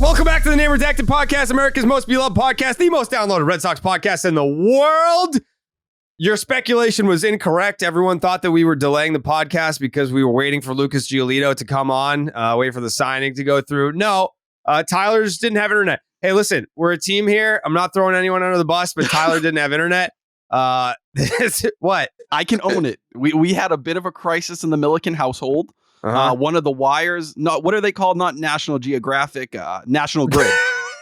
Welcome back to the Name Redacted podcast, America's most beloved podcast, the most downloaded Red Sox podcast in the world. Your speculation was incorrect. Everyone thought that we were delaying the podcast because we were waiting for Lucas Giolito to come on, wait for the signing to go through. No, Tyler just didn't have internet. Hey, listen, we're a team here. I'm not throwing anyone under the bus, but Tyler didn't have internet. What? I can own it. We had a bit of a crisis in the Milliken household. One of the wires, what are they called? Not National Geographic, National Grid,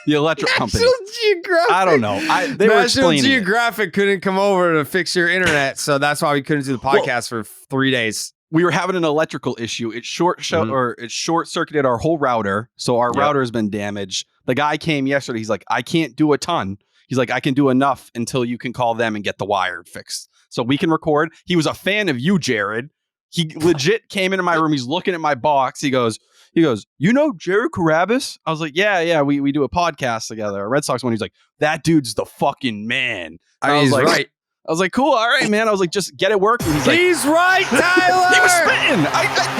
the electric company. National Geographic. I don't know. They were National explaining Geographic couldn't come over to fix your internet, so that's why we couldn't do the podcast for 3 days. We were having an electrical issue. It short circuited our whole router, so our router has been damaged. The guy came yesterday. He's like, I can't do a ton. He's like, I can do enough until you can call them and get the wire fixed, so we can record. He was a fan of you, Jared. He legit came into my room. He's looking at my box. He goes, you know Jared Carabas? I was like, yeah. We do a podcast together, a Red Sox one. He's like, that dude's the fucking man. I was like, right. I was like, cool. All right, man. I was like, just get it working. He's right, Tyler. He was spitting.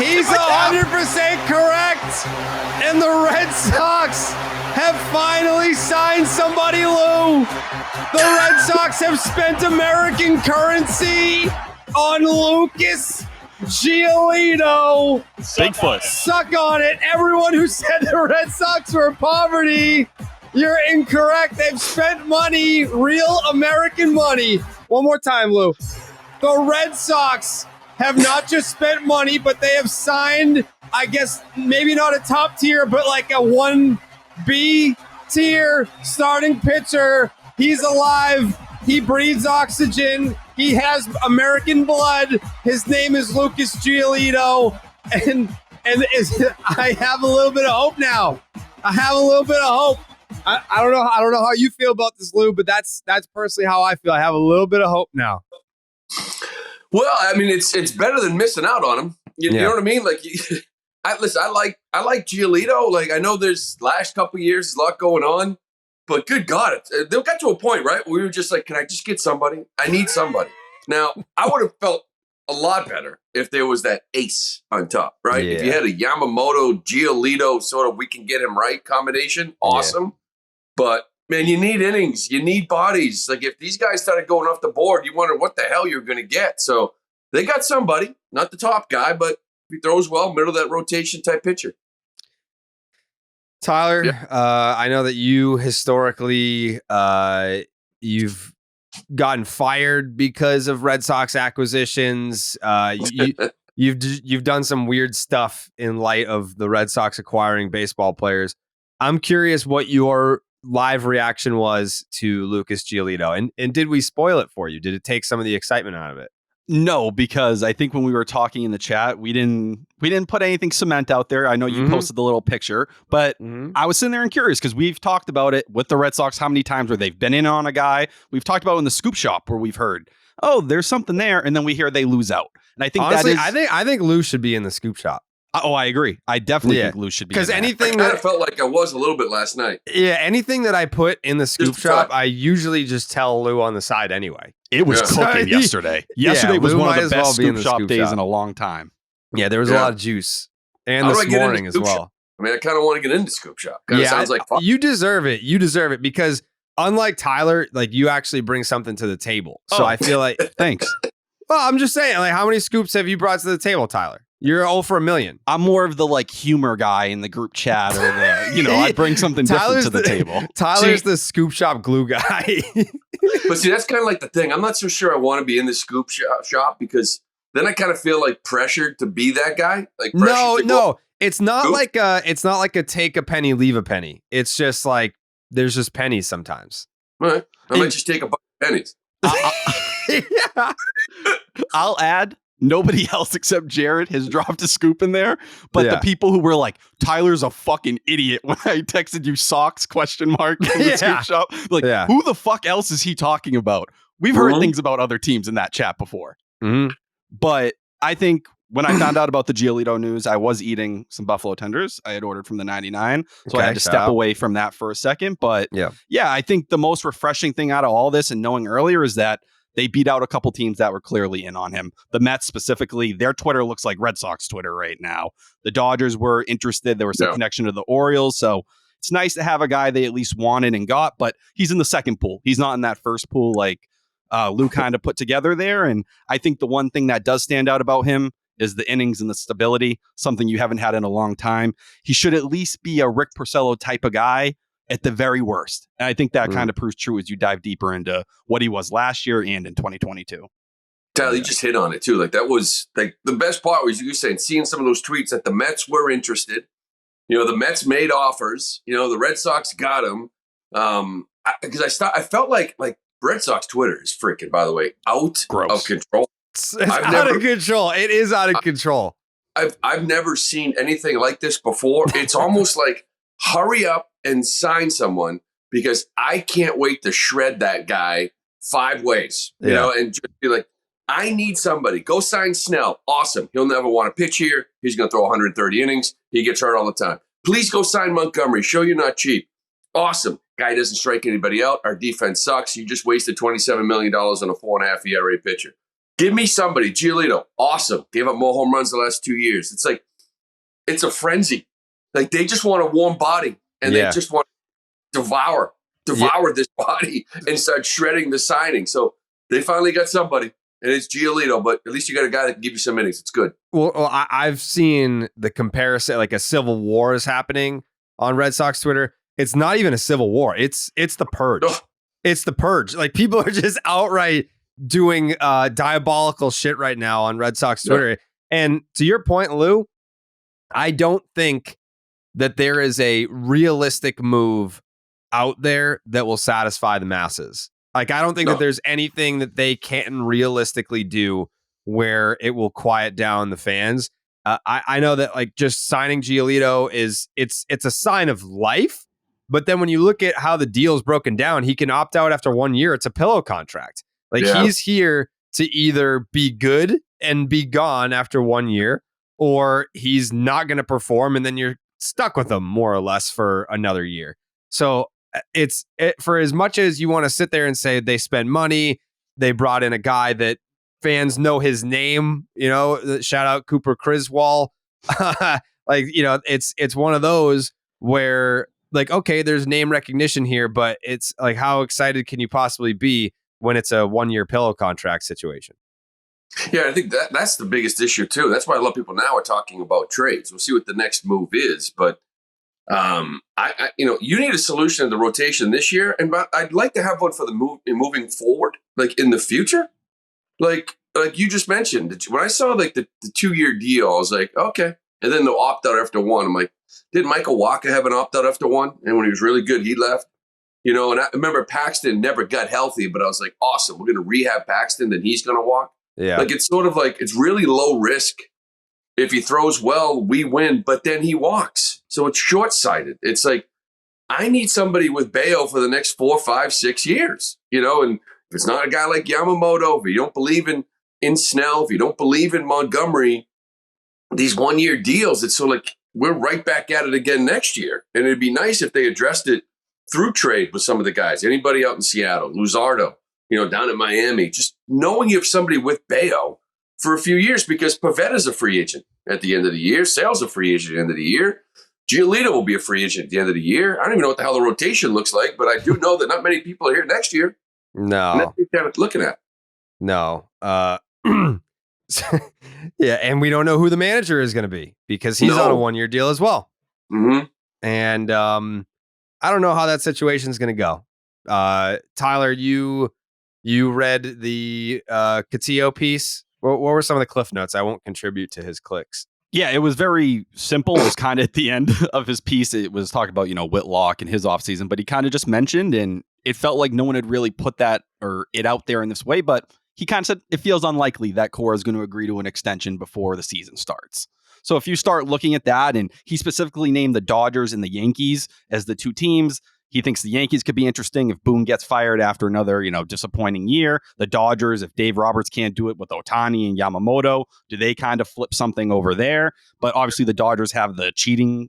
He's 100% correct. And the Red Sox have finally signed somebody, Lou. The Red Sox have spent American currency on Lucas Giolito. Bigfoot. Suck on it. Everyone who said the Red Sox were poverty, you're incorrect. They've spent money, real American money. One more time, Lou. The Red Sox have not just spent money, but they have signed, I guess, maybe not a top tier, but like a 1B tier starting pitcher. He's alive. He breathes oxygen. He has American blood. His name is Lucas Giolito. And I have a little bit of hope now. I have a little bit of hope. I don't know how you feel about this, Lou, but that's personally how I feel. I have a little bit of hope now. Well, I mean, it's better than missing out on him. You know what I mean? Like, listen, I like Giolito. Like, I know there's last couple of years, there's a lot going on. But good God, they got to a point, right? Where we were just like, can I just get somebody? I need somebody. Now, I would have felt a lot better if there was that ace on top, right? Yeah. If you had a Yamamoto, Giolito, sort of we can get him right combination, awesome. Yeah. But, man, you need innings. You need bodies. Like, if these guys started going off the board, you wonder what the hell you're going to get. So they got somebody, not the top guy, but if he throws well, middle of that rotation type pitcher. Tyler, I know that you historically, you've gotten fired because of Red Sox acquisitions. You've done some weird stuff in light of the Red Sox acquiring baseball players. I'm curious what your live reaction was to Lucas Giolito, and did we spoil it for you? Did it take some of the excitement out of it? No, because I think when we were talking in the chat, we didn't put anything cement out there. I know you posted the little picture, but I was sitting there and curious because we've talked about it with the Red Sox, how many times where they've been in on a guy. We've talked about it in the scoop shop where we've heard, oh, there's something there, and then we hear they lose out. And I think honestly, that is, I think Lou should be in the scoop shop. Oh, I agree. I definitely think Lou should be. Because anything I kind of felt like I was a little bit last night. Yeah, anything that I put in the scoop shop, I usually just tell Lou on the side anyway. It was cooking yesterday. Yesterday was one of the best scoop shop days in a long time. Yeah, there was a lot of juice. And this morning as well. Shop? I mean, I kind of want to get into scoop shop. It sounds like fun. You deserve it. You deserve it because unlike Tyler, like you actually bring something to the table. So I feel like thanks. Well, I'm just saying, like, how many scoops have you brought to the table, Tyler? You're 0 for a million. I'm more of the like humor guy in the group chat, or the I bring something different to the table. Tyler's the scoop shop glue guy. But see, that's kind of like the thing. I'm not so sure I want to be in the scoop shop because then I kind of feel like pressured to be that guy. Like no, it's not scoop? It's not like a take a penny, leave a penny. It's just like there's just pennies sometimes. All right, I might just take a bunch of pennies. I'll add. Nobody else except Jared has dropped a scoop in there. But the people who were like, Tyler's a fucking idiot when I texted you socks ? In the scoop shop. Like, who the fuck else is he talking about? We've heard things about other teams in that chat before. But I think when I found out about the Giolito news, I was eating some buffalo tenders. I had ordered from the 99. So I had to step away from that for a second. But yeah, I think the most refreshing thing out of all this and knowing earlier is that they beat out a couple teams that were clearly in on him. The Mets specifically, their Twitter looks like Red Sox Twitter right now. The Dodgers were interested. There was some connection to the Orioles. So it's nice to have a guy they at least wanted and got, but he's in the second pool. He's not in that first pool like Lou kind of put together there. And I think the one thing that does stand out about him is the innings and the stability, something you haven't had in a long time. He should at least be a Rick Porcello type of guy at the very worst. And I think that kind of proves true as you dive deeper into what he was last year and in 2022. Tyler, you just hit on it too. Like that was like the best part was you saying, seeing some of those tweets that the Mets were interested. The Mets made offers. The Red Sox got him. Because I felt like Red Sox Twitter is freaking, by the way, out of control. It's out of control. It is out of control. I've never seen anything like this before. It's almost like hurry up and sign someone because I can't wait to shred that guy 5 ways. And just be like, I need somebody. Go sign Snell. Awesome. He'll never want to pitch here. He's going to throw 130 innings. He gets hurt all the time. Please go sign Montgomery. Show you're not cheap. Awesome. Guy doesn't strike anybody out. Our defense sucks. You just wasted $27 million on a 4.5 ERA pitcher. Give me somebody. Giolito. Awesome. Gave up more home runs the last 2 years. It's like, it's a frenzy. Like they just want a warm body and they just want to devour this body and start shredding the signing. So they finally got somebody. And it's Giolito, but at least you got a guy that can give you some innings. It's good. Well, I've seen the comparison, like a civil war is happening on Red Sox Twitter. It's not even a civil war. It's the purge. Ugh. It's the purge. Like people are just outright doing diabolical shit right now on Red Sox Twitter. Yep. And to your point, Lou, I don't think that there is a realistic move out there that will satisfy the masses. Like, I don't think that there's anything that they can realistically do where it will quiet down the fans. I know that like just signing Giolito it's a sign of life. But then when you look at how the deal is broken down, he can opt out after 1 year. It's a pillow contract. Like he's here to either be good and be gone after 1 year, or he's not going to perform. And then you're stuck with him more or less for another year. So for as much as you want to sit there and say they spend money, they brought in a guy that fans know his name, shout out Cooper Criswell. It's one of those where like, okay, there's name recognition here, but it's like, how excited can you possibly be when it's a 1 year pillow contract situation? Yeah, I think that's the biggest issue too. That's why a lot of people now are talking about trades. We'll see what the next move is, but you need a solution in the rotation this year, and I'd like to have one for the moving forward, like in the future. Like you just mentioned, when I saw like the 2 year deal, I was like, okay, and then the opt out after one. I'm like, did Michael Wacha have an opt out after one? And when he was really good, he left. And I remember Paxton never got healthy, but I was like, awesome, we're going to rehab Paxton, then he's going to walk. Yeah, like it's sort of like it's really low risk. If he throws well, we win, but then he walks. So it's short-sighted. It's like, I need somebody with Bayo for the next 4, 5, 6 years, and if it's not a guy like Yamamoto, if you don't believe in Snell, if you don't believe in Montgomery, these 1 year deals, it's sort of like we're right back at it again next year. And it'd be nice if they addressed it through trade with some of the guys, anybody out in Seattle, Luzardo, down in Miami, just knowing you have somebody with Bayo for a few years, because Pavetta's a free agent at the end of the year. Sale's a free agent at the end of the year. Giolito will be a free agent at the end of the year. I don't even know what the hell the rotation looks like, but I do know that not many people are here next year. No. And that's what you're kind of looking at. No. Yeah, and we don't know who the manager is going to be because he's on a 1 year deal as well. Mm-hmm. And I don't know how that situation is going to go. Tyler, you read the Castillo piece. What were some of the cliff notes? I won't contribute to his clicks. Yeah, it was very simple. It was kind of at the end of his piece. It was talking about, Whitlock and his offseason, but he kind of just mentioned, and it felt like no one had really put that or it out there in this way, but he kind of said it feels unlikely that Cora is going to agree to an extension before the season starts. So if you start looking at that, and he specifically named the Dodgers and the Yankees as the two teams, he thinks the Yankees could be interesting if Boone gets fired after another, disappointing year. The Dodgers, if Dave Roberts can't do it with Ohtani and Yamamoto, do they kind of flip something over there? But obviously the Dodgers have the cheating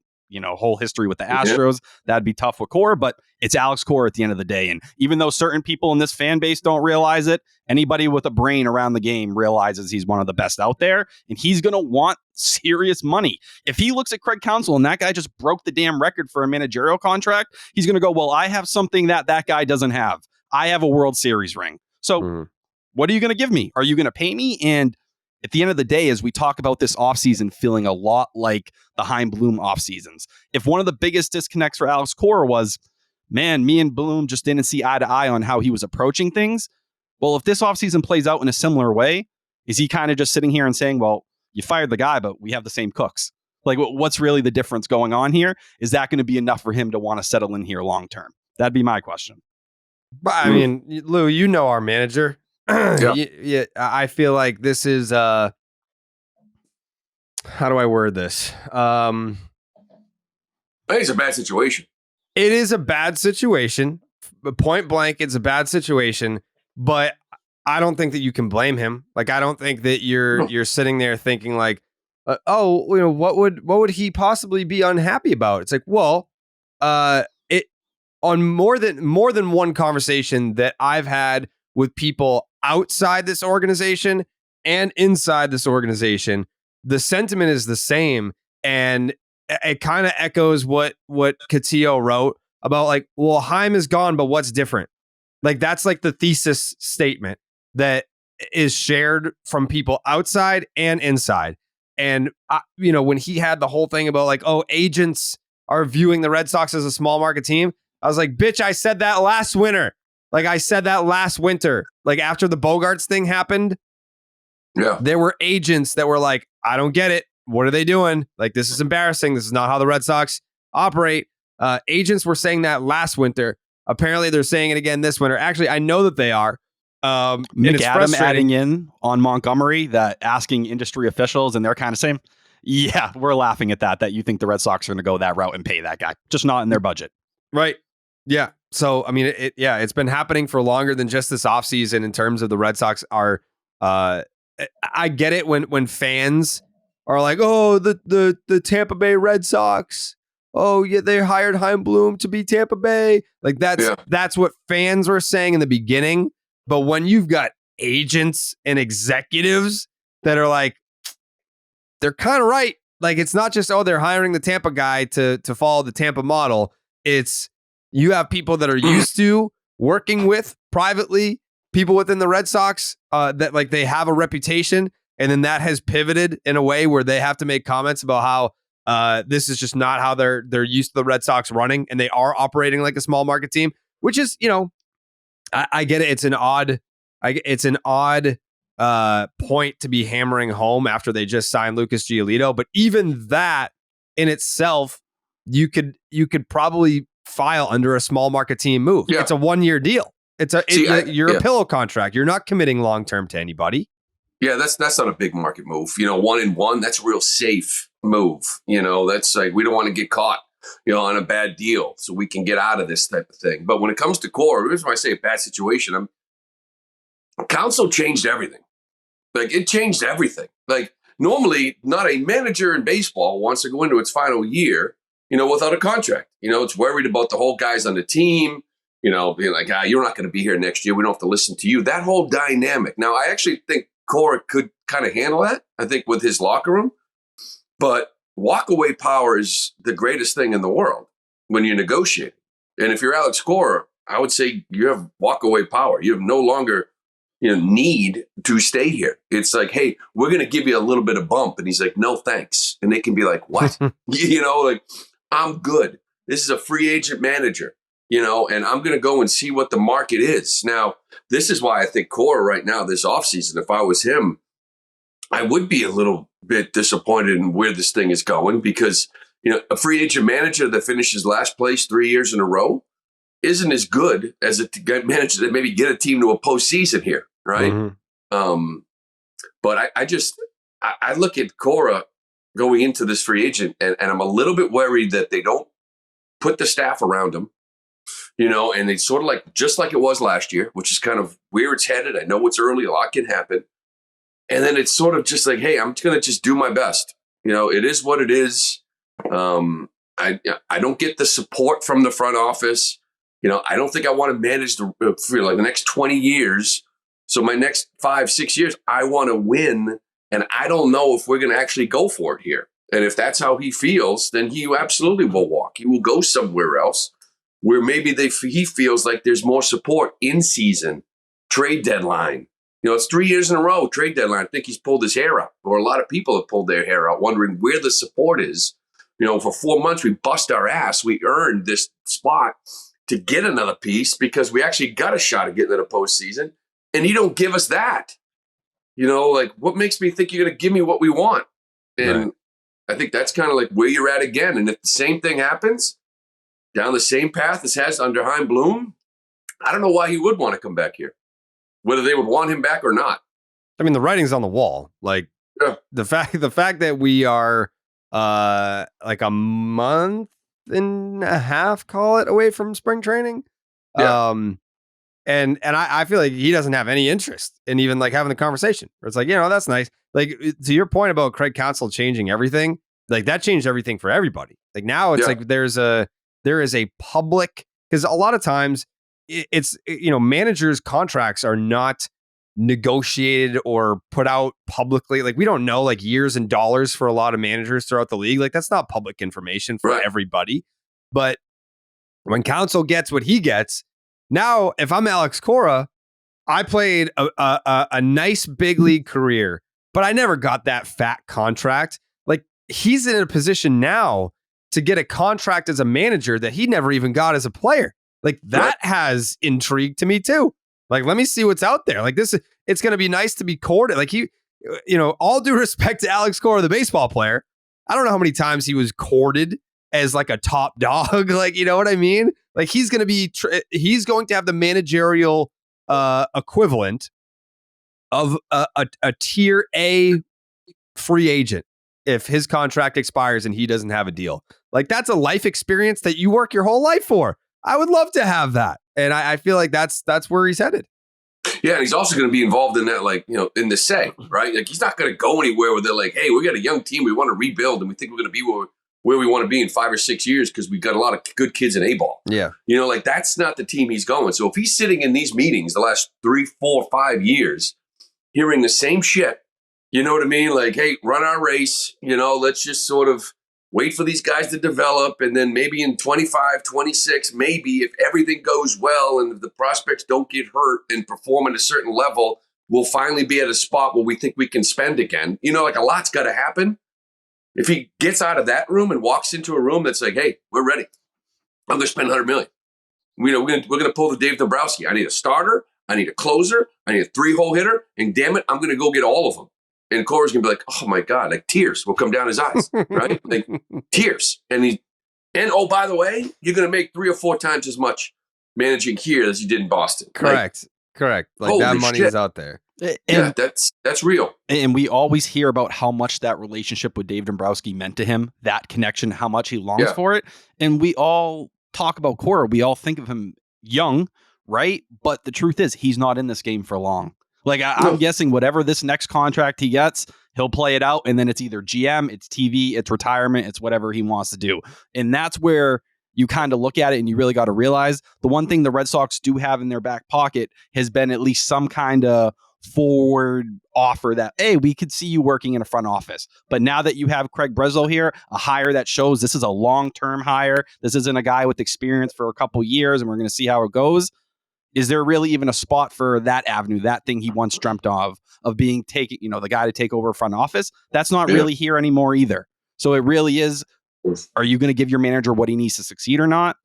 whole history with the Astros. That'd be tough with Cora, but it's Alex Cora at the end of the day. And even though certain people in this fan base don't realize it, anybody with a brain around the game realizes he's one of the best out there, and he's going to want serious money. If he looks at Craig Counsell and that guy just broke the damn record for a managerial contract, he's going to go, well, I have something that guy doesn't have. I have a World Series ring. So what are you going to give me? Are you going to pay me? And at the end of the day, as we talk about this offseason feeling a lot like the Chaim Bloom offseasons, if one of the biggest disconnects for Alex Cora was, man, me and Bloom just didn't see eye to eye on how he was approaching things. Well, if this offseason plays out in a similar way, is he kind of just sitting here and saying, well, you fired the guy, but we have the same cooks? Like, what's really the difference going on here? Is that going to be enough for him to want to settle in here long term? That'd be my question. But I mean, Lou, you know our manager. Yeah, I feel like this is how do I word this? I think it's a bad situation. It is a bad situation. Point blank, it's a bad situation, but I don't think that you can blame him. Like, I don't think that you're sitting there thinking like, what would he possibly be unhappy about? It's like, well, it on more than one conversation that I've had with people outside this organization and inside this organization, the sentiment is the same. And it kind of echoes what Catillo wrote about, like, well, Chaim is gone, but what's different? Like, that's like the thesis statement that is shared from people outside and inside. And, when he had the whole thing about like, oh, agents are viewing the Red Sox as a small market team, I was like, bitch, I said that last winter. Like, I said that last winter, like after the Bogarts thing happened. Yeah. There were agents that were like, I don't get it. What are they doing? Like, this is embarrassing. This is not how the Red Sox operate. Agents were saying that last winter. Apparently, they're saying it again this winter. Actually, I know that they are. McAdam adding in on Montgomery, that asking industry officials, and they're kind of saying, yeah, we're laughing at that you think the Red Sox are going to go that route and pay that guy. Just not in their budget. Right. Yeah. So, I mean, it's been happening for longer than just this offseason in terms of the Red Sox are, I get it when fans are like, oh, the Tampa Bay Red Sox. Oh, yeah, they hired Chaim Bloom to be Tampa Bay. Like, that's what fans were saying in the beginning. But when you've got agents and executives that are like, they're kind of right. Like, it's not just, oh, they're hiring the Tampa guy to follow the Tampa model. It's, you have people that are used to working with privately, people within the Red Sox that like they have a reputation, and then that has pivoted in a way where they have to make comments about how this is just not how they're used to the Red Sox running, and they are operating like a small market team, which is, I get it. It's an odd point to be hammering home after they just signed Lucas Giolito, but even that in itself, you could probably file under a small market team move. Yeah. It's a 1-year deal. You're a pillow contract. You're not committing long term to anybody. Yeah, that's not a big market move. 1-1, that's a real safe move. That's like, we don't want to get caught, on a bad deal, so we can get out of this type of thing. But when it comes to Cora, here's why I say a bad situation. Counsell changed everything. Like, it changed everything. Like, normally, not a manager in baseball wants to go into its final year, without a contract. It's worried about the whole guys on the team, being like, you're not going to be here next year. We don't have to listen to you. That whole dynamic. Now, I actually think Cora could kind of handle that, I think, with his locker room. But walkaway power is the greatest thing in the world when you're negotiating. And if you're Alex Cora, I would say you have walkaway power. You have no longer need to stay here. It's like, hey, we're going to give you a little bit of bump. And he's like, no, thanks. And they can be like, what? Like, I'm good. This is a free agent manager, and I'm going to go and see what the market is. Now, this is why I think Cora right now, this offseason, if I was him, I would be a little bit disappointed in where this thing is going, because, a free agent manager that finishes last place 3 years in a row isn't as good as a manager that maybe get a team to a postseason here, right? Mm-hmm. But I look at Cora going into this free agent, and I'm a little bit worried that they don't put the staff around him, and it's sort of like, just like it was last year, which is kind of where it's headed. I know it's early, a lot can happen. And then it's sort of just like, hey, I'm going to just do my best. It is what it is. I don't get the support from the front office. I don't think I want to manage for like the next 20 years. So my next 5-6 years, I want to win. And I don't know if we're going to actually go for it here. And if that's how he feels, then he absolutely will walk. He will go somewhere else where maybe he feels like there's more support in season, trade deadline. It's 3 years in a row, trade deadline. I think he's pulled his hair out, or a lot of people have pulled their hair out, wondering where the support is. For 4 months, we bust our ass. We earned this spot to get another piece because we actually got a shot at getting to the postseason. And you don't give us that. What makes me think you're going to give me what we want? And right. I think that's kind of like where you're at again. And if the same thing happens down the same path as has under Chaim Bloom, I don't know why he would want to come back here, whether they would want him back or not. I mean, the writing's on the wall. Like the fact that we are like a month and a half, call it, away from spring training. Yeah. And I feel like he doesn't have any interest in even like having the conversation where it's like, that's nice. Like to your point about Craig Counsell changing everything, like that changed everything for everybody. Like now it's like there is a public, because a lot of times it's, managers' contracts are not negotiated or put out publicly. Like we don't know like years and dollars for a lot of managers throughout the league. Like that's not public information for everybody. But when Counsell gets what he gets, now, if I'm Alex Cora, I played a nice big league career, but I never got that fat contract. Like he's in a position now to get a contract as a manager that he never even got as a player. Like that has intrigue to me too. Like, let me see what's out there. Like this, it's going to be nice to be courted. Like all due respect to Alex Cora, the baseball player. I don't know how many times he was courted as like a top dog. Like, you know what I mean? Like he's going to be, he's going to have the managerial equivalent of a tier A free agent if his contract expires and he doesn't have a deal. Like that's a life experience that you work your whole life for. I would love to have that. And I feel like that's where he's headed. Yeah. And he's also going to be involved in that, like, in the say, right? Like he's not going to go anywhere where they're like, hey, we got a young team. We want to rebuild and we think we're going to be where we want to be in 5 or 6 years because we've got a lot of good kids in A-ball. Yeah. Like that's not the team he's going. So if he's sitting in these meetings the last 3, 4, 5 years, hearing the same shit, you know what I mean? Like, hey, run our race, let's just sort of wait for these guys to develop. And then maybe in 25, 26, maybe if everything goes well and if the prospects don't get hurt and perform at a certain level, we'll finally be at a spot where we think we can spend again. Like a lot's got to happen. If he gets out of that room and walks into a room that's like, hey, we're ready. I'm going to spend $100 million. We're going to pull the Dave Dombrowski. I need a starter. I need a closer. I need a 3-hole hitter. And damn it, I'm going to go get all of them. And Cora's going to be like, oh my God, like tears will come down his eyes, right? Like tears. And oh, by the way, you're going to make 3 or 4 times as much managing here as you did in Boston. Correct. Like that money is out there. Yeah, that's real. And we always hear about how much that relationship with Dave Dombrowski meant to him, that connection, how much he longs for it. And we all talk about Cora. We all think of him young, right? But the truth is he's not in this game for long. Like I'm guessing whatever this next contract he gets, he'll play it out. And then it's either GM, it's TV, it's retirement, it's whatever he wants to do. And that's where you kind of look at it and you really got to realize the one thing the Red Sox do have in their back pocket has been at least some kind of forward offer that, hey, we could see you working in a front office. But now that you have Craig Breslow here, a hire that shows this is a long-term hire, this isn't a guy with experience for a couple years and we're going to see how it goes. Is there really even a spot for that avenue, that thing he once dreamt of being taken, the guy to take over a front office? That's not really here anymore either. So it really is, are you going to give your manager what he needs to succeed or not?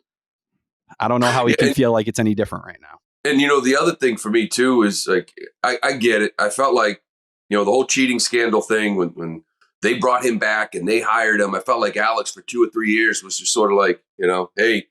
I don't know how he can feel like it's any different right now. And, the other thing for me, too, is like, I get it. I felt like, the whole cheating scandal thing when they brought him back and they hired him, I felt like Alex for 2 or 3 years was just sort of like, hey,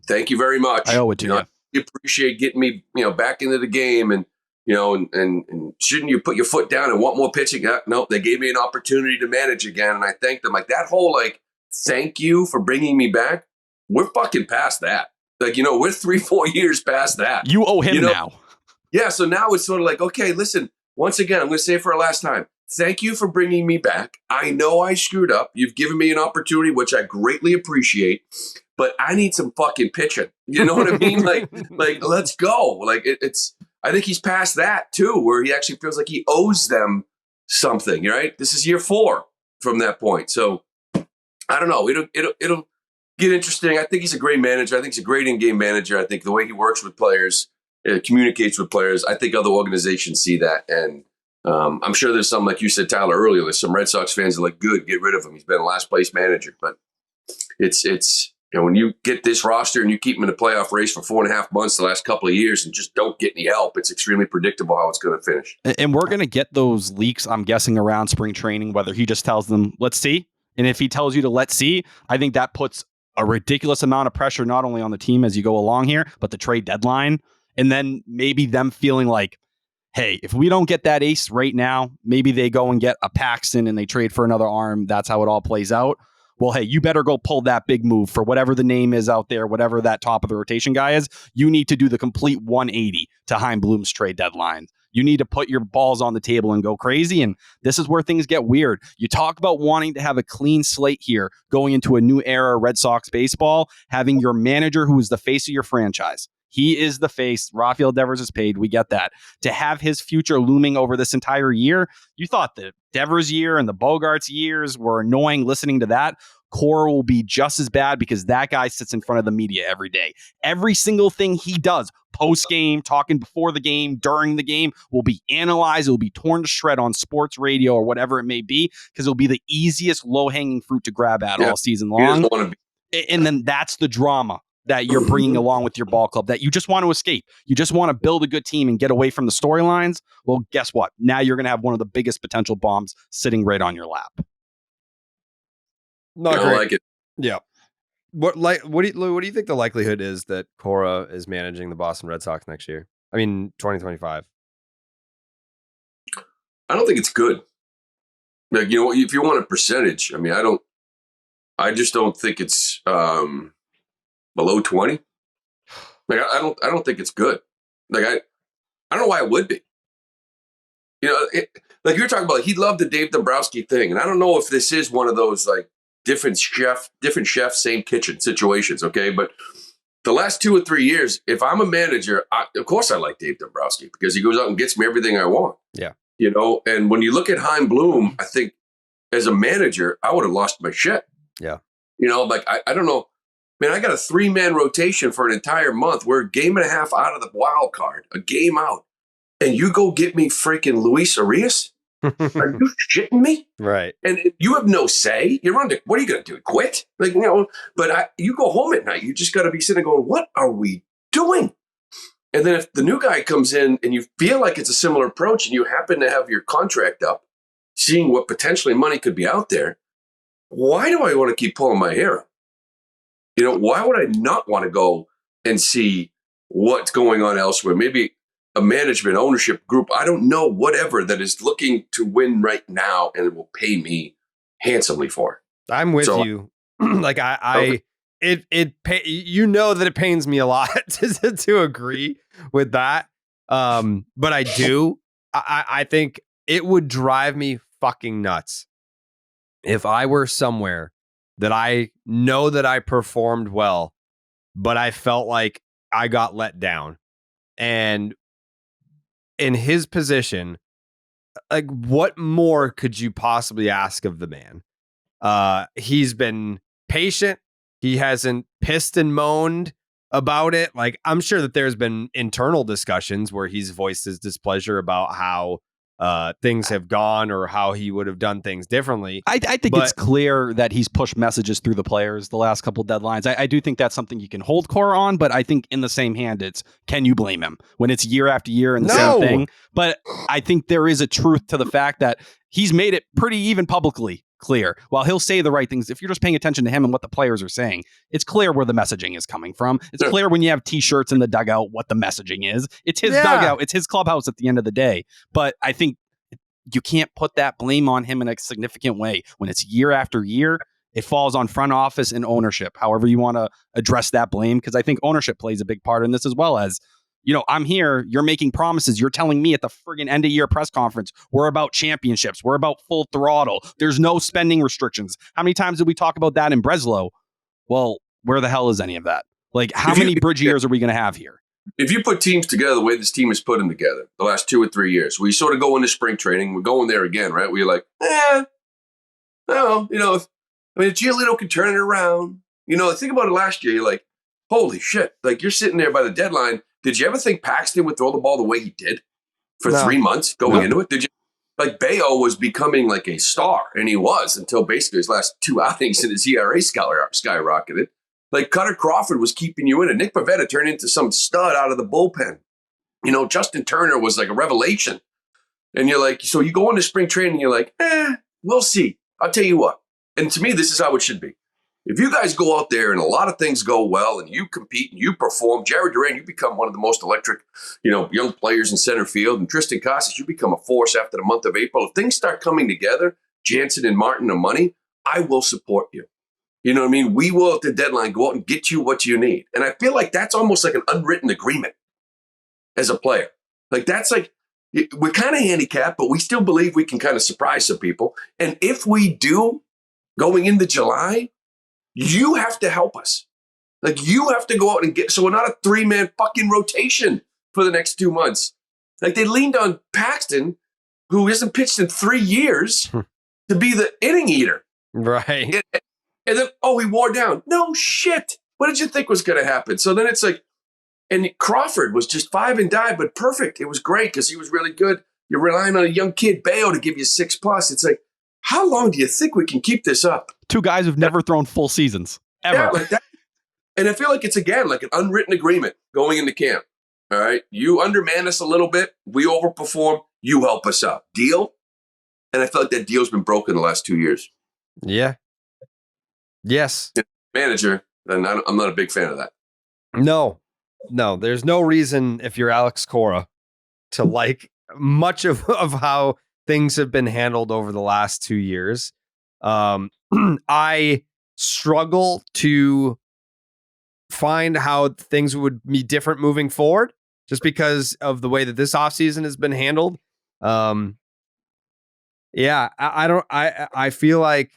thank you very much. I owe it to you. I appreciate getting me, back into the game. And, and shouldn't you put your foot down and want more pitching? No, they gave me an opportunity to manage again. And I thanked them. Like that whole, like, thank you for bringing me back. We're fucking past that. Like, we're 3-4 years past that. You owe him now. Yeah. So now it's sort of like, okay, listen, once again, I'm going to say it for a last time. thank you for bringing me back. I know I screwed up. You've given me an opportunity, which I greatly appreciate, but I need some fucking pitching. You know what I mean? Like, let's go. Like it's, I think he's past that too, where he actually feels like he owes them something, right? This is year 4 from that point. So I don't know. It'll get interesting. I think he's a great manager. I think he's a great in-game manager. I think the way he works with players, communicates with players, I think other organizations see that. And I'm sure there's some, like you said, Tyler, earlier, there's some Red Sox fans that are like, good, get rid of him. He's been a last place manager. But it's you know, when you get this roster and you keep him in the playoff race for 4.5 months the last couple of years and just don't get any help, it's extremely predictable how it's going to finish. And we're going to get those leaks, I'm guessing, around spring training, whether he just tells them, let's see. And if he tells you to let's see, I think that puts a ridiculous amount of pressure, not only on the team as you go along here, but the trade deadline. And then maybe them feeling like, hey, if we don't get that ace right now, maybe they go and get a Paxton and they trade for another arm. That's how it all plays out. Well, hey, you better go pull that big move for whatever the name is out there, whatever that top of the rotation guy is. You need to do the complete 180 to Chaim Bloom's trade deadline. You need to put your balls on the table and go crazy. And this is where things get weird. You talk about wanting to have a clean slate here, going into a new era of Red Sox baseball, having your manager who is the face of your franchise. He is the face. Rafael Devers is paid. We get that. To have his future looming over this entire year, you thought the Devers year and the Bogarts years were annoying listening to that. Cora will be just as bad because that guy sits in front of the media every day. Every single thing he does, post-game, talking before the game, during the game, will be analyzed. It will be torn to shred on sports radio or whatever it may be because it'll be the easiest low-hanging fruit to grab at all season long. And then that's the drama that you're bringing along with your ball club that you just want to escape. You just want to build a good team and get away from the storylines. Well, guess what? Now you're going to have one of the biggest potential bombs sitting right on your lap. Not I great. like it. Yeah. What do you think the likelihood is that Cora is managing the Boston Red Sox next year? I mean, 2025. I don't think it's good. Like, you know, if you want a percentage, I mean, I just don't think it's below 20. Like, I don't think it's good. Like, I don't know why it would be. You know, like you're talking about, he loved the Dave Dombrowski thing. And I don't know if this is one of those like different chef, same kitchen situations. Okay. But the last 2 or 3 years, if I'm a manager, of course I like Dave Dombrowski because he goes out and gets me everything I want. Yeah. You know, and when you look at Chaim Bloom, I think as a manager, I would have lost my shit. Yeah. You know, like, I don't know. Man, I got a 3-man rotation for an entire month. We're a game and a half out of the wild card, a game out. And you go get me freaking Luis Arias? Are you shitting me? Right. And you have no say. You're under, what are you going to do? Quit? Like, you know, but you go home at night. You just got to be sitting going, what are we doing? And then if the new guy comes in and you feel like it's a similar approach and you happen to have your contract up, seeing what potentially money could be out there, why do I want to keep pulling my hair up? You know, why would I not want to go and see what's going on elsewhere? Maybe a management ownership group, I don't know, whatever, that is looking to win right now and it will pay me handsomely for. I'm with you. Like you know that it pains me a lot to agree with that. But I do. I think it would drive me fucking nuts if I were somewhere that I know that I performed well, but I felt like I got let down. And in his position, like, what more could you possibly ask of the man? He's been patient. He hasn't pissed and moaned about it. Like, I'm sure that there's been internal discussions where he's voiced his displeasure about how things have gone or how he would have done things differently. I think it's clear that he's pushed messages through the players the last couple deadlines. I do think that's something you can hold Cora on, but I think in the same hand, it's, can you blame him when it's year after year and the same thing? But I think there is a truth to the fact that he's made it pretty even publicly clear. While he'll say the right things, if you're just paying attention to him and what the players are saying, it's clear where the messaging is coming from. It's clear when you have t-shirts in the dugout what the messaging is. It's his dugout. It's his clubhouse at the end of the day. But I think you can't put that blame on him in a significant way. When it's year after year, it falls on front office and ownership, however you want to address that blame, because I think ownership plays a big part in this as well as I'm here. You're making promises. You're telling me at the friggin' end of year press conference, we're about championships. We're about full throttle. There's no spending restrictions. How many times did we talk about that in Breslow? Well, where the hell is any of that? Like, how many bridge years are we going to have here? If you put teams together the way this team has put them together the last 2 or 3 years, we sort of go into spring training. We're going there again, right? We're like, no, if Giolito can turn it around. Think about it last year. You're like, holy shit. Like, you're sitting there by the deadline. Did you ever think Paxton would throw the ball the way he did for 3 months going into it? Did you? Like, Bayo was becoming like a star, and he was until basically his last 2 outings and his ERA skyrocketed. Like, Cutter Crawford was keeping you in it. Nick Pivetta turned into some stud out of the bullpen. Justin Turner was like a revelation. And you're like, so you go into spring training, you're like, we'll see. I'll tell you what. And to me, this is how it should be. If you guys go out there and a lot of things go well and you compete and you perform, Jared Duran, you become one of the most electric, young players in center field. And Tristan Casas, you become a force after the month of April. If things start coming together, Jansen and Martin are money, I will support you. You know what I mean? We will at the deadline go out and get you what you need. And I feel like that's almost like an unwritten agreement as a player. Like, that's like, we're kind of handicapped, but we still believe we can kind of surprise some people. And if we do, going into July, you have to help us. Like, you have to go out and so we're not a 3-man fucking rotation for the next 2 months. Like, they leaned on Paxton, who hasn't pitched in 3 years, to be the inning eater. Right. And then, he wore down. No shit. What did you think was going to happen? So then it's like, and Crawford was just 5 and died, but perfect. It was great because he was really good. You're relying on a young kid, Bayo, to give you 6+. It's like, how long do you think we can keep this up? 2 guys who've never thrown full seasons, ever. Yeah, like that. And I feel like it's, again, like an unwritten agreement going into camp. All right? You underman us a little bit. We overperform. You help us out. Deal? And I feel like that deal's been broken the last 2 years. Yeah. Yes. Manager, and I'm not a big fan of that. No, there's no reason if you're Alex Cora to like much of how things have been handled over the last 2 years. I struggle to find how things would be different moving forward just because of the way that this offseason has been handled. I feel like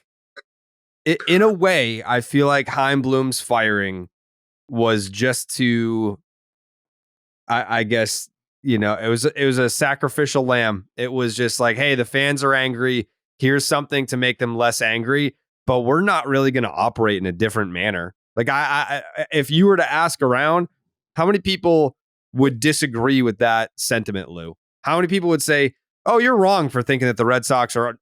in a way, I feel like Chaim Bloom's firing was just to, I guess, it was a sacrificial lamb. It was just like, hey, the fans are angry. Here's something to make them less angry, but we're not really going to operate in a different manner. Like, if you were to ask around, how many people would disagree with that sentiment, Lou? How many people would say, oh, you're wrong for thinking that the Red Sox aren't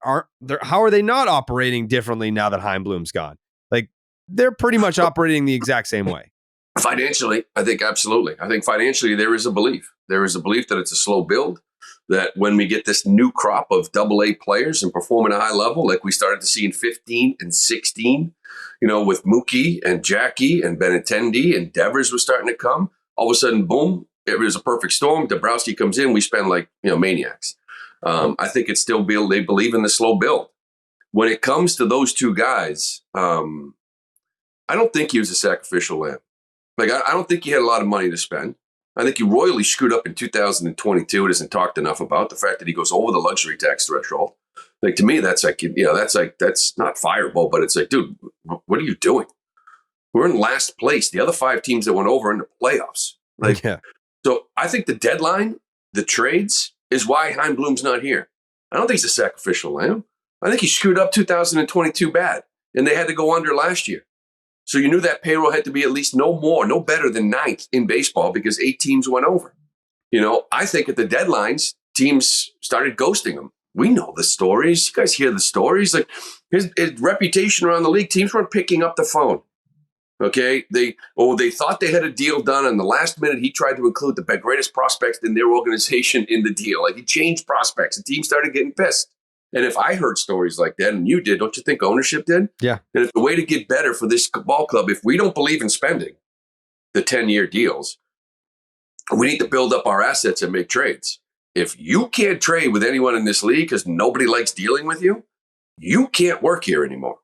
how are they not operating differently now that Chaim Bloom's gone? Like, they're pretty much operating the exact same way. Financially, I think absolutely. I think financially there is a belief. There is a belief that it's a slow build, that when we get this new crop of AA players and perform at a high level, like we started to see in 15 and 16, with Mookie and Jackie and Benintendi and Devers was starting to come. All of a sudden, boom, it was a perfect storm. Dabrowski comes in, we spend like, maniacs. I think it's still they believe in the slow build. When it comes to those 2 guys, I don't think he was a sacrificial lamb. Like, I don't think he had a lot of money to spend. I think he royally screwed up in 2022. It isn't talked enough about the fact that he goes over the luxury tax threshold. Like, to me, that's not fireable, but it's like, dude, what are you doing? We're in last place. The other 5 teams that went over in the playoffs. Like, yeah. So I think the deadline, the trades, is why Chaim Bloom's not here. I don't think he's a sacrificial lamb. I think he screwed up 2022 bad, and they had to go under last year. So you knew that payroll had to be at least no better than 9th in baseball because 8 teams went over. I think at the deadlines, teams started ghosting him. We know the stories. You guys hear the stories. Like, his reputation around the league, teams weren't picking up the phone. Okay, they thought they had a deal done, and the last minute he tried to include the greatest prospects in their organization in the deal. Like, he changed prospects, and teams started getting pissed. And if I heard stories like that, and you did, don't you think ownership did? Yeah. And if the way to get better for this ball club, if we don't believe in spending the 10-year deals, we need to build up our assets and make trades. If you can't trade with anyone in this league because nobody likes dealing with you, you can't work here anymore.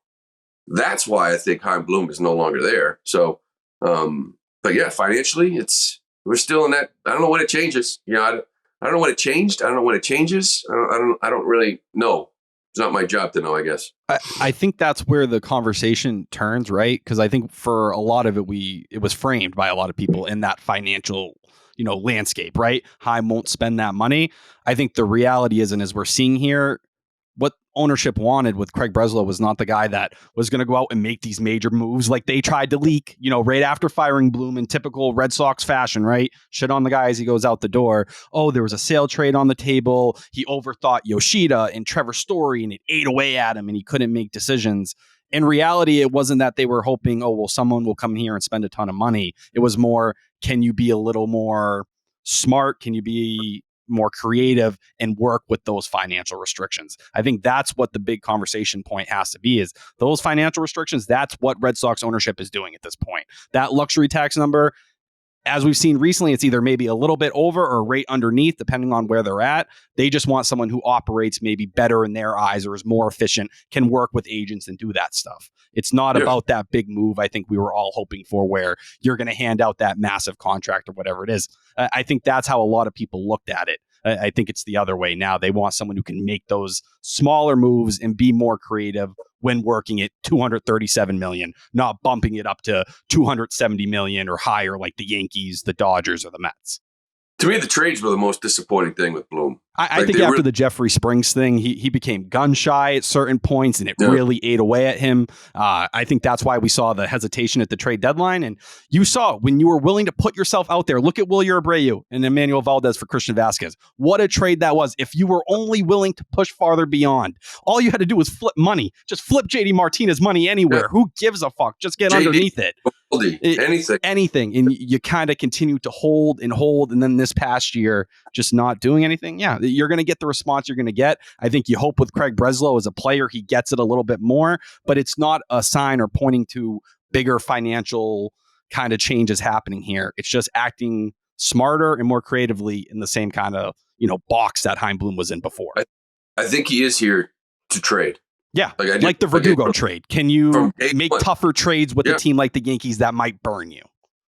That's why I think Chaim Bloom is no longer there. So, but yeah, financially, it's We're still in that. I don't know when it changes. I don't know when it changed. I don't know when it changes. I don't really know. It's not my job to know, I guess. I think that's where the conversation turns, right? Because I think for a lot of it, it was framed by a lot of people in that financial, landscape, right? Heim won't spend that money. I think the reality is, and as we're seeing here, what ownership wanted with Craig Breslow was not the guy that was going to go out and make these major moves like they tried to leak, right after firing Bloom in typical Red Sox fashion, right? Shit on the guy as he goes out the door. Oh, there was a sale trade on the table. He overthought Yoshida and Trevor Story, and it ate away at him, and he couldn't make decisions. In reality, it wasn't that they were hoping, someone will come here and spend a ton of money. It was more, can you be a little more smart? Can you be more creative and work with those financial restrictions? I think that's what the big conversation point has to be, is those financial restrictions. That's what Red Sox ownership is doing at this point. That luxury tax number, as we've seen recently, it's either maybe a little bit over or right underneath, depending on where they're at. They just want someone who operates maybe better in their eyes or is more efficient, can work with agents and do that stuff. It's not about that big move I think we were all hoping for, where you're going to hand out that massive contract or whatever it is. I think that's how a lot of people looked at it. I think it's the other way now. They want someone who can make those smaller moves and be more creative when working at $237 million, not bumping it up to $270 million or higher like the Yankees, the Dodgers, or the Mets. To me, the trades were the most disappointing thing with Bloom. I think after the Jeffrey Springs thing, he became gun shy at certain points, and it really ate away at him. I think that's why we saw the hesitation at the trade deadline. And you saw when you were willing to put yourself out there. Look at Wilyer Abreu and Emmanuel Valdez for Christian Vasquez. What a trade that was. If you were only willing to push farther beyond, all you had to do was flip money. Just flip JD Martinez money anywhere. Who gives a fuck? Just get underneath it. Anything. And you kind of continue to hold. And then this past year, just not doing anything. Yeah, you're going to get the response you're going to get. I think you hope with Craig Breslow as a player, he gets it a little bit more, but it's not a sign or pointing to bigger financial kind of changes happening here. It's just acting smarter and more creatively in the same kind of, box that Chaim Bloom was in before. I think he is here to trade. Yeah, like the Verdugo trade. Can you make tougher trades with a team like the Yankees that might burn you?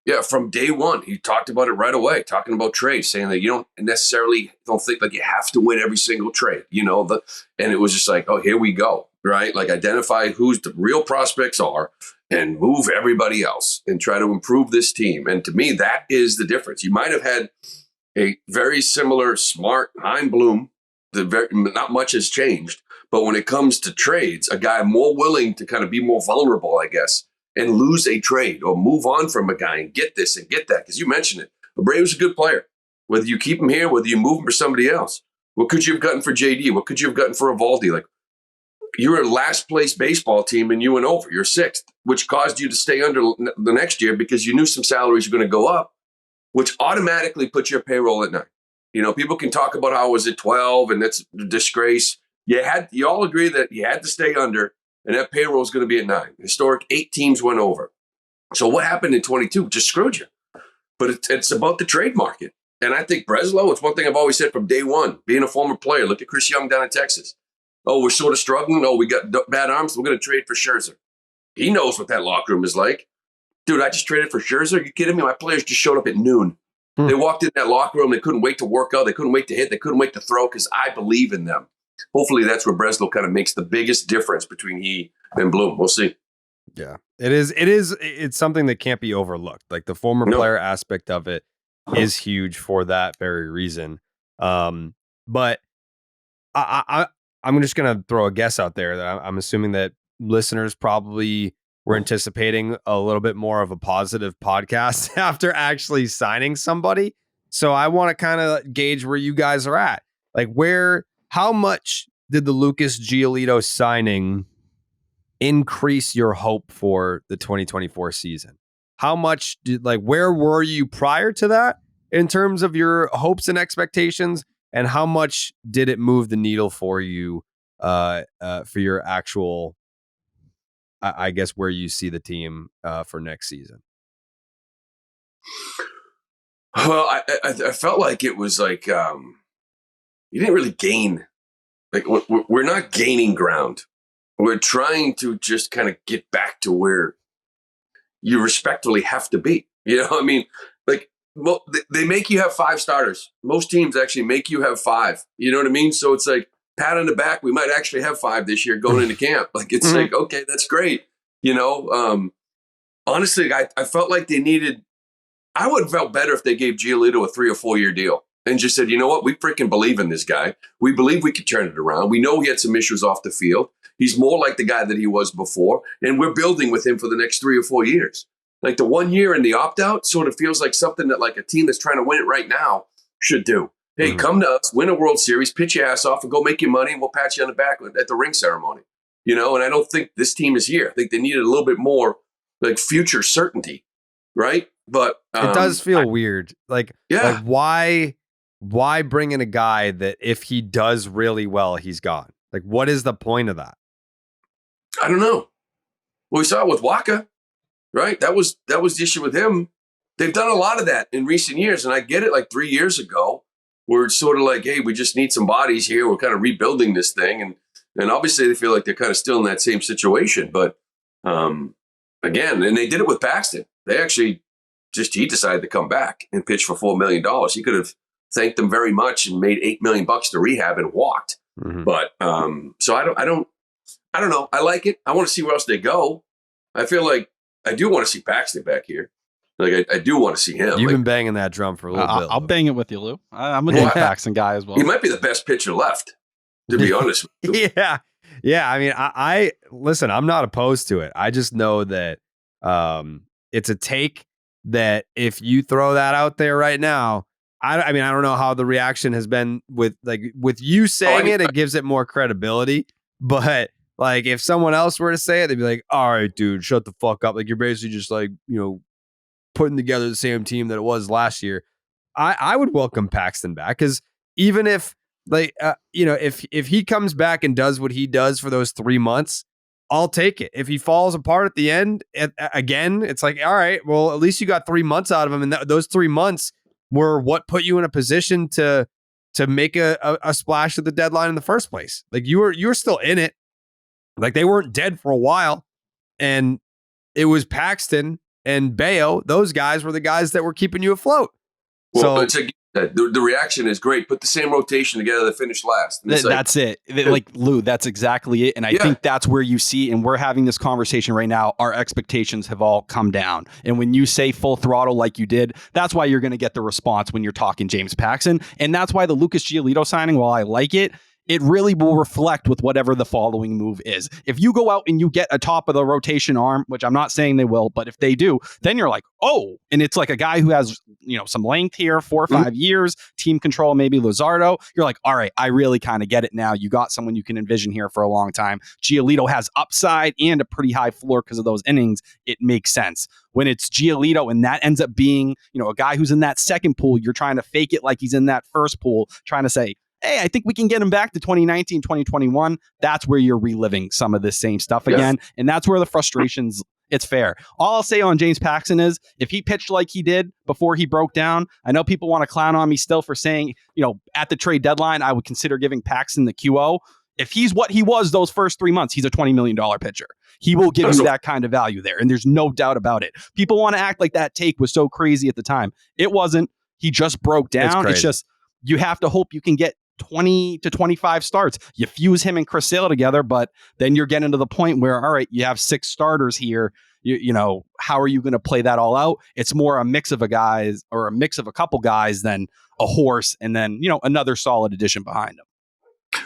Yeah, from day one, he talked about it right away, talking about trades, saying that you don't think like you have to win every single trade, and it was just like, oh, here we go, right? Like identify who's the real prospects are and move everybody else and try to improve this team. And to me, that is the difference. You might have had a very similar, smart Chaim Bloom. Not much has changed, but when it comes to trades, a guy more willing to kind of be more vulnerable, I guess, and lose a trade or move on from a guy and get this and get that. Because you mentioned it. Abreu's a good player. Whether you keep him here, whether you move him for somebody else. What could you have gotten for JD? What could you have gotten for Evaldi? Like, you're a last place baseball team and you went over. You're sixth, which caused you to stay under the next year because you knew some salaries were going to go up, which automatically put your payroll at 9. People can talk about how it was at 12 and that's a disgrace. You all agree that you had to stay under. And that payroll is going to be at 9. Historic 8 teams went over. So what happened in 22? Just screwed you. But it's about the trade market. And I think Breslow, it's one thing I've always said from day one, being a former player. Look at Chris Young down in Texas. Oh, we're sort of struggling. Oh, we got bad arms. We're going to trade for Scherzer. He knows what that locker room is like. Dude, I just traded for Scherzer. Are you kidding me? My players just showed up at noon. They walked in that locker room. They couldn't wait to work out. They couldn't wait to hit. They couldn't wait to throw because I believe in them. Hopefully that's where Breslow kind of makes the biggest difference between he and Bloom. We'll see. Yeah, it's something that can't be overlooked. Like the former player aspect of it is huge for that very reason. But I'm just going to throw a guess out there that I'm assuming that listeners probably were anticipating a little bit more of a positive podcast after actually signing somebody. So I want to kind of gauge where you guys are at. Like how much did the Lucas Giolito signing increase your hope for the 2024 season? How much where were you prior to that in terms of your hopes and expectations? And how much did it move the needle for you for your actual, I guess, where you see the team for next season? Well, I felt like it was like, you didn't really gain. Like, we're not gaining ground. We're trying to just kind of get back to where you respectfully have to be. I mean, like, well, they make you have 5 starters. Most teams actually make you have 5. You know what I mean? So it's like, pat on the back. We might actually have 5 this year going into camp. Like, it's like, okay, that's great. You know, honestly, I felt like they needed, I would have felt better if they gave Giolito a 3 or 4 year deal and just said, you know what? We freaking believe in this guy. We believe we could turn it around. We know he had some issues off the field. He's more like the guy that he was before. And we're building with him for the next 3 or 4 years. Like the 1 year and the opt-out sort of feels like something that like a team that's trying to win it right now should do. Hey, come to us, win a World Series, pitch your ass off, and go make your money, and we'll pat you on the back at the ring ceremony. You know, and I don't think this team is here. I think they needed a little bit more like future certainty, right? But it does feel weird. Like why bring in a guy that if he does really well, he's gone? Like, what is the point of that? I don't know. Well, we saw it with Waka, right? That was the issue with him. They've done a lot of that in recent years, and I get it. Like 3 years ago, where it's sort of like, hey, we just need some bodies here. We're kind of rebuilding this thing. And obviously they feel like they're kind of still in that same situation. But again, and they did it with Paxton. They actually he decided to come back and pitch for $4 million. He could have thanked them very much and made $8 million to rehab and walked. But so I don't know. I like it. I want to see where else they go. I feel like I do want to see Paxton back here. Like I do want to see him. You've been banging that drum for a little bit. I'll bang it with you, Lou. I'm a Dave Paxton guy as well. He might be the best pitcher left, to be honest with you. Yeah. I mean, I listen, I'm not opposed to it. I just know that it's a take that if you throw that out there right now, I mean, I don't know how the reaction has been with you saying it gives it more credibility. But like if someone else were to say it, they'd be like, all right, dude, shut the fuck up. Like you're basically just like, you know, putting together the same team that it was last year. I would welcome Paxton back because even if if he comes back and does what he does for those 3 months, I'll take it. If he falls apart at the end, again, it's like, all right, well, at least you got 3 months out of him. And those 3 months were what put you in a position to make a splash at the deadline in the first place. Like you were still in it. Like they weren't dead for a while. And it was Paxton and Bayo. Those guys were the guys that were keeping you afloat. Well, so the reaction is great. Put the same rotation together that finished last. That's it. Like, Lou, that's exactly it. And I think that's where you see, and we're having this conversation right now, our expectations have all come down. And when you say full throttle like you did, that's why you're going to get the response when you're talking James Paxton. And that's why the Lucas Giolito signing, while I like it, it really will reflect with whatever the following move is. If you go out and you get a top of the rotation arm, which I'm not saying they will, but if they do, then you're like, oh, and it's like a guy who has, you know, some length here, 4 or 5 years, team control, maybe Luzardo. You're like, all right, I really kind of get it now. You got someone you can envision here for a long time. Giolito has upside and a pretty high floor because of those innings. It makes sense. When it's Giolito and that ends up being, you know, a guy who's in that second pool, you're trying to fake it like he's in that first pool, trying to say, hey, I think we can get him back to 2019, 2021. That's where you're reliving some of this same stuff again. Yes. And that's where the frustrations, it's fair. All I'll say on James Paxton is if he pitched like he did before he broke down, I know people want to clown on me still for saying, you know, at the trade deadline, I would consider giving Paxton the QO. If he's what he was those first 3 months, he's a $20 million pitcher. He will give you that kind of value there. And there's no doubt about it. People want to act like that take was so crazy at the time. It wasn't. He just broke down. It's just, you have to hope you can get 20 to 25 starts. You fuse him and Chris Sale together, but then you're getting to the point where, all right, you have 6 starters here. You know, how are you going to play that all out? It's more a mix of a guys or a mix of a couple guys than a horse and then, you know, another solid addition behind him.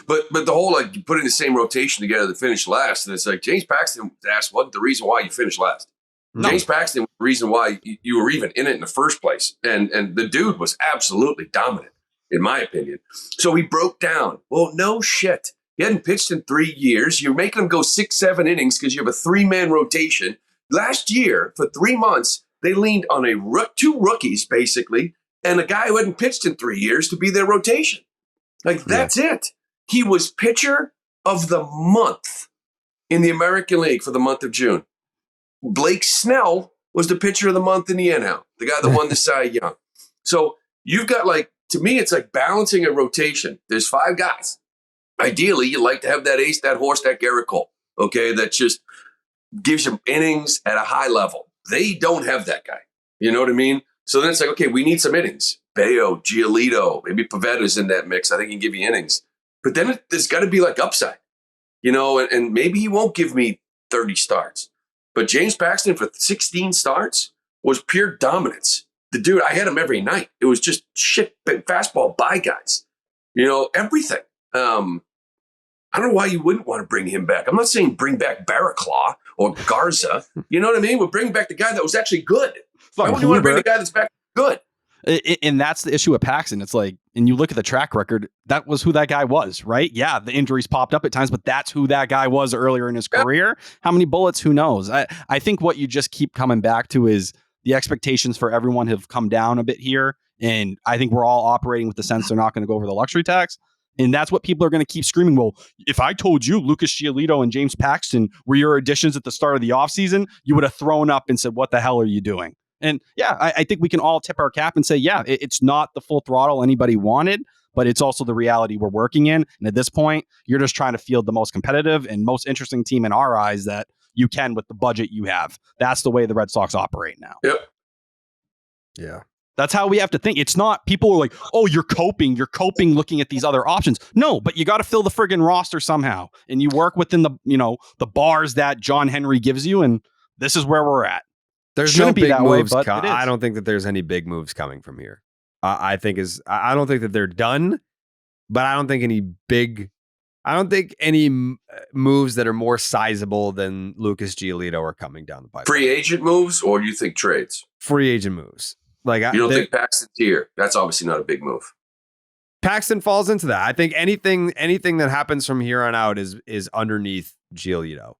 But the whole, like, putting the same rotation together to finish last, and it's like James Paxton asked, wasn't the reason why you finished last. No. James Paxton was the reason why you were even in it in the first place. And the dude was absolutely dominant, in my opinion. So he broke down. Well, no shit. He hadn't pitched in 3 years. You're making him go 6-7 innings because you have a 3-man rotation. Last year, for 3 months, they leaned on 2 rookies, basically, and a guy who hadn't pitched in 3 years to be their rotation. Like, that's it. He was pitcher of the month in the American League for the month of June. Blake Snell was the pitcher of the month in the NL, the guy that won the Cy Young. So you've got, like, to me, it's like balancing a rotation. There's 5 guys. Ideally, you like to have that ace, that horse, that Garrett Cole, okay, that just gives you innings at a high level. They don't have that guy. You know what I mean? So then it's like, okay, we need some innings. Bayo, Giolito, maybe Pavetta's in that mix. I think he can give you innings. But then there's got to be like upside, and maybe he won't give me 30 starts. But James Paxton for 16 starts was pure dominance. The dude, I had him every night. It was just shit, fastball by guys. Everything. I don't know why you wouldn't want to bring him back. I'm not saying bring back Barraclaw or Garza. You know what I mean? We'll bring back the guy that was actually good. Why would you want to bring the guy that's back good? And that's the issue with Paxton. It's like, and you look at the track record, that was who that guy was, right? Yeah, the injuries popped up at times, but that's who that guy was earlier in his career. How many bullets? Who knows? I think what you just keep coming back to is the expectations for everyone have come down a bit here. And I think we're all operating with the sense they're not going to go over the luxury tax. And that's what people are going to keep screaming. Well, if I told you Lucas Giolito and James Paxton were your additions at the start of the offseason, you would have thrown up and said, what the hell are you doing? And yeah, I think we can all tip our cap and say, yeah, it's not the full throttle anybody wanted, but it's also the reality we're working in. And at this point, you're just trying to field the most competitive and most interesting team in our eyes that you can with the budget you have. That's the way the Red Sox operate now. Yep. Yeah. That's how we have to think. It's not people are like, oh, you're coping looking at these other options. No, but you got to fill the friggin' roster somehow. And you work within the bars that John Henry gives you. And this is where we're at. There's Shouldn't no be big that way, moves. but I don't think that there's any big moves coming from here. I don't think that they're done, but I don't think any moves that are more sizable than Lucas Giolito are coming down the pipeline. Free agent moves, or do you think trades? Free agent moves. Like you don't think Paxton's here? That's obviously not a big move. Paxton falls into that. I think anything that happens from here on out is underneath Giolito.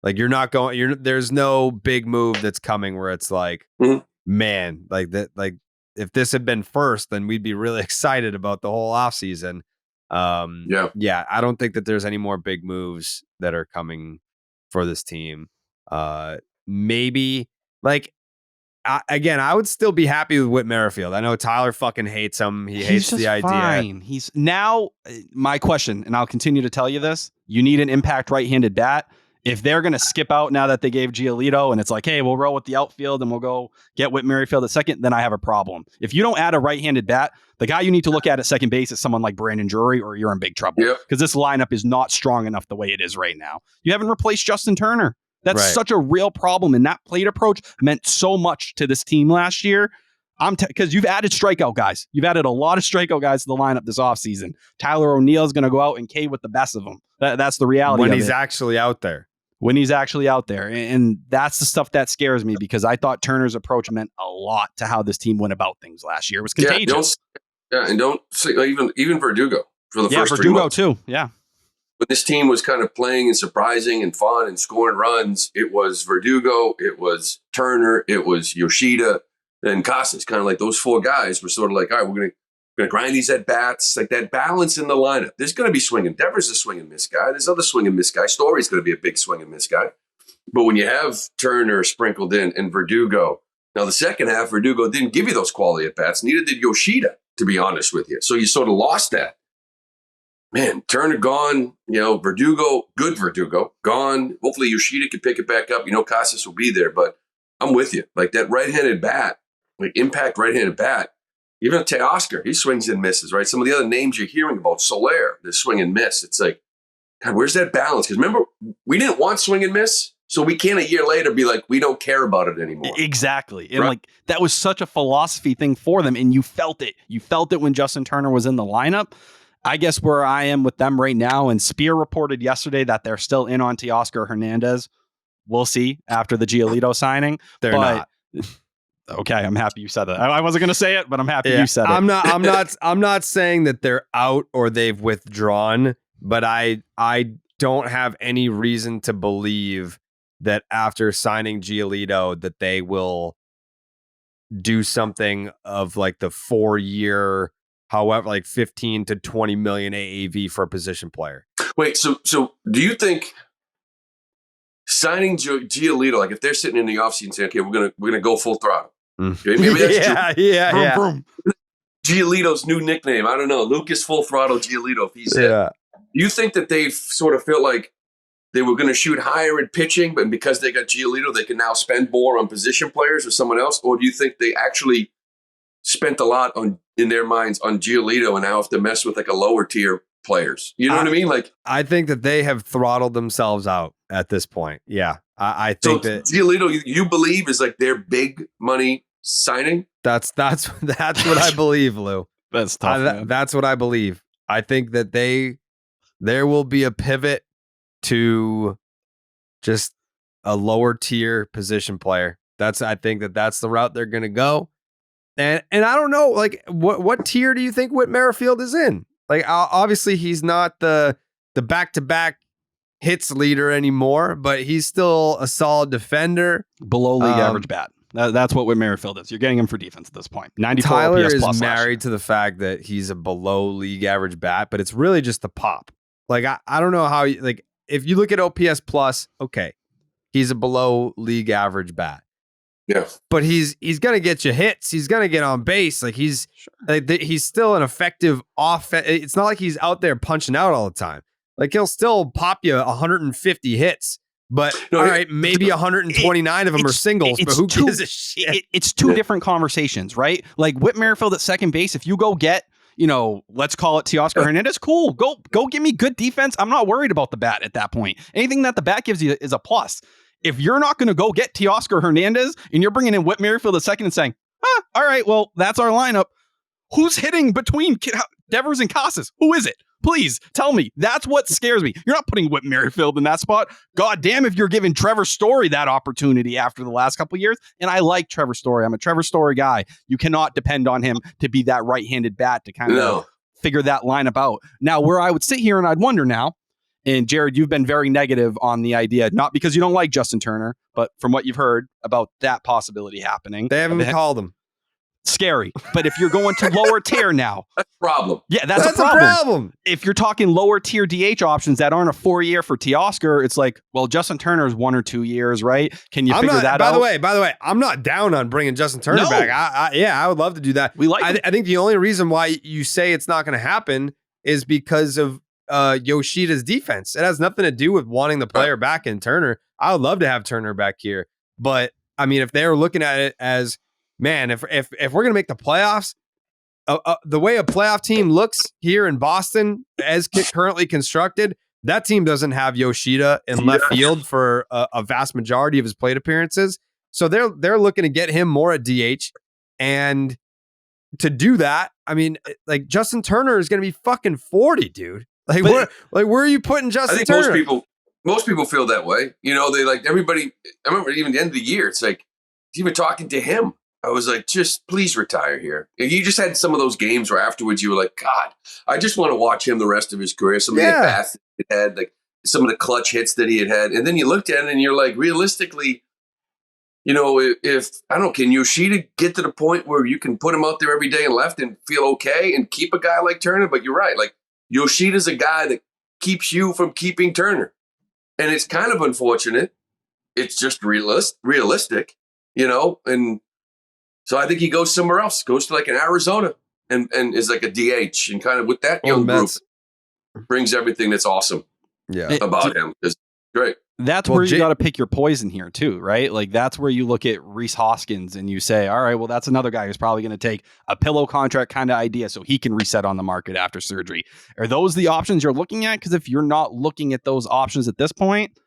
Like there's no big move that's coming where it's like, man, like that. Like if this had been first, then we'd be really excited about the whole offseason. Yeah. I don't think that there's any more big moves that are coming for this team. Maybe like. I would still be happy with Whit Merrifield. I know Tyler fucking hates him. He hates the idea. Fine. He's now my question, and I'll continue to tell you this. You need an impact right-handed bat. If they're going to skip out now that they gave Giolito and it's like, hey, we'll roll with the outfield and we'll go get Whit Merrifield at second, then I have a problem. If you don't add a right-handed bat, the guy you need to look at second base is someone like Brandon Drury or you're in big trouble because this lineup is not strong enough the way it is right now. You haven't replaced Justin Turner. That's such a real problem. And that plate approach meant so much to this team last year. Because you've added strikeout guys. You've added a lot of strikeout guys to the lineup this offseason. Tyler O'Neill is going to go out and cave with the best of them. That's the reality when of he's it. actually out there. When he's actually out there. And that's the stuff that scares me because I thought Turner's approach meant a lot to how this team went about things last year. It was contagious. And don't say even Verdugo for the first 3 months. Verdugo too. Yeah. When this team was kind of playing and surprising and fun and scoring runs, it was Verdugo, it was Turner, it was Yoshida, and Casas. Kind of like those 4 guys were sort of like, all right, we're gonna grind these at bats, like that balance in the lineup. There's gonna be swinging. Devers a swing and miss guy. There's other swing and miss guy. Story's gonna be a big swing and miss guy. But when you have Turner sprinkled in and Verdugo, now the second half, Verdugo didn't give you those quality at bats. Neither did Yoshida, to be honest with you. So you sort of lost that. Man, Turner gone, Verdugo, good Verdugo, gone. Hopefully Yoshida can pick it back up. Casas will be there, but I'm with you. Like that right-handed bat, like impact right-handed bat, even Teoscar, he swings and misses, right? Some of the other names you're hearing about, Soler, the swing and miss. It's like, God, where's that balance? Because remember, we didn't want swing and miss, so we can't a year later be like, we don't care about it anymore. Exactly. And like that was such a philosophy thing for them, and you felt it. You felt it when Justin Turner was in the lineup. I guess where I am with them right now, and Spear reported yesterday that they're still in on Teoscar Hernandez. We'll see after the Giolito signing. They're not. Okay, I'm happy you said that. I wasn't going to say it, but I'm happy you said it. I'm not saying that they're out or they've withdrawn, but I don't have any reason to believe that after signing Giolito that they will do something of like the 4-year, however, like 15 to 20 million AAV for a position player. Wait, so do you think signing Giolito, like if they're sitting in the offseason saying, okay, we're gonna go full throttle. Okay, maybe that's yeah. Vroom. Giolito's new nickname. I don't know. Lucas Full Throttle Giolito. If he's do you think that they sort of felt like they were going to shoot higher in pitching, but because they got Giolito, they can now spend more on position players or someone else? Or do you think they actually spent a lot in their minds on Giolito and now have to mess with like a lower tier players. You know what I mean? Like, I think that they have throttled themselves out at this point. Yeah. I think that Giolito, you believe is like their big money signing. That's what I believe, Lou. That's tough. That's what I believe. I think that there will be a pivot to just a lower tier position player. I think that's the route they're going to go. And I don't know, like what tier do you think Whit Merrifield is in? Like obviously he's not the back-to-back hits leader anymore, but he's still a solid defender. Below league average bat. That's what Whit Merrifield is. You're getting him for defense at this point. 94 Tyler OPS is plus married to the fact that he's a below league average bat, but it's really just the pop. Like I don't know how like if you look at OPS plus, okay, he's a below league average bat. Yeah, but he's gonna get you hits. He's gonna get on base. Like he's still an effective offense. It's not like he's out there punching out all the time. Like he'll still pop you 150 hits. But all right, maybe 129 of them are singles, but who gives a shit? It's two different conversations, right? Like Whit Merrifield at second base, if you go get, let's call it Teoscar Hernandez, cool. Go give me good defense. I'm not worried about the bat at that point. Anything that the bat gives you is a plus. If you're not going to go get Teoscar Hernandez and you're bringing in Whit Merrifield at second and saying, all right, well, that's our lineup. Who's hitting between Devers and Casas? Who is it? Please tell me. That's what scares me. You're not putting Whit Merrifield in that spot. God damn if you're giving Trevor Story that opportunity after the last couple of years. And I like Trevor Story. I'm a Trevor Story guy. You cannot depend on him to be that right-handed bat to kind of figure that lineup out. Now, where I would sit here and I'd wonder now, and Jared, you've been very negative on the idea, not because you don't like Justin Turner, but from what you've heard about that possibility happening. They haven't called him. Scary. But if you're going to lower tier now. That's a problem. Yeah, that's a problem. If you're talking lower tier DH options that aren't a 4-year for Teoscar, it's like, well, Justin Turner is 1 or 2 years, right? Can you figure that out? By the way, I'm not down on bringing Justin Turner back. I would love to do that. I think the only reason why you say it's not going to happen is because of Yoshida's defense. It has nothing to do with wanting the player back in Turner. I would love to have Turner back here. But, I mean, if they're looking at it as, man, if we're going to make the playoffs, the way a playoff team looks here in Boston as currently constructed, that team doesn't have Yoshida in left field for a vast majority of his plate appearances. So they're looking to get him more at DH. And to do that, I mean, like Justin Turner is going to be fucking 40, dude. Like where are you putting Justin Turner? Most people feel that way. They like everybody. I remember even the end of the year, it's like even talking to him. I was like, just please retire here. And you just had some of those games where afterwards you were like, God, I just want to watch him the rest of his career. Some of the at-bats he had, like some of the clutch hits that he had. And then you looked at it and you're like, realistically, if I don't know, can Yoshida get to the point where you can put him out there every day and left and feel okay and keep a guy like Turner? But you're right. Like Yoshida's a guy that keeps you from keeping Turner. And it's kind of unfortunate. It's just realistic, and so I think he goes somewhere else, goes to like an Arizona and is like a DH and kind of with that young group brings everything that's awesome about him. It's great. That's where you got to pick your poison here too, right? Like that's where you look at Rhys Hoskins and you say, all right, well, that's another guy who's probably going to take a pillow contract kind of idea so he can reset on the market after surgery. Are those the options you're looking at? Because if you're not looking at those options at this point,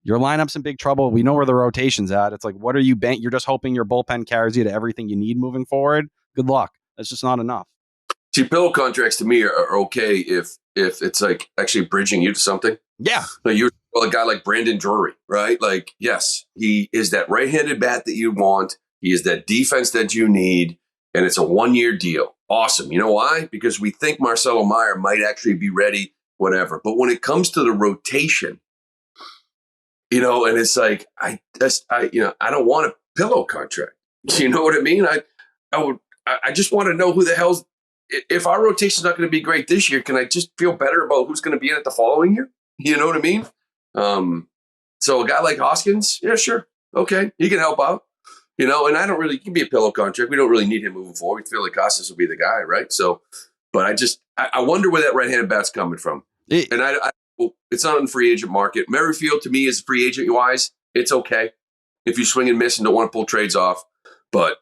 your lineup's in big trouble. We know where the rotation's at. It's like, what are you You're just hoping your bullpen carries you to everything you need moving forward. Good luck. That's just not enough. See, pillow contracts to me are okay if it's like actually bridging you to something. Yeah. Like you're a guy like Brandon Drury, right? Like, yes, he is that right-handed bat that you want. He is that defense that you need. And it's a 1-year deal. Awesome. You know why? Because we think Marcelo Meyer might actually be ready, whatever. But when it comes to the rotation, and it's like, I don't want a pillow contract. You know what I mean? I just want to know who the hell's, if our rotation's not going to be great this year, can I just feel better about who's going to be in it the following year? You know what I mean? So a guy like Hoskins, yeah, sure. Okay. He can help out, and I don't really, he can be a pillow contract. We don't really need him moving forward. We feel like Casas will be the guy, right? So, but I wonder where that right-handed bat's coming from. It's not in the free agent market. Merrifield to me is free agent wise. It's okay if you swing and miss and don't want to pull trades off. But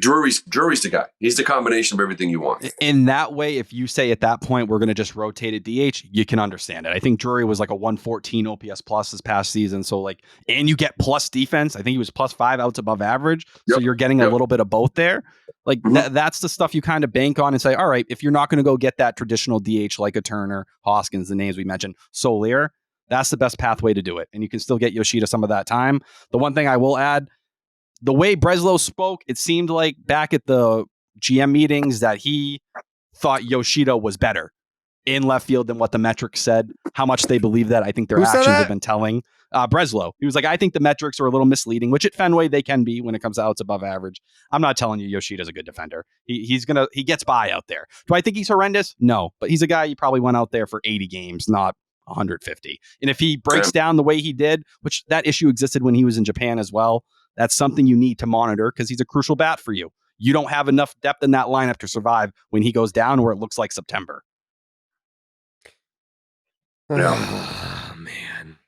Drury's the guy. He's the combination of everything you want. In that way, if you say at that point we're going to just rotate a DH, you can understand it. I think Drury was like a 114 OPS plus this past season. So like, and you get plus defense. I think he was +5 outs above average. So you're getting a little bit of both there. Like that's the stuff you kind of bank on and say, all right, if you're not going to go get that traditional DH like a Turner, Hoskins, the names we mentioned, Solier, that's the best pathway to do it. And you can still get Yoshida some of that time. The one thing I will add, the way Breslow spoke, it seemed like back at the GM meetings that he thought Yoshida was better in left field than what the metrics said. How much they believe that, I think their actions have been telling. Breslow, he was like, I think the metrics are a little misleading, which at Fenway they can be when it comes out, it's above average. I'm not telling you Yoshida's a good defender. He gets by out there. Do I think he's horrendous? No, but he's a guy you probably went out there for 80 games, not 150. And if he breaks down the way he did, which that issue existed when he was in Japan as well, that's something you need to monitor because he's a crucial bat for you. You don't have enough depth in that lineup to survive when he goes down where it looks like September. Oh, man.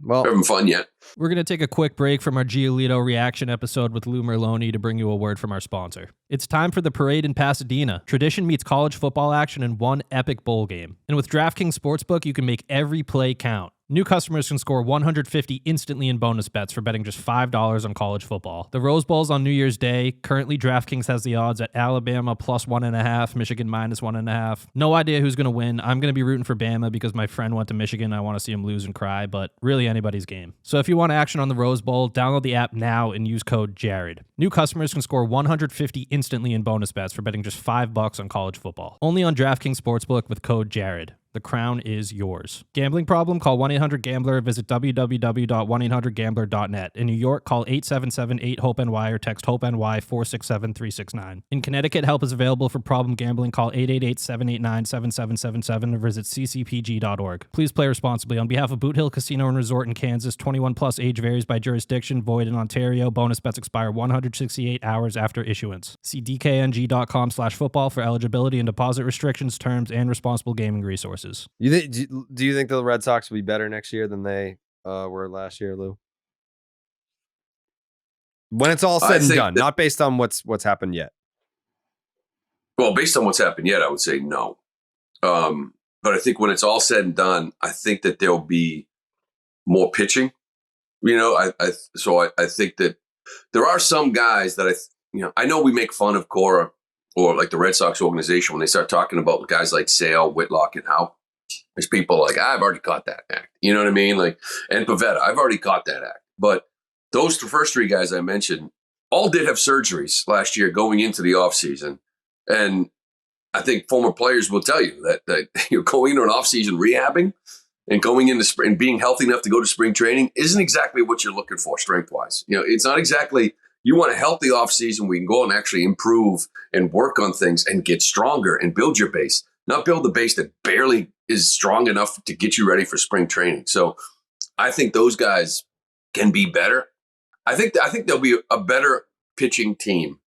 Well, having fun yet? We're going to take a quick break from our Giolito reaction episode with Lou Merloni to bring you a word from our sponsor. It's time for the parade in Pasadena. Tradition meets college football action in one epic bowl game. And with DraftKings Sportsbook, you can make every play count. New customers can score $150 instantly in bonus bets for betting just $5 on college football. The Rose Bowl's on New Year's Day. Currently, DraftKings has the odds at Alabama +1.5, Michigan -1.5. No idea who's going to win. I'm going to be rooting for Bama because my friend went to Michigan. I want to see him lose and cry, but really anybody's game. So if you want action on the Rose Bowl, download the app now and use code JARED. New customers can score $150 instantly in bonus bets for betting just $5 on college football. Only on DraftKings Sportsbook with code JARED. The crown is yours. Gambling problem? Call 1-800-GAMBLER. Visit www.1800gambler.net. In New York, call 877-8-HOPE-NY or text HOPE-NY 467-369. In Connecticut, help is available for problem gambling. Call 888-789-7777 or visit ccpg.org. Please play responsibly. On behalf of Boot Hill Casino and Resort in Kansas, 21 plus, age varies by jurisdiction, void in Ontario. Bonus bets expire 168 hours after issuance. See dkng.com/football for eligibility and deposit restrictions, terms, and responsible gaming resources. do you think the Red Sox will be better next year than they were last year, Lou? When it's all said and done, not based on what's happened yet. Well, based on what's happened yet, I would say no. But I think when it's all said and done, I think that there'll be more pitching. I think that there are some guys that I know we make fun of Cora or like the Red Sox organization when they start talking about guys like Sale, Whitlock, and Howe. There's people like, I've already caught that act. You know what I mean? Like, and Pavetta, I've already caught that act. But those first three guys I mentioned all did have surgeries last year going into the offseason. And I think former players will tell you that you're going into an offseason rehabbing and going into spring and being healthy enough to go to spring training isn't exactly what you're looking for strength-wise. It's not exactly – you want a healthy offseason where you can go and actually improve and work on things and get stronger and build your base, not build the base that barely is strong enough to get you ready for spring training. So I think those guys can be better. I think they'll be a better pitching team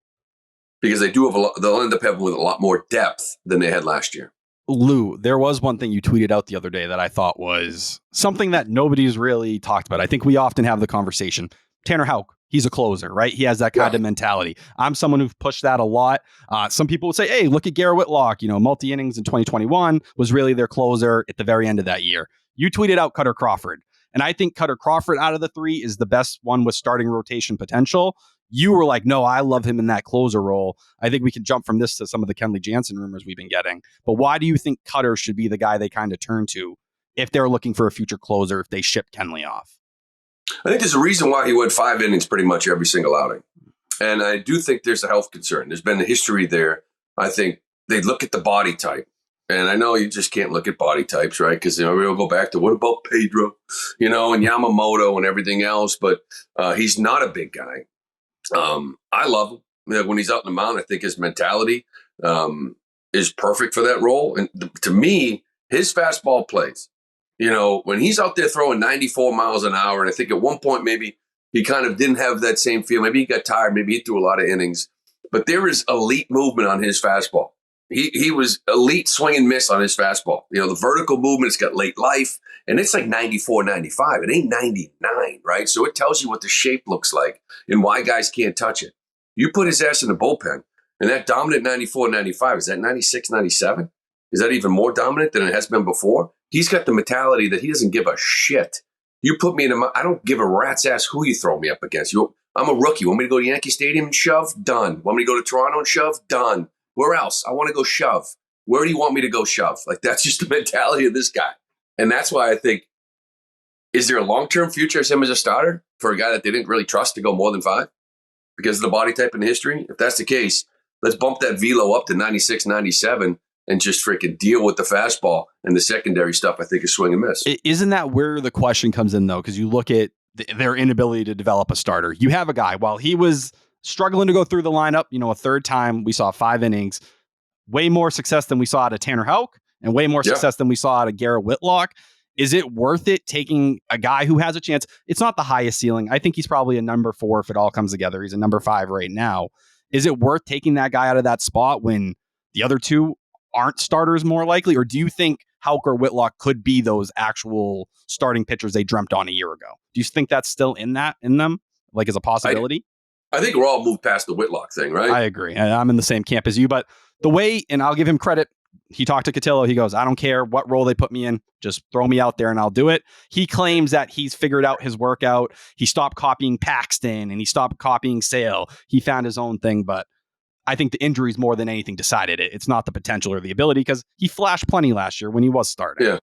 because they do have they'll end up having with a lot more depth than they had last year. Lou, there was one thing you tweeted out the other day that I thought was something that nobody's really talked about. I think we often have the conversation. Tanner Houck, he's a closer, right? He has that kind of mentality. I'm someone who's pushed that a lot. Some people would say, hey, look at Garrett Whitlock. Multi-innings in 2021 was really their closer at the very end of that year. You tweeted out Cutter Crawford. And I think Cutter Crawford out of the three is the best one with starting rotation potential. You were like, no, I love him in that closer role. I think we can jump from this to some of the Kenley Jansen rumors we've been getting. But why do you think Cutter should be the guy they kind of turn to if they're looking for a future closer if they ship Kenley off? I think there's a reason why he went 5 innings pretty much every single outing. And I do think there's a health concern. There's been a history there. I think they look at the body type. And I know you just can't look at body types, right? Because we'll go back to what about Pedro, and Yamamoto and everything else. But he's not a big guy. I love him. When he's out in the mound, I think his mentality is perfect for that role. And to me, his fastball plays. When he's out there throwing 94 miles an hour, and I think at one point maybe he kind of didn't have that same feel. Maybe he got tired. Maybe he threw a lot of innings. But there is elite movement on his fastball. He was elite swing and miss on his fastball. The vertical movement's got late life, and it's like 94, 95. It ain't 99, right? So it tells you what the shape looks like and why guys can't touch it. You put his ass in the bullpen, and that dominant 94, 95, is that 96, 97? Is that even more dominant than it has been before? He's got the mentality that he doesn't give a shit. You put me I don't give a rat's ass who you throw me up against. I'm a rookie. Want me to go to Yankee Stadium and shove? Done. Want me to go to Toronto and shove? Done. Where else? I want to go shove. Where do you want me to go shove? Like, that's just the mentality of this guy. And that's why I think, is there a long-term future as him as a starter for a guy that they didn't really trust to go more than 5 because of the body type and the history? If that's the case, let's bump that velo up to 96, 97 and just freaking deal with the fastball and the secondary stuff. I think is swing and miss. Isn't that where the question comes in, though? Because you look at their inability to develop a starter. You have a guy, while he was struggling to go through the lineup, a third time, we saw 5 innings, way more success than we saw out of Tanner Houck and way more success than we saw out of Garrett Whitlock. Is it worth it taking a guy who has a chance? It's not the highest ceiling. I think he's probably a number 4 if it all comes together. He's a number 5 right now. Is it worth taking that guy out of that spot when the other two aren't starters more likely? Or do you think Houck or Whitlock could be those actual starting pitchers they dreamt on a year ago? Do you think that's still in them, like as a possibility? I think we're all moved past the Whitlock thing, right? I agree. And I'm in the same camp as you, but the way, and I'll give him credit, he talked to Cotillo. He goes, I don't care what role they put me in. Just throw me out there and I'll do it. He claims that he's figured out his workout. He stopped copying Paxton and he stopped copying Sale. He found his own thing, but I think the injuries more than anything decided it. It's not the potential or the ability because he flashed plenty last year when he was starting. Yeah.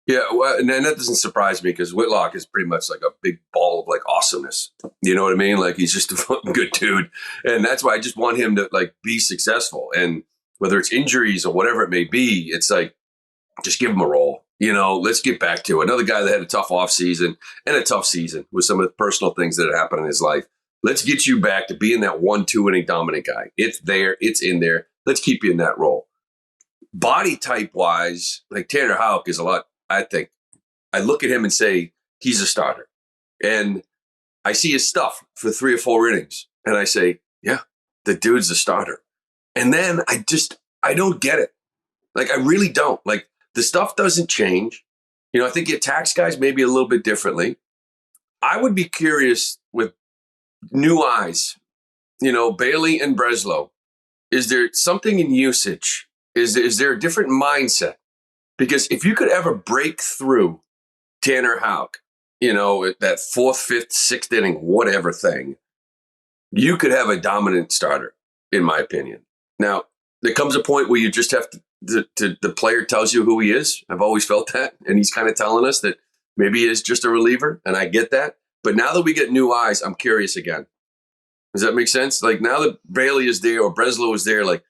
Yeah, well, and that doesn't surprise me because Whitlock is pretty much like a big ball of like awesomeness. You know what I mean? Like he's just a fucking good dude. And that's why I just want him to like be successful. And whether it's injuries or whatever it may be, it's like, just give him a role. Let's get back to it. Another guy that had a tough offseason and a tough season with some of the personal things that had happened in his life. Let's get you back to being that 1-2 inning dominant guy. It's there. It's in there. Let's keep you in that role. Body type wise, like Tanner Houck is a lot. I think I look at him and say, he's a starter. And I see his stuff for 3 or 4 innings. And I say, yeah, the dude's a starter. And then I don't get it. Like, I really don't. Like, the stuff doesn't change. I think he attacks guys maybe a little bit differently. I would be curious with new eyes, Bailey and Breslow. Is there something in usage? Is there a different mindset? Because if you could ever break through Tanner Houck, that 4th, 5th, 6th inning, whatever thing, you could have a dominant starter, in my opinion. Now, there comes a point where you just have the player tells you who he is. I've always felt that. And he's kind of telling us that maybe he is just a reliever. And I get that. But now that we get new eyes, I'm curious again. Does that make sense? Like now that Bailey is there or Breslow is there, like,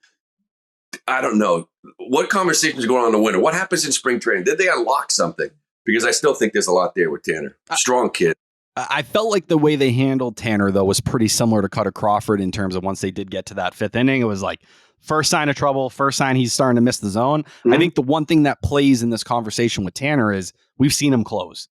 I don't know. What conversations are going on in the winter? What happens in spring training? Did they unlock something? Because I still think there's a lot there with Tanner. Strong kid. I felt like the way they handled Tanner, though, was pretty similar to Cutter Crawford in terms of once they did get to that 5th inning. It was like first sign of trouble, first sign he's starting to miss the zone. Mm-hmm. I think the one thing that plays in this conversation with Tanner is we've seen him close.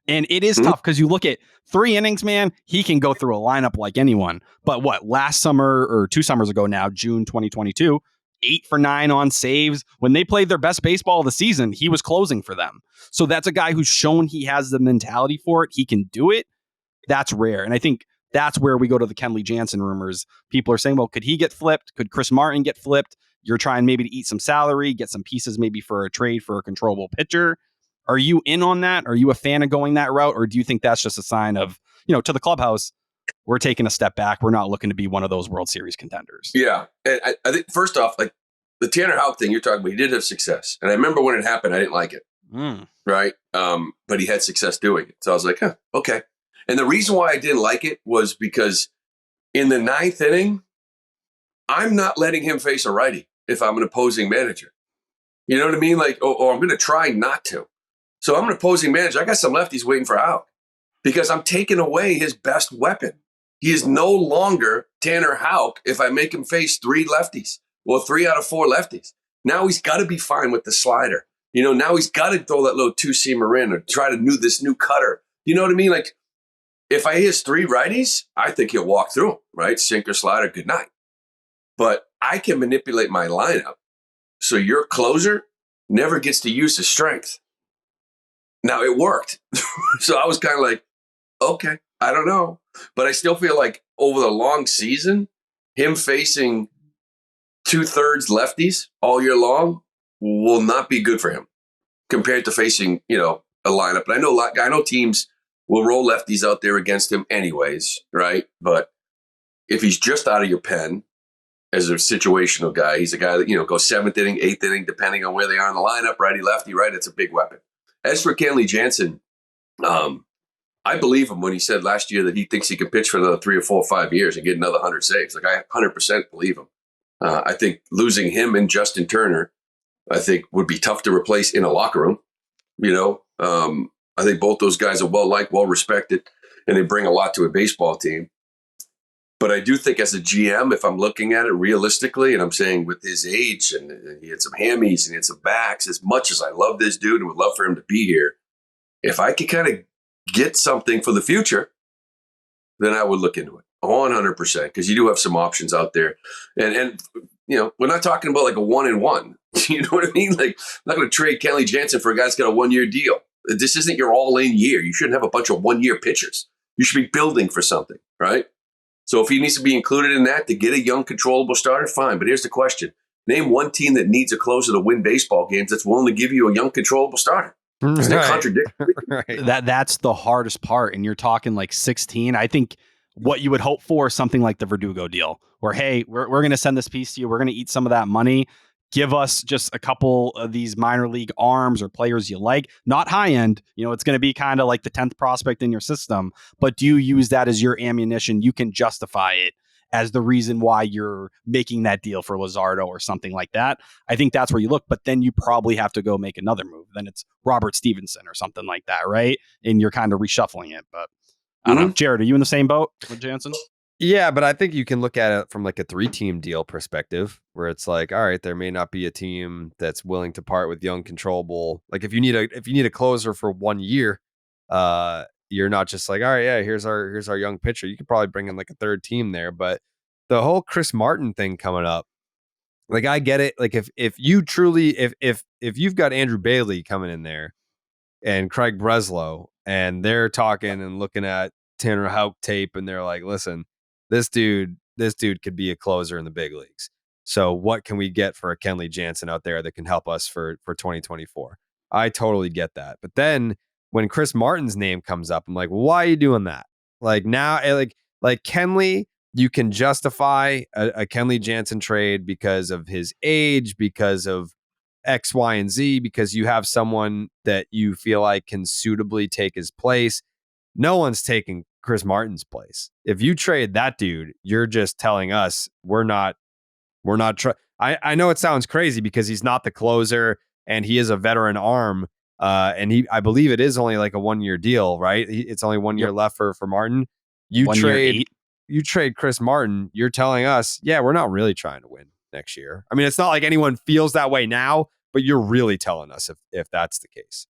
And it is tough because you look at 3 innings, man, he can go through a lineup like anyone. But last summer or 2 summers ago now, June 2022, 8 for 9 on saves. When they played their best baseball of the season, he was closing for them. So that's a guy who's shown he has the mentality for it. He can do it. That's rare. And I think that's where we go to the Kenley Jansen rumors. People are saying, well, could he get flipped? Could Chris Martin get flipped? You're trying maybe to eat some salary, get some pieces maybe for a trade for a controllable pitcher. Are you in on that? Are you a fan of going that route? Or do you think that's just a sign of, to the clubhouse, we're taking a step back. We're not looking to be one of those World Series contenders. Yeah. And I think first off, like the Tanner Houck thing you're talking about, he did have success. And I remember when it happened, I didn't like it. Right. But he had success doing it. So I was like, okay. And the reason why I didn't like it was because in the 9th inning, I'm not letting him face a righty if I'm an opposing manager. You know what I mean? Like, or I'm going to try not to. So I'm an opposing manager. I got some lefties waiting for Houck because I'm taking away his best weapon. He is no longer Tanner Houck if I make him face 3 lefties or 3 out of 4 lefties. Now he's got to be fine with the slider. Now he's got to throw that little 2-seamer in or try to do this new cutter. You know what I mean? Like if I hit 3 righties, I think he'll walk through them, right? Sinker, slider, good night. But I can manipulate my lineup so your closer never gets to use his strength. Now it worked. So I was kind of like, okay, I don't know. But I still feel like over the long season, him facing 2/3 lefties all year long will not be good for him compared to facing, a lineup. And I know teams will roll lefties out there against him anyways, right? But if he's just out of your pen as a situational guy, he's a guy that, goes 7th inning, 8th inning, depending on where they are in the lineup, righty, lefty, right? It's a big weapon. As for Kenley Jansen, I believe him when he said last year that he thinks he can pitch for another 3 or 4 or 5 years and get another 100 saves. Like, I 100% believe him. I think losing him and Justin Turner, I think, would be tough to replace in a locker room. I think both those guys are well-liked, well-respected, and they bring a lot to a baseball team. But I do think as a GM, if I'm looking at it realistically, and I'm saying with his age and he had some hammies and he had some backs, as much as I love this dude and would love for him to be here, if I could kind of get something for the future, then I would look into it 100%, because you do have some options out there. And we're not talking about like a 1-and-1. You know what I mean? Like, I'm not going to trade Kenley Jansen for a guy that's got a 1-year deal. This isn't your all-in year. You shouldn't have a bunch of 1-year pitchers. You should be building for something, right? So if he needs to be included in that to get a young, controllable starter, fine. But here's the question. Name one team that needs a closer to win baseball games that's willing to give you a young, controllable starter. Isn't that contradictory? Right. That's the hardest part. And you're talking like 16. I think what you would hope for is something like the Verdugo deal, where, hey, we're going to send this piece to you. We're going to eat some of that money. Give us just a couple of these minor league arms or players you like, not high end. It's going to be kind of like the 10th prospect in your system, but do you use that as your ammunition? You can justify it as the reason why you're making that deal for Luzardo or something like that. I think that's where you look, but then you probably have to go make another move. Then it's Robert Stevenson or something like that, right? And you're kind of reshuffling it, but I don't know. Jared, are you in the same boat with Jansen? Yeah, but I think you can look at it from like a 3-team deal perspective, where it's like, all right, there may not be a team that's willing to part with young, controllable. Like if you need a closer for 1 year, you're not just like, all right, yeah, here's our young pitcher. You could probably bring in like a third team there, but the whole Chris Martin thing coming up, like I get it. Like if you truly if you've got Andrew Bailey coming in there and Craig Breslow, and they're talking and looking at Tanner Houck tape, and they're like, listen, this dude could be a closer in the big leagues. So what can we get for a Kenley Jansen out there that can help us for 2024? I totally get that. But then when Chris Martin's name comes up, I'm like, well, why are you doing that? Like now, like Kenley, you can justify a Kenley Jansen trade because of his age, because of X, Y, and Z, because you have someone that you feel like can suitably take his place. No one's taking Chris Martin's place. If you trade that dude, you're just telling us we're not. I know it sounds crazy because he's not the closer and he is a veteran arm. And I believe it is only like a 1-year deal, right? It's only 1 year left for Martin. You trade Chris Martin. You're telling us, yeah, we're not really trying to win next year. I mean, it's not like anyone feels that way now, but you're really telling us if that's the case.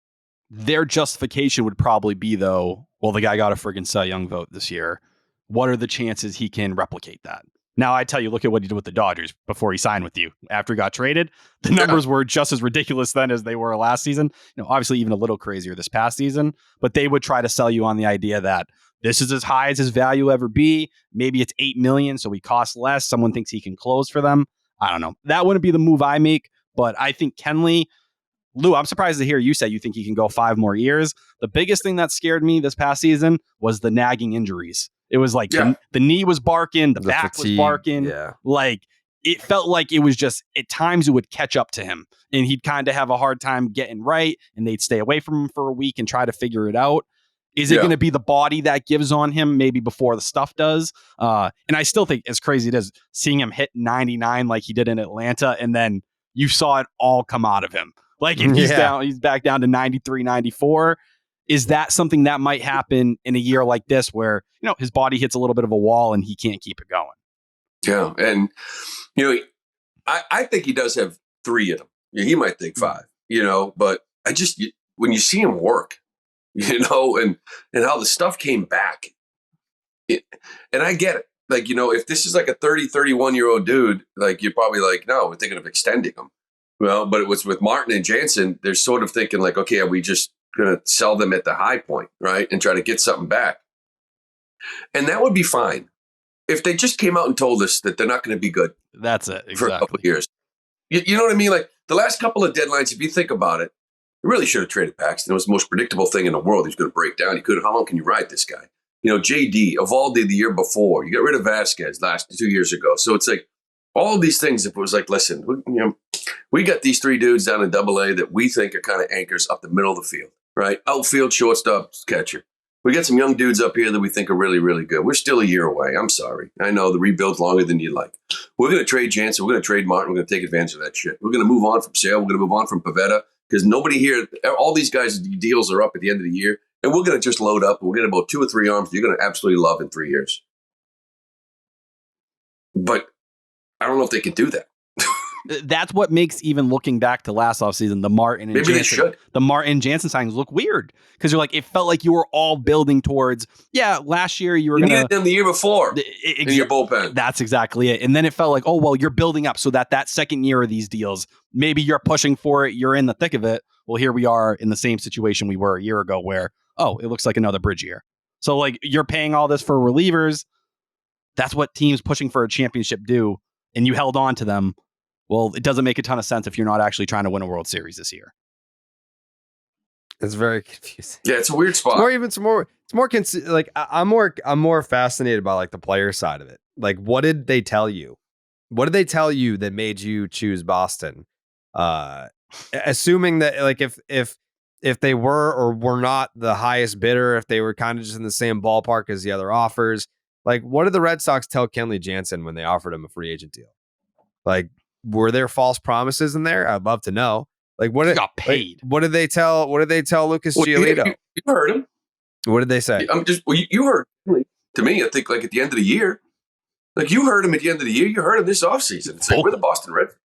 Their justification would probably be, though, well, the guy got a friggin' Cy Young vote this year. What are the chances he can replicate that? Now, I tell you, look at what he did with the Dodgers before he signed with you. After he got traded, the numbers were just as ridiculous then as they were last season. Obviously even a little crazier this past season, but they would try to sell you on the idea that this is as high as his value will ever be. Maybe it's $8 million, so he costs less. Someone thinks he can close for them. I don't know. That wouldn't be the move I make, but I think Kenley, Lou, I'm surprised to hear you say you think he can go 5 more years. The biggest thing that scared me this past season was the nagging injuries. It was like the knee was barking, the back fatigue was barking. Yeah. Like it felt like it was just at times it would catch up to him and he'd kind of have a hard time getting right and they'd stay away from him for a week and try to figure it out. Is it going to be the body that gives on him maybe before the stuff does? And I still think, as crazy it is, seeing him hit 99 like he did in Atlanta, and then you saw it all come out of him. Like he's back down to 93, 94. Is that something that might happen in a year like this where, his body hits a little bit of a wall and he can't keep it going? Yeah. And, I think he does have 3 of them. He might think 5, but when you see him work, and how the stuff came back, and I get it. Like, if this is like a 30, 31-year-old dude, like you're probably like, no, we're thinking of extending him. Well, but it was with Martin and Jansen, they're sort of thinking like, okay, are we just going to sell them at the high point, right? And try to get something back. And that would be fine if they just came out and told us that they're not going to be good that's it exactly. for a couple of years. You know what I mean? Like the last couple of deadlines, if you think about it, you really should have traded Paxton. It was the most predictable thing in the world. He's going to break down. How long can you ride this guy? JD, Evaldi the year before. You got rid of Vasquez 2 years ago. So it's like all of these things. If it was like, listen, we got these 3 dudes down in AA that we think are kind of anchors up the middle of the field, right? Outfield, shortstop, catcher. We got some young dudes up here that we think are really, really good. We're still a year away. I'm sorry. I know the rebuild's longer than you'd like. We're going to trade Jansen. We're going to trade Martin. We're going to take advantage of that shit. We're going to move on from Sale. We're going to move on from Pivetta because nobody here, all these guys' deals are up at the end of the year. And we're going to just load up. We'll get about 2 or 3 arms you're going to absolutely love in 3 years. But I don't know if they can do that. That's what makes even looking back to last offseason, the Martin and Maybe Jansen, they should. The Martin Jansen signings look weird because you're like, it felt like you were all building towards, last year you were going to needed them the year before in your bullpen. That's exactly it. And then it felt like, oh, well, you're building up so that second year of these deals, maybe you're pushing for it. You're in the thick of it. Well, here we are in the same situation we were a year ago where, oh, it looks like another bridge year. So like you're paying all this for relievers. That's what teams pushing for a championship do. And you held on to them. Well, it doesn't make a ton of sense if you're not actually trying to win a World Series this year. It's very confusing. Yeah, it's a weird spot. I'm more fascinated by like the player side of it. Like, what did they tell you? What did they tell you that made you choose Boston? Assuming that like if they were or were not the highest bidder, if they were kind of just in the same ballpark as the other offers, like what did the Red Sox tell Kenley Jansen when they offered him a free agent deal? Like, were there false promises in there? I'd love to know. Like, what got paid? Like, what did they tell Lucas Giolito? You heard him. What did they say? You heard. To me, I think like at the end of the year, like you heard him at the end of the year. You heard him this offseason. It's like we're the Boston Red Sox.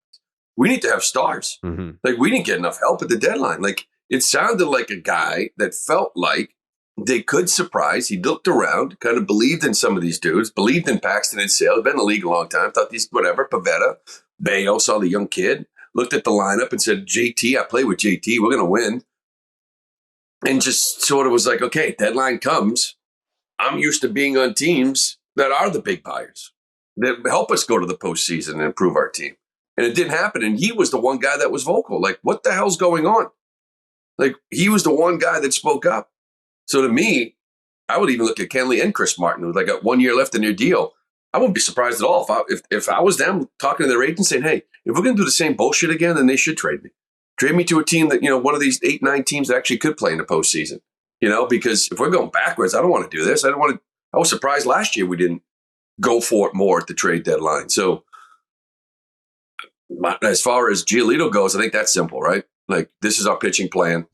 We need to have stars. Mm-hmm. Like we didn't get enough help at the deadline. Like it sounded like a guy that felt like they could surprise. He looked around, kind of believed in some of these dudes, believed in Paxton and Sale. Been in the league a long time. Thought these Pivetta, Bayo, saw the young kid, looked at the lineup and said, JT, I play with JT. We're going to win. And just sort of was like, okay, deadline comes. I'm used to being on teams that are the big buyers that help us go to the postseason and improve our team. And it didn't happen. And he was the one guy that was vocal. Like, what the hell's going on? Like, he was the one guy that spoke up. So to me, I would even look at Kenley and Chris Martin, who got 1 year left in their deal. I wouldn't be surprised at all if I was them talking to their agent saying, hey, if we're going to do the same bullshit again, then they should trade me. Trade me to a team that, one of these 8-9 teams that actually could play in the postseason. Because if we're going backwards, I don't want to do this. I was surprised last year we didn't go for it more at the trade deadline. So as far as Giolito goes, I think that's simple, right? Like, this is our pitching plan.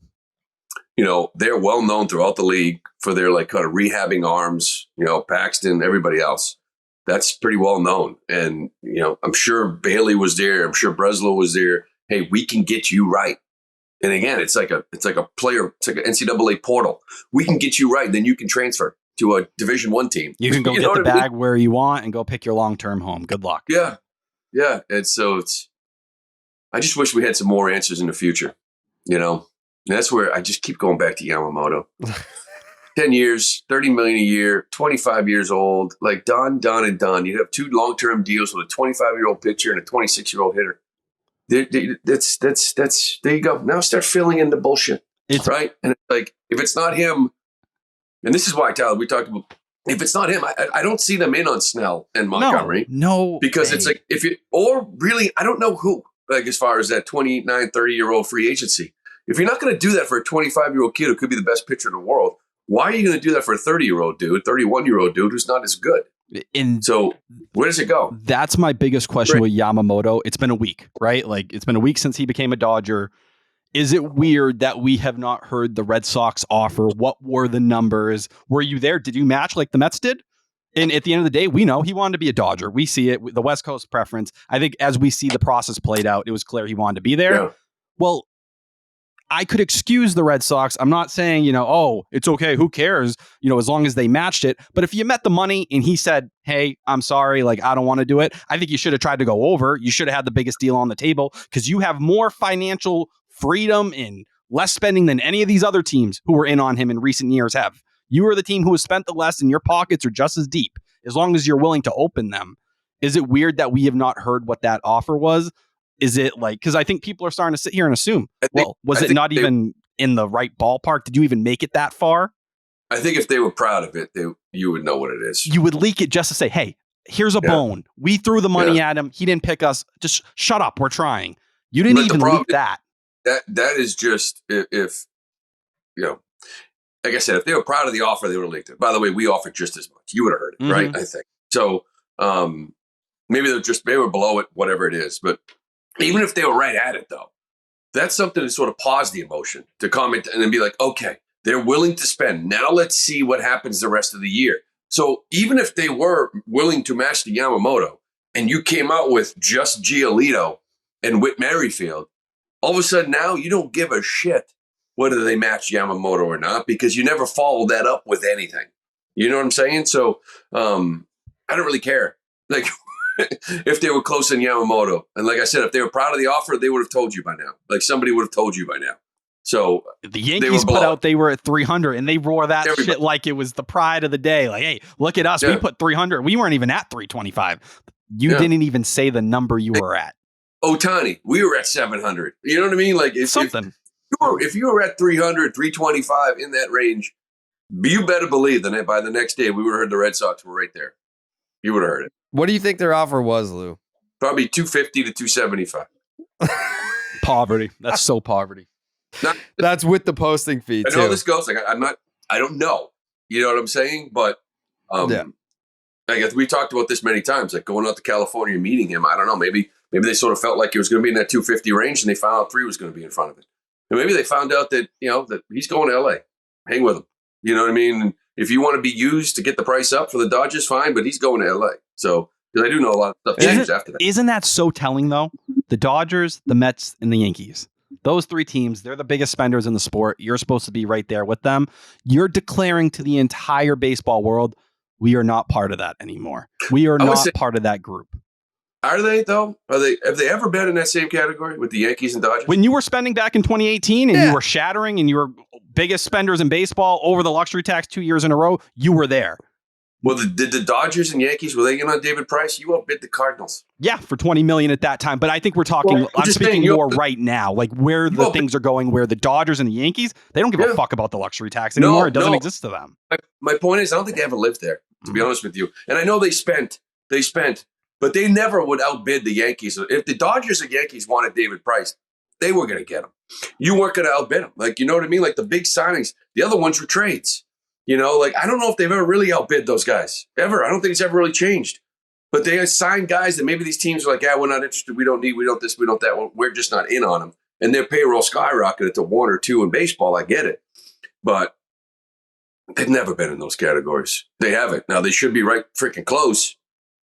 They're well known throughout the league for their kind of rehabbing arms, Paxton, everybody else. That's pretty well known. And, I'm sure Bailey was there. I'm sure Breslow was there. Hey, we can get you right. And again, it's like a player, it's like an NCAA portal. We can get you right. Then you can transfer to a Division I team. You can go get the bag where you want and go pick your long-term home. Good luck. Yeah. Yeah. And so I just wish we had some more answers in the future, And that's where I just keep going back to Yamamoto. 10 years, $30 million a year, 25 years old, like done. You'd have 2 long-term deals with a 25-year-old pitcher and a 26-year-old hitter. That's there you go. Now start filling in the bullshit. It's right. And it's like, if it's not him, and this is why, Tyler, we talked about, if it's not him, I don't see them in on Snell and Montgomery. No. Because it's like, I don't know who, like as far as that 29, 30-year-old free agency. If you're not going to do that for a 25-year-old kid who could be the best pitcher in the world, why are you going to do that for a 30-year-old dude, 31-year-old dude who's not as good? So where does it go? That's my biggest question with Yamamoto. It's been a week, right? Like, it's been a week since he became a Dodger. Is it weird that we have not heard the Red Sox offer? What were the numbers? Were you there? Did you match like the Mets did? And at the end of the day, we know he wanted to be a Dodger. We see it, the West Coast preference. I think as we see the process played out, it was clear he wanted to be there. Yeah. Well, I could excuse the Red Sox. I'm not saying, oh, it's okay. Who cares? As long as they matched it. But if you met the money and he said, hey, I'm sorry, like, I don't want to do it. I think you should have tried to go over. You should have had the biggest deal on the table because you have more financial freedom and less spending than any of these other teams who were in on him in recent years have. You are the team who has spent the less and your pockets are just as deep. as long as you're willing to open them. Is it weird that we have not heard what that offer was? Is it like, because I think people are starting to sit here and assume, was it not even in the right ballpark? Did you even make it that far? I think if they were proud of it, you would know what it is. You would leak it just to say, hey, here's a bone. We threw the money at him. He didn't pick us. Just shut up. We're trying. You didn't even leak that. That is just, if like I said, if they were proud of the offer, they would have leaked it. By the way, we offered just as much. You would have heard it, right? I think. So maybe they were below it, whatever it is. But even if they were right at it, though, that's something to sort of pause the emotion, to comment and then be like, okay, they're willing to spend. Now let's see what happens the rest of the year. So even if they were willing to match the Yamamoto and you came out with just Giolito and Whit Merrifield, all of a sudden now you don't give a shit whether they match Yamamoto or not, because you never followed that up with anything. You know what I'm saying? So I don't really care. Like, if they were close in Yamamoto. And like I said, if they were proud of the offer, they would have told you by now. Like, somebody would have told you by now. So the Yankees put out they were at 300 and they roar that shit like it was the pride of the day. Like, hey, look at us. We put 300. We weren't even at 325. You didn't even say the number you were at. Ohtani, we were at 700. You know what I mean? Like, if you were at 300, 325 in that range, you better believe that by the next day we would have heard the Red Sox were right there. You would have heard it. What do you think their offer was, Lou? Probably 250 to 275. Poverty. That's so poverty. That's with the posting fee, I know how this goes. Like, I don't know. You know what I'm saying? But I guess we talked about this many times, like going out to California and meeting him. I don't know. Maybe they sort of felt like it was going to be in that 250 range, and they found out 3 was going to be in front of it. And maybe they found out that, that he's going to LA. Hang with him. You know what I mean? If you want to be used to get the price up for the Dodgers, fine, but he's going to LA. So, because I do know a lot of stuff changed after that. Isn't that so telling, though? The Dodgers, the Mets, and the Yankees. Those 3 teams, they're the biggest spenders in the sport. You're supposed to be right there with them. You're declaring to the entire baseball world, we are not part of that anymore. We are not part of that group. Are they, though? Have they ever been in that same category with the Yankees and Dodgers? When you were spending back in 2018 and you were shattering and you were biggest spenders in baseball over the luxury tax 2 years in a row, you were there. Well, did the Dodgers and Yankees, were they in on David Price? You outbid the Cardinals. Yeah, for $20 million at that time. But I think we're talking, I'm speaking more right now, like where the things are going, where the Dodgers and the Yankees, they don't give a fuck about the luxury tax anymore. It doesn't exist to them. My point is, I don't think they ever lived there, to be honest with you. And I know they spent, but they never would outbid the Yankees. If the Dodgers and Yankees wanted David Price, they were going to get him. You weren't going to outbid him. Like, you know what I mean? Like the big signings, the other ones were trades. Like, I don't know if they've ever really outbid those guys. Ever. I don't think it's ever really changed. But they signed guys that maybe these teams are like, we're not interested. We don't need, we don't this, we don't that. Well, we're just not in on them. And their payroll skyrocketed to 1 or 2 in baseball. I get it. But they've never been in those categories. They haven't. Now, they should be right freaking close.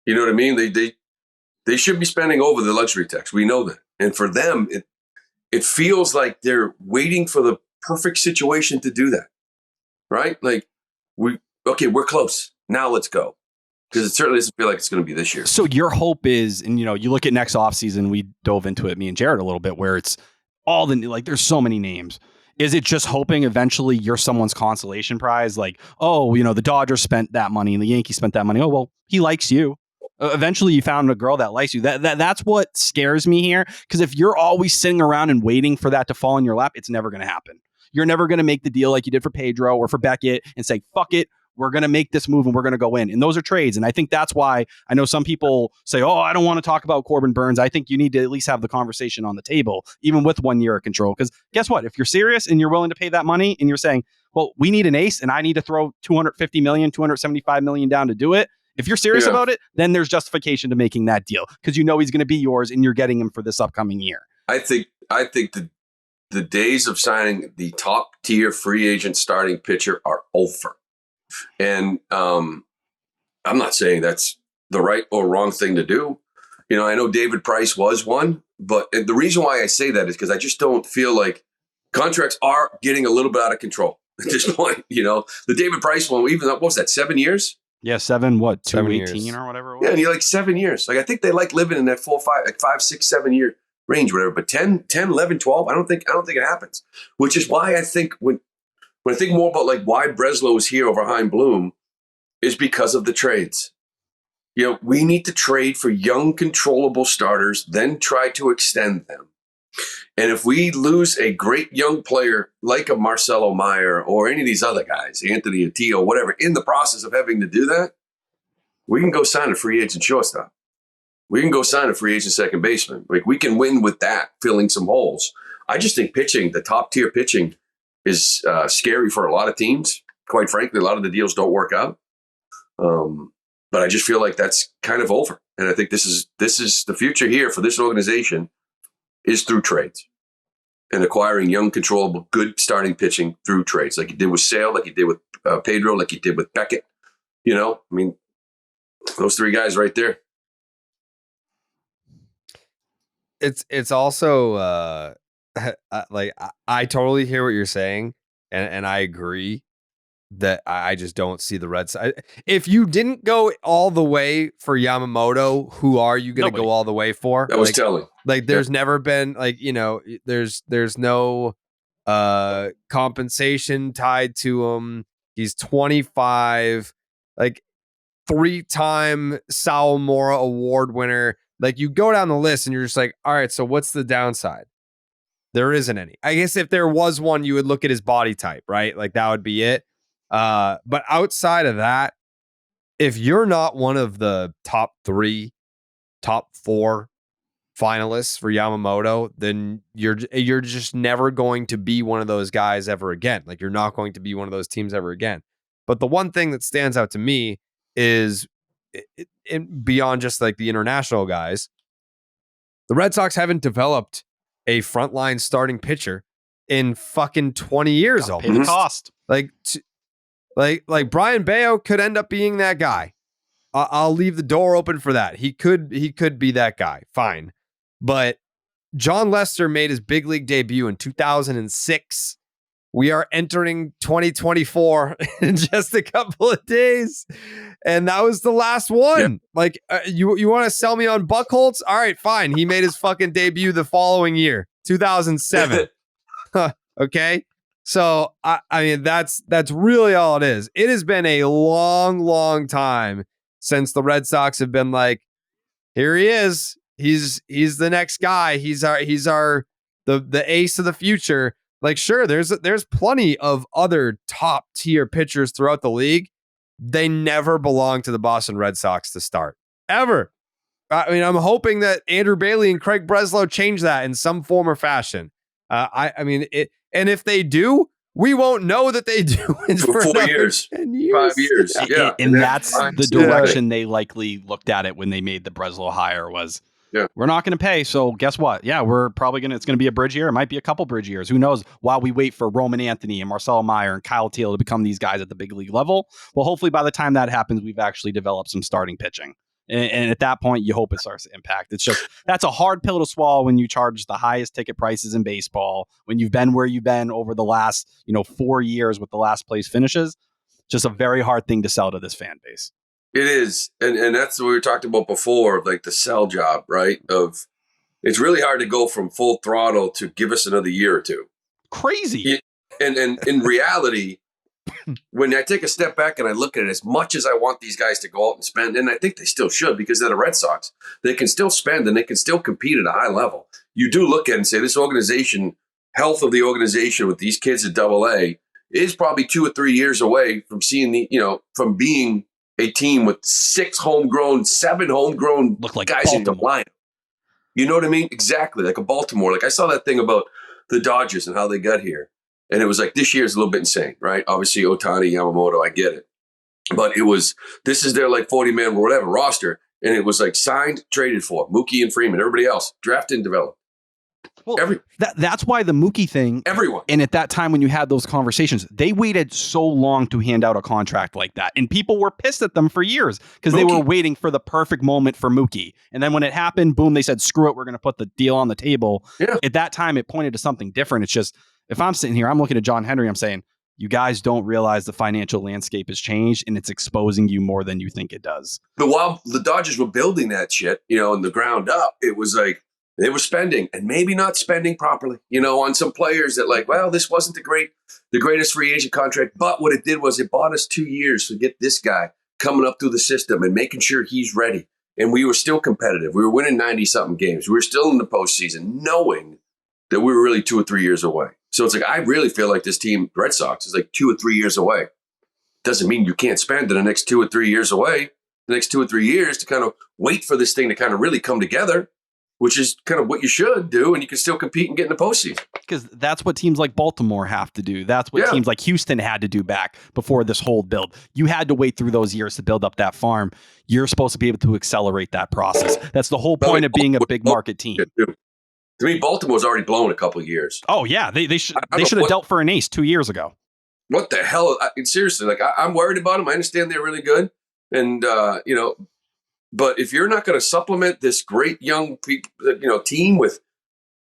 You know what I mean? They should be spending over the luxury tax. We know that. And for them, it feels like they're waiting for the perfect situation to do that. Right? Like, we're close. Now let's go. Because it certainly doesn't feel like it's going to be this year. So your hope is, and you look at next offseason, we dove into it, me and Jared, a little bit, where it's all there's so many names. Is it just hoping eventually you're someone's consolation prize? Like, the Dodgers spent that money and the Yankees spent that money. Oh, well, he likes you. Eventually you found a girl that likes you. That's what scares me here. Because if you're always sitting around and waiting for that to fall in your lap, it's never going to happen. You're never going to make the deal like you did for Pedro or for Beckett and say, fuck it, we're going to make this move and we're going to go in. And those are trades. And I think that's why I know some people say, I don't want to talk about Corbin Burns. I think you need to at least have the conversation on the table, even with 1 year of control. Because guess what? If you're serious and you're willing to pay that money and you're saying, well, we need an ace and I need to throw $250 million, $275 million down to do it. If you're serious about it, then there's justification to making that deal because he's going to be yours and you're getting him for this upcoming year. I think the days of signing the top tier free agent starting pitcher are over. And I'm not saying that's the right or wrong thing to do. I know David Price was one, but the reason why I say that is because I just don't feel like contracts are getting a little bit out of control at this point. The David Price one, even what was that, 7 years? Yeah, 7, 218 years or whatever it was? Yeah, and you're like 7 years. Like, I think they like living in that 5, 6, 7 year range, whatever. But 10, 11, 12, I don't think it happens. Which is why I think when I think more about like why Breslow is here over Hein Bloom is because of the trades. we need to trade for young, controllable starters, then try to extend them. And if we lose a great young player like a Marcelo Meyer or any of these other guys, Anthony Atio, whatever, in the process of having to do that, we can go sign a free agent shortstop. We can go sign a free agent second baseman. Like, we can win with that, filling some holes. I just think pitching, the top tier pitching, is scary for a lot of teams. Quite frankly, a lot of the deals don't work out. But I just feel like that's kind of over. And I think this is the future here for this organization is through trades and acquiring young, controllable, good starting pitching through trades, like you did with Sale, like you did with Pedro, like you did with Beckett. Those three guys right there. It's also like I totally hear what you're saying, and I agree that I just don't see the Red Sox. If you didn't go all the way for Yamamoto, who are you going to go all the way for? That was telling. Like, there's never been there's no compensation tied to him. He's 25, like 3-time Sawamura Award winner. Like, you go down the list and you're just like, all right, so what's the downside? There isn't any. I guess if there was one, you would look at his body type, right? Like, that would be it. But outside of that, if you're not one of the top 3, top 4 finalists for Yamamoto, then you're just never going to be one of those guys ever again. Like, you're not going to be one of those teams ever again. But the one thing that stands out to me is beyond just like the international guys, the Red Sox haven't developed a frontline starting pitcher in fucking 20 years almost. Pay the cost. Like Brian Bayo could end up being that guy. I'll leave the door open for that. He could be that guy. Fine. But John Lester made his big league debut in 2006. We are entering 2024 in just a couple of days. And that was the last one. Yeah. Like, you want to sell me on Buchholz? All right, fine. He made his fucking debut the following year, 2007. Okay. So, I mean, that's really all it is. It has been a long, long time since the Red Sox have been like, here he is. He's the next guy. He's the ace of the future. Like, sure, there's plenty of other top tier pitchers throughout the league. They never belong to the Boston Red Sox to start, ever. I mean, I'm hoping that Andrew Bailey and Craig Breslow change that in some form or fashion. I mean, and if they do, we won't know that they do for 4 years, 10 years, 5 years. Yeah, and that's the direction they likely looked at it when they made the Breslow hire was. Yeah. We're not going to pay. So guess what? Yeah, we're probably it's going to be a bridge year. It might be a couple bridge years. Who knows? While we wait for Roman Anthony and Marcelo Meyer and Kyle Teal to become these guys at the big league level. Well, hopefully by the time that happens, we've actually developed some starting pitching. And at that point, you hope it starts to impact. It's just, that's a hard pill to swallow when you charge the highest ticket prices in baseball, when you've been where you've been over the last, 4 years with the last place finishes. Just a very hard thing to sell to this fan base. It is. And that's what we were talking about before, like the sell job, right? It's really hard to go from full throttle to give us another year or two. Crazy. And in reality, when I take a step back and I look at it, as much as I want these guys to go out and spend, and I think they still should because they're the Red Sox, they can still spend and they can still compete at a high level. You do look at it and say this organization, health of the organization with these kids at AA is probably 2 or 3 years away from seeing from being a team with 7 homegrown look like guys Baltimore. in the lineup. You know what I mean? Exactly. Like a Baltimore. Like I saw that thing about the Dodgers and how they got here. And it was like, this year is a little bit insane, right? Obviously, Ohtani, Yamamoto, I get it. But this is their like 40-man or whatever roster. And it was like signed, traded for. Mookie and Freeman, everybody else, drafted and developed. Well, that's why the Mookie thing. Everyone. And at that time when you had those conversations, they waited so long to hand out a contract like that. And people were pissed at them for years because they were waiting for the perfect moment for Mookie. And then when it happened, boom, they said, screw it, we're going to put the deal on the table. Yeah. At that time, it pointed to something different. It's just, if I'm sitting here, I'm looking at John Henry, I'm saying, you guys don't realize the financial landscape has changed and it's exposing you more than you think it does. But while the Dodgers were building that shit, in the ground up, it was like, they were spending and maybe not spending properly, on some players that like, well, this wasn't the greatest free agent contract. But what it did was it bought us 2 years to get this guy. coming up through the system and making sure he's ready. And we were still competitive. We were winning 90-something games. We were still in the postseason, knowing that we were really 2 or 3 years away. So it's like, I really feel like this team, Red Sox, is like 2 or 3 years away. Doesn't mean you can't spend the next 2 or 3 years away, the next 2 or 3 years to kind of wait for this thing to kind of really come together, which is kind of what you should do, and you can still compete and get in the postseason. Because that's what teams like Baltimore have to do. That's what teams like Houston had to do back before this whole build. You had to wait through those years to build up that farm. You're supposed to be able to accelerate that process. That's the whole point of being a big market team. To me, Baltimore's already blown a couple of years. Oh, yeah. They should have dealt for an ace 2 years ago. What the hell? Seriously, like, I'm worried about them. I understand they're really good. And, but if you're not going to supplement this great young team with,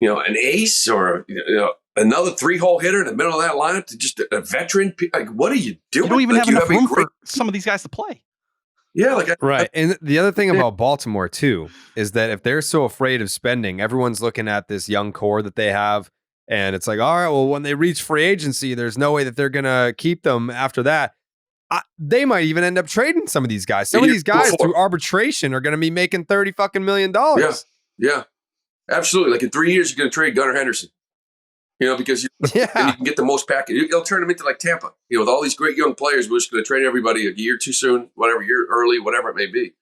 an ace or, another 3-hole hitter in the middle of that lineup to just a veteran, like, what are you doing? You don't even have enough room for some of these guys to play. Yeah, right. And the other thing about Baltimore too is that if they're so afraid of spending, everyone's looking at this young core that they have, and it's like, all right, well, when they reach free agency, there's no way that they're gonna keep them after that. They might even end up trading some of these guys. Some of these guys through arbitration are going to be making $30 million. Yeah, absolutely. Like in 3 years, you're going to trade Gunnar Henderson. Because and you can get the most package. You'll turn them into like Tampa. With all these great young players, we're just going to trade everybody a year too soon, whatever, year early, whatever it may be.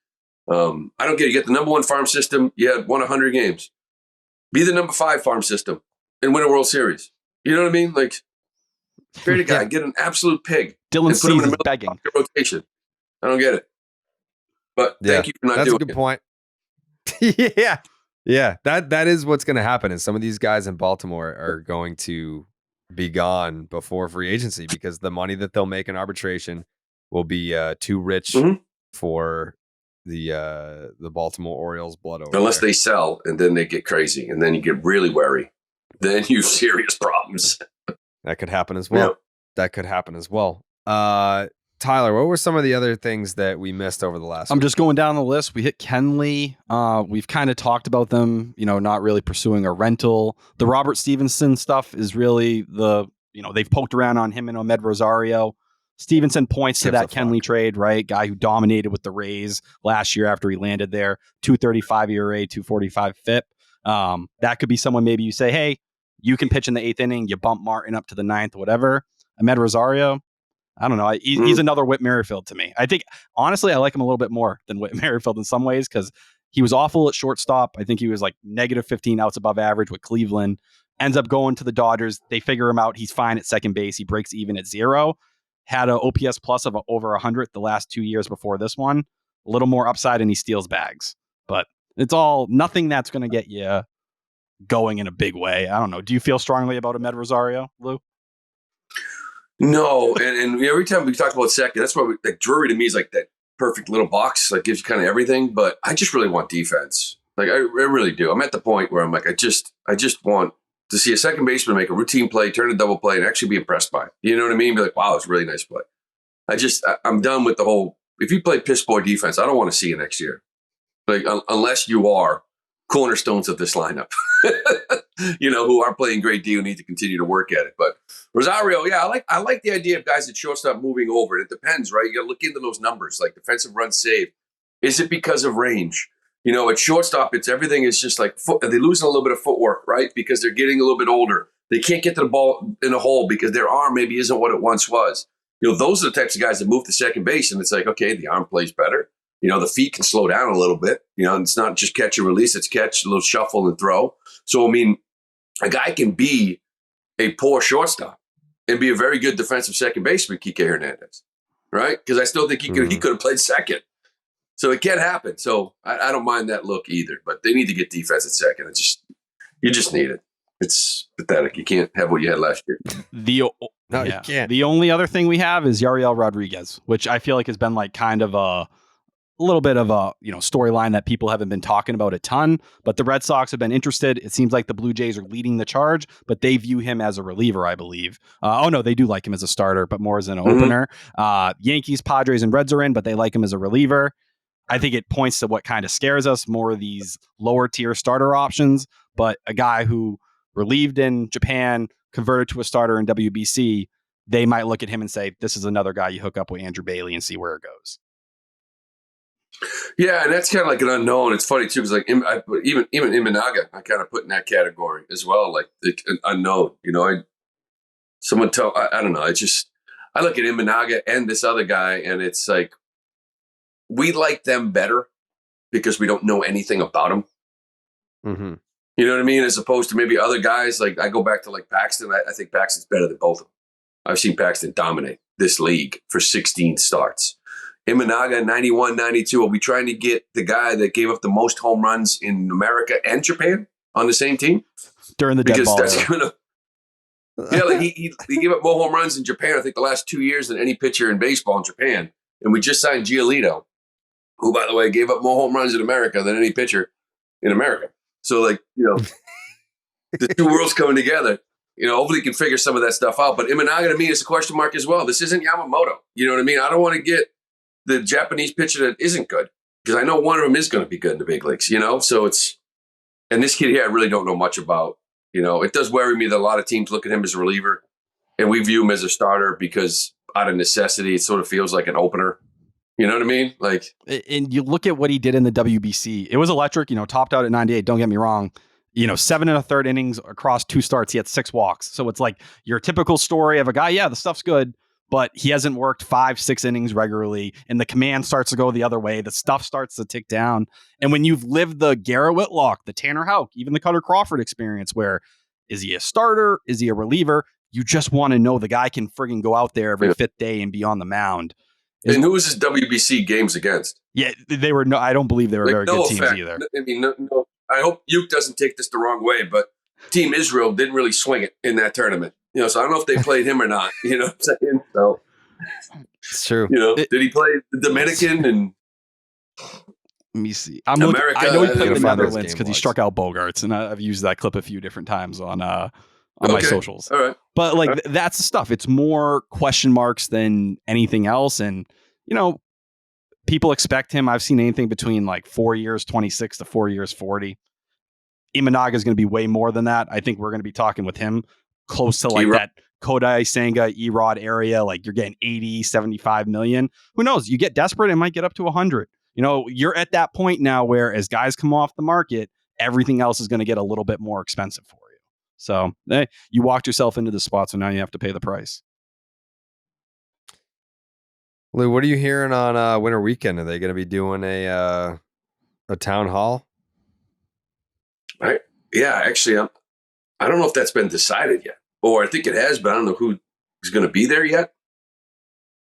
I don't get it. You get the number 1 farm system. Yeah, won 100 games. Be the number 5 farm system and win a World Series. You know what I mean? Like, trade a guy, get an absolute pig. Dylan Cease is begging. Rotation. I don't get it. But thank you for not doing it. That's a good point. Yeah, that is what's going to happen. Is some of these guys in Baltimore are going to be gone before free agency because the money that they'll make in arbitration will be too rich for the Baltimore Orioles blood over unless there. They sell and then they get crazy and then you get really wary. Then you have serious problems. That could happen as well. That could happen as well. Tyler, what were some of the other things that we missed over the last week? Just going down the list. We hit Kenley. We've kind of talked about them, not really pursuing a rental. The Robert Stevenson stuff is really they've poked around on him and Ahmed Rosario. Stevenson points to that Kenley trade, right? Guy who dominated with the Rays last year after he landed there. 2.35 ERA, 2.45 FIP. That could be someone maybe you say, hey, you can pitch in the 8th inning. You bump Martin up to the 9th, whatever. Ahmed Rosario, I don't know. He's another Whit Merrifield to me. I think, honestly, I like him a little bit more than Whit Merrifield in some ways because he was awful at shortstop. I think he was like negative 15 outs above average with Cleveland. Ends up going to the Dodgers. They figure him out. He's fine at second base. He breaks even at 0. Had an OPS plus of over 100 the last 2 years before this one. A little more upside and he steals bags. But it's all nothing that's going to get you going in a big way. I don't know. Do you feel strongly about Ahmed Rosario, Lou? No, and every time we talk about second, that's why Drury to me is like that perfect little box, like gives you kind of everything. But I just really want defense. Like I really do. I'm at the point where I'm like, I just want to see a second baseman make a routine play, turn a double play, and actually be impressed by it. You know what I mean? Be like, wow, it's a really nice play. I'm done with the whole. If you play piss poor defense, I don't want to see you next year. Like unless you are cornerstones of this lineup, who are playing great D, who need to continue to work at it. But Rosario, I like the idea of guys at shortstop moving over. It depends, right? You got to look into those numbers, like defensive runs saved. Is it because of range? At shortstop, everything is just like they're losing a little bit of footwork, right? Because they're getting a little bit older. They can't get to the ball in a hole because their arm maybe isn't what it once was. Those are the types of guys that move to second base, and it's like, okay, the arm plays better. The feet can slow down a little bit. It's not just catch and release. It's catch, a little shuffle and throw. So, a guy can be a poor shortstop and be a very good defensive second baseman, Kike Hernandez, right? Because I still think he could have played second. So it can happen. So I don't mind that look either. But they need to get defense at second. You just need it. It's pathetic. You can't have what you had last year. You can't. The only other thing we have is Yariel Rodriguez, which I feel like has been like kind of a little bit of a storyline that people haven't been talking about a ton, but the Red Sox have been interested. It seems like the Blue Jays are leading the charge, but they view him as a reliever, I believe. They do like him as a starter, but more as an opener. Yankees, Padres, and Reds are in, but they like him as a reliever. I think it points to what kind of scares us, more of these lower tier starter options, but a guy who relieved in Japan, converted to a starter in WBC, they might look at him and say, this is another guy you hook up with Andrew Bailey and see where it goes. Yeah, and that's kind of like an unknown. It's funny too, because like even Imanaga, I kind of put in that category as well, like an unknown. I don't know. It's just I look at Imanaga and this other guy, and it's like we like them better because we don't know anything about them. Mm-hmm. You know what I mean? As opposed to maybe other guys, like I go back to like Paxton. I think Paxton's better than both of them. I've seen Paxton dominate this league for 16 starts. Imanaga, 91, 92. Are we trying to get the guy that gave up the most home runs in America and Japan on the same team? During the dead ball. Because that's going to... Yeah, like he gave up more home runs in Japan, I think, the last 2 years than any pitcher in baseball in Japan. And we just signed Giolito, who, by the way, gave up more home runs in America than any pitcher in America. So, like, the two worlds coming together. Hopefully he can figure some of that stuff out. But Imanaga to me is a question mark as well. This isn't Yamamoto. You know what I mean? I don't want to get the Japanese pitcher that isn't good because I know one of them is going to be good in the big leagues, So it's, and this kid here, I really don't know much about. It does worry me that a lot of teams look at him as a reliever and we view him as a starter because out of necessity, it sort of feels like an opener. You know what I mean? Like, and you look at what he did in the WBC. It was electric, topped out at 98. Don't get me wrong. 7 1/3 innings across 2 starts. He had 6 walks. So it's like your typical story of a guy. Yeah, the stuff's good, but he hasn't worked 5-6 innings regularly. And the command starts to go the other way. The stuff starts to tick down. And when you've lived the Garrett Whitlock, the Tanner Houck, even the Cutter Crawford experience, where is he a starter? Is he a reliever? You just want to know the guy can friggin' go out there every 5th day and be on the mound. And who was his WBC games against? Yeah, they were I don't believe they were very good teams either. I mean, no. I hope Uke doesn't take this the wrong way, but Team Israel didn't really swing it in that tournament. So I don't know if they played him or not. You know what I'm saying? So it's true. Did he play the Dominican and? Let me see. I know he played the Netherlands because he struck out Bogarts, and I've used that clip a few different times on my socials. All right. But that's the stuff. It's more question marks than anything else, and people expect him. I've seen anything between 4 years 26 to 4 years 40. Imanaga is going to be way more than that. I think we're going to be talking with him close to that Kodai, Senga, Erod area. Like you're getting 80, 75 million. Who knows? You get desperate, it might get up to 100. You're at that point now where as guys come off the market, everything else is going to get a little bit more expensive for you. So you walked yourself into the spot, so now you have to pay the price. Lou, what are you hearing on Winter Weekend? Are they going to be doing a town hall? Right. Yeah, actually, I don't know if that's been decided yet, or I think it has, but I don't know who is going to be there yet.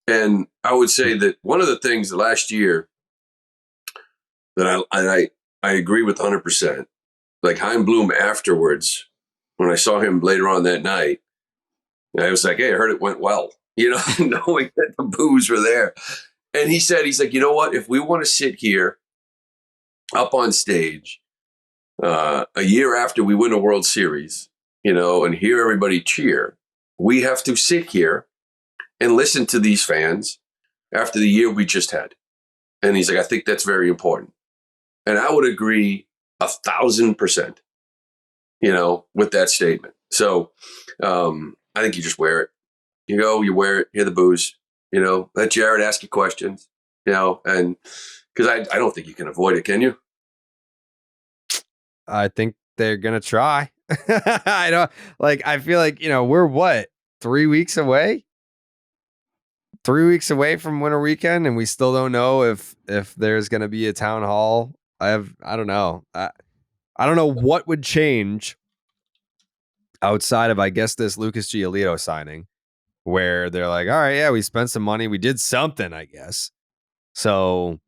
And I would say that one of the things the last year that I agree with 100%, like Chaim Bloom afterwards, when I saw him later on that night, I was like, hey, I heard it went well, knowing that the boos were there. And he's like, you know what? If we want to sit here up on stage a year after we win a World Series, and hear everybody cheer, we have to sit here and listen to these fans after the year we just had. And he's like, I think that's very important. And I would agree 1,000%, with that statement. So I think you just wear it. You wear it, hear the boos, let Jared ask you questions, and because I don't think you can avoid it, can you? I think they're going to try. I feel like, we're what, 3 weeks away? 3 weeks away from Winter Weekend, and we still don't know if there's going to be a town hall. I don't know. I don't know what would change outside of, I guess, this Lucas Giolito signing, where they're like, all right, yeah, we spent some money. We did something, I guess. So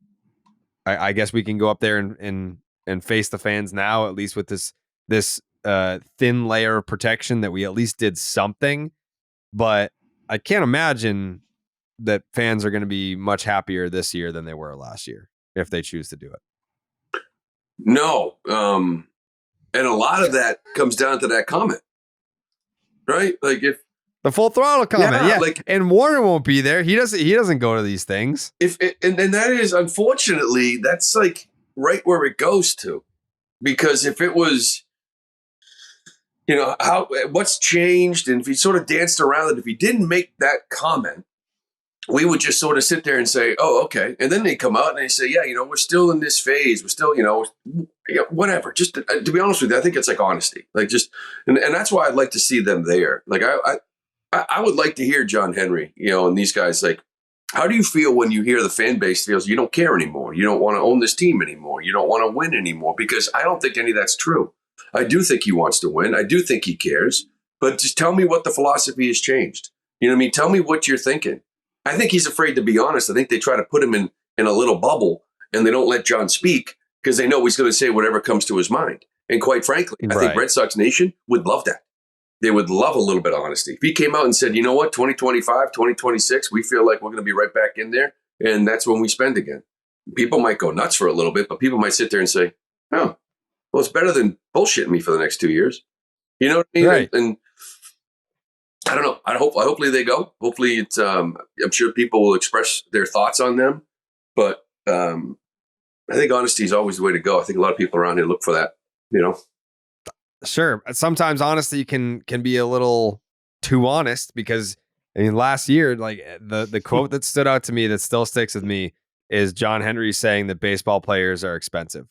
I guess we can go up there and face the fans now, at least with this thin layer of protection that we at least did something. But I can't imagine that fans are going to be much happier this year than they were last year if they choose to do it. No. And a lot of that comes down to that comment, right? Like if the full throttle comment. Yeah. Like, and Warner won't be there. He doesn't go to these things. And that is, unfortunately, that's like right where it goes to, because if it was, what's changed, and if he sort of danced around it, if he didn't make that comment, we would just sort of sit there and say, oh, okay. And then they come out and they say, yeah, we're still in this phase. We're still, whatever. Just to be honest with you, I think it's like honesty. Like just, and that's why I'd like to see them there. Like I would like to hear John Henry, and these guys, like, how do you feel when you hear the fan base feels you don't care anymore? You don't want to own this team anymore. You don't want to win anymore, because I don't think any of that's true. I do think he wants to win. I do think he cares, but just tell me what the philosophy has changed. You know what I mean? Tell me what you're thinking. I think he's afraid to be honest. I think they try to put him in a little bubble, and they don't let John speak because they know he's going to say whatever comes to his mind. And quite frankly, I think Red Sox Nation would love that. They would love a little bit of honesty. If he came out and said, you know what, 2025, 2026, we feel like we're going to be right back in there, and that's when we spend again. People might go nuts for a little bit, but people might sit there and say, oh, well, it's better than bullshitting me for the next 2 years. You know what I mean? Right. And I don't know. Hopefully they go. Hopefully it's. I'm sure people will express their thoughts on them, but I think honesty is always the way to go. I think a lot of people around here look for that. Sure. Sometimes honesty can be a little too honest, because last year, like the quote that stood out to me that still sticks with me is John Henry saying that baseball players are expensive.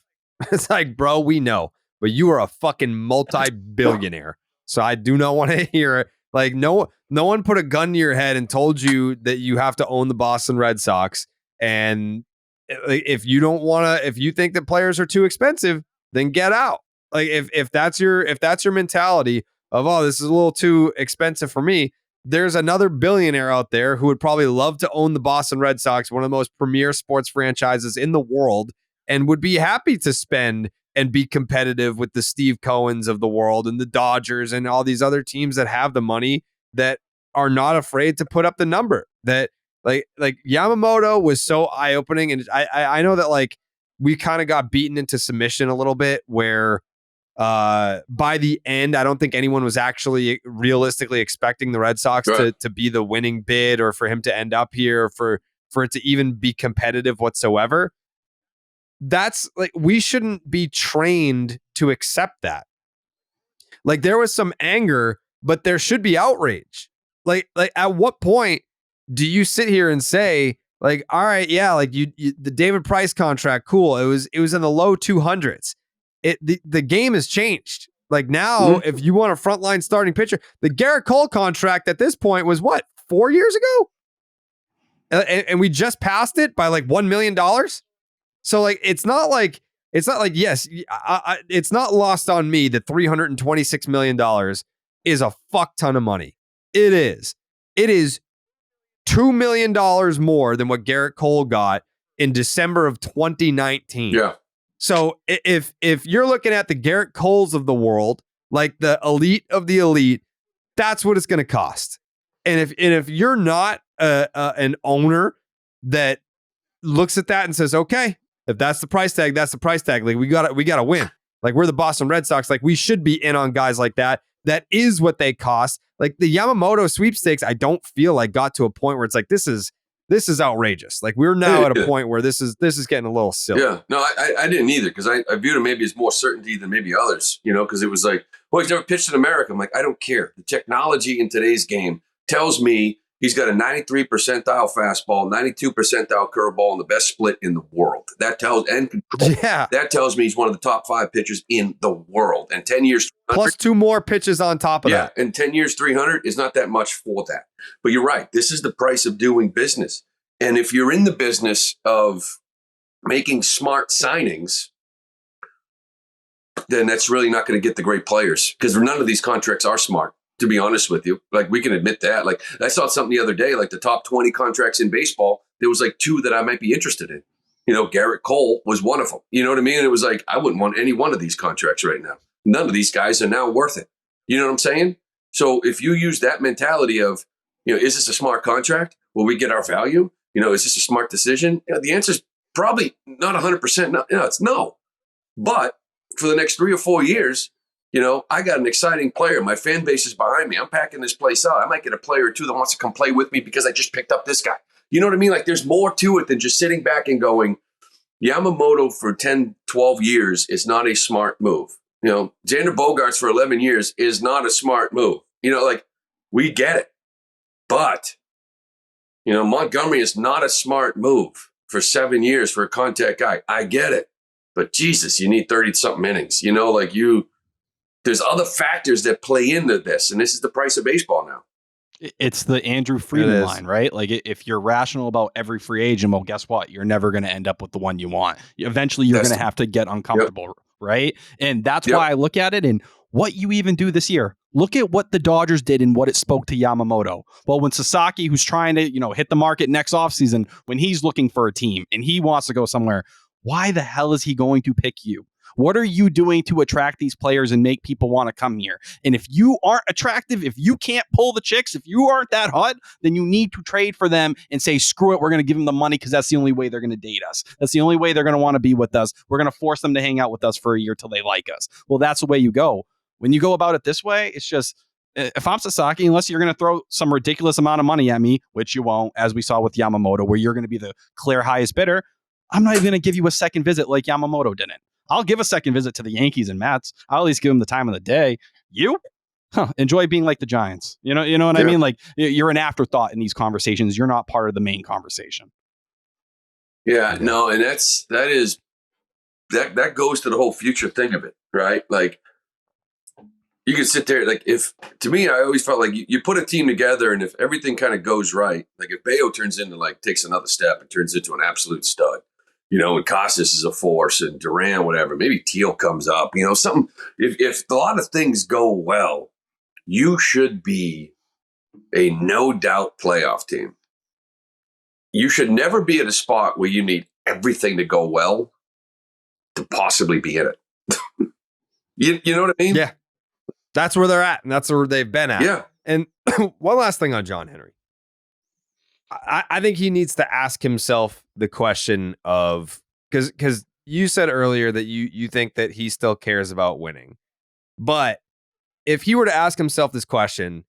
It's like, bro, we know, but you are a fucking multi-billionaire, so I do not want to hear it. Like no one put a gun to your head and told you that you have to own the Boston Red Sox. And if you think that players are too expensive, then get out. Like if that's your mentality of, oh, this is a little too expensive for me, there's another billionaire out there who would probably love to own the Boston Red Sox, one of the most premier sports franchises in the world, and would be happy to spend and be competitive with the Steve Cohens of the world and the Dodgers and all these other teams that have the money, that are not afraid to put up the number. That like Yamamoto was so eye-opening. And I know that like we kind of got beaten into submission a little bit, where by the end, I don't think anyone was actually realistically expecting the Red Sox to be the winning bid, or for him to end up here, for it to even be competitive whatsoever. That's like, we shouldn't be trained to accept that. Like there was some anger, but there should be outrage. Like at what point do you sit here and say, like, all right, yeah, like you the David Price contract, cool. It was in the low 200s. The game has changed. Like now, if you want a frontline starting pitcher, the Garrett Cole contract at this point was what, 4 years ago? And we just passed it by like $1 million. So like, it's not like, yes, it's not lost on me that $326 million is a fuck ton of money. It is $2 million more than what Garrett Cole got in December of 2019. Yeah. So if you're looking at the Garrett Coles of the world, like the elite of the elite, that's what it's going to cost. And if you're not an owner that looks at that and says, okay, if that's the price tag, that's the price tag. Like we got to win. Like we're the Boston Red Sox. Like we should be in on guys like that. That is what they cost. Like the Yamamoto sweepstakes, I don't feel like got to a point where it's like, this is outrageous. Like we're now at a point where this is getting a little silly. Yeah, no, I didn't either, because I viewed him maybe as more certainty than maybe others, because it was like, well, he's never pitched in America. I'm like, I don't care. The technology in today's game tells me he's got a 93 percentile fastball, 92 percentile curveball, and the best split in the world. That tells me he's one of the top 5 pitchers in the world. And 10 years plus 2 more pitches on top of that. And 10 years, 300 is not that much for that. But you're right. This is the price of doing business. And if you're in the business of making smart signings, then that's really not going to get the great players, because none of these contracts are smart, to be honest with you. Like we can admit that. Like I saw something the other day, like the top 20 contracts in baseball, there was like 2 that I might be interested in. Garrett Cole was one of them. You know what I mean? And it was like, I wouldn't want any one of these contracts right now. None of these guys are now worth it. You know what I'm saying? So if you use that mentality of, is this a smart contract? Will we get our value? Is this a smart decision? The answer is probably not 100%. No, it's no. But for the next 3 or 4 years, I got an exciting player. My fan base is behind me. I'm packing this place out. I might get a player or 2 that wants to come play with me because I just picked up this guy. You know what I mean? Like there's more to it than just sitting back and going, Yamamoto for 10, 12 years is not a smart move. Xander Bogaerts for 11 years is not a smart move. Like we get it. But Montgomery is not a smart move for 7 years for a contact guy. I get it. But Jesus, you need 30-something innings. There's other factors that play into this, and this is the price of baseball now. It's the Andrew Friedman line, right? Like, if you're rational about every free agent, well, guess what? You're never going to end up with the one you want. Eventually, you're going to have to get uncomfortable, right? And that's why I look at it and what you even do this year. Look at what the Dodgers did and what it spoke to Yamamoto. Well, when Sasaki, who's trying to, hit the market next offseason, when he's looking for a team and he wants to go somewhere, why the hell is he going to pick you? What are you doing to attract these players and make people want to come here? And if you aren't attractive, if you can't pull the chicks, if you aren't that hot, then you need to trade for them and say, screw it, we're going to give them the money because that's the only way they're going to date us. That's the only way they're going to want to be with us. We're going to force them to hang out with us for a year till they like us. Well, that's the way you go. When you go about it this way, it's just, if I'm Sasaki, unless you're going to throw some ridiculous amount of money at me, which you won't, as we saw with Yamamoto, where you're going to be the clear highest bidder, I'm not even going to give you a second visit like Yamamoto didn't. I'll give a second visit to the Yankees and Mets. I'll at least give them the time of the day. You enjoy being like the Giants. You know what I mean? Like, you're an afterthought in these conversations. You're not part of the main conversation. Yeah, no, and that goes to the whole future thing of it, right? Like, you can sit there, like, to me, I always felt like you put a team together, and if everything kind of goes right, like if Bayo turns into, like, takes another step and turns into an absolute stud, and Casas is a force, and Duran, whatever, maybe Teal comes up, something. If a lot of things go well, you should be a no doubt playoff team. You should never be at a spot where you need everything to go well to possibly be in it. you know what I mean? Yeah. That's where they're at, and that's where they've been at. Yeah. And one last thing on John Henry. I think he needs to ask himself the question of, because you said earlier that you think that he still cares about winning. But if he were to ask himself this question,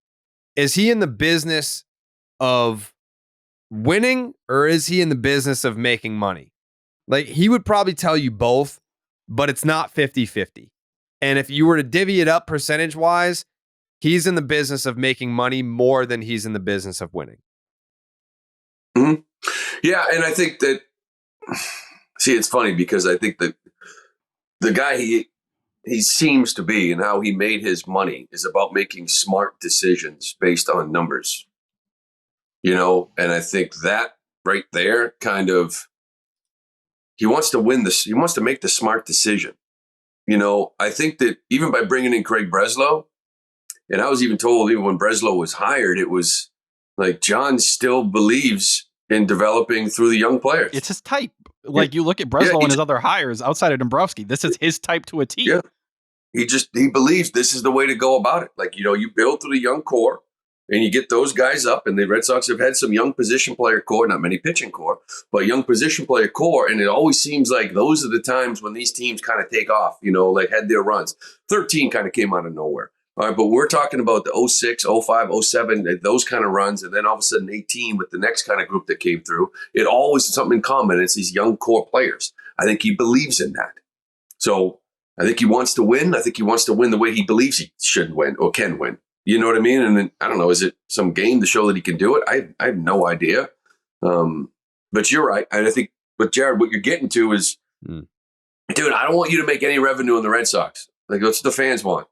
is he in the business of winning or is he in the business of making money? Like, he would probably tell you both, but it's not 50-50. And if you were to divvy it up percentage-wise, he's in the business of making money more than he's in the business of winning. Mm-hmm. Yeah, and I think that, it's funny because I think that the guy he seems to be and how he made his money is about making smart decisions based on numbers. And I think that right there kind of, he wants to win this. He wants to make the smart decision. I think that even by bringing in Craig Breslow, and I was even told even when Breslow was hired, it was like John still believes in developing through the young players. It's his type. Like, you look at Breslow and his other hires outside of Dombrowski, this is his type to a T. Yeah. He believes this is the way to go about it. Like, you build through the young core and you get those guys up, and the Red Sox have had some young position player core, not many pitching core, but young position player core. And it always seems like those are the times when these teams kind of take off, like had their runs. 13 kind of came out of nowhere. All right, but we're talking about the 06, 05, 07, those kind of runs, and then all of a sudden 18 with the next kind of group that came through. It always is something in common. It's these young core players. I think he believes in that. So I think he wants to win. I think he wants to win the way he believes he should win or can win. You know what I mean? And then, I don't know, is it some game to show that he can do it? I have no idea. But you're right. And I think, but Jared, what you're getting to is, dude, I don't want you to make any revenue in the Red Sox. Like, that's what the fans want.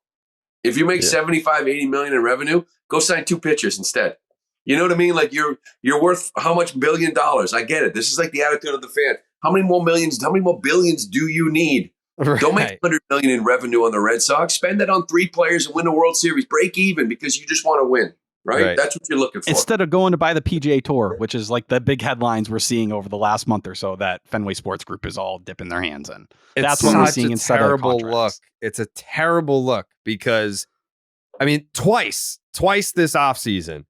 If you make 75, 80 million in revenue, go sign 2 pitchers instead. You know what I mean? Like, you're worth how much $1 billion? I get it. This is like the attitude of the fan. How many more billions do you need? Right. Don't make $100 million in revenue on the Red Sox. Spend that on 3 players and win a World Series. Break even because you just want to win. Right? That's what you're looking for. Instead of going to buy the PGA Tour, which is like the big headlines we're seeing over the last month or so that Fenway Sports Group is all dipping their hands in. That's what we're seeing instead of contracts. It's a terrible look because, I mean, twice this offseason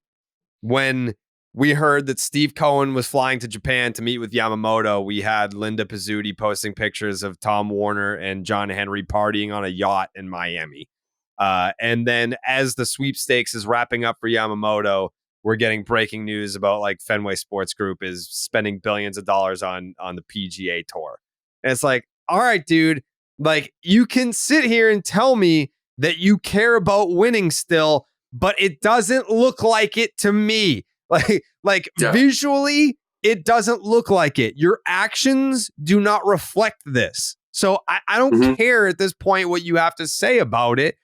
when we heard that Steve Cohen was flying to Japan to meet with Yamamoto, we had Linda Pizzuti posting pictures of Tom Warner and John Henry partying on a yacht in Miami. And then as the sweepstakes is wrapping up for Yamamoto, we're getting breaking news about like Fenway Sports Group is spending billions of dollars on the PGA Tour. And it's like, all right, dude, like you can sit here and tell me that you care about winning still, but it doesn't look like it to me. Like visually, it doesn't look like it. Your actions do not reflect this. So I don't care at this point what you have to say about it.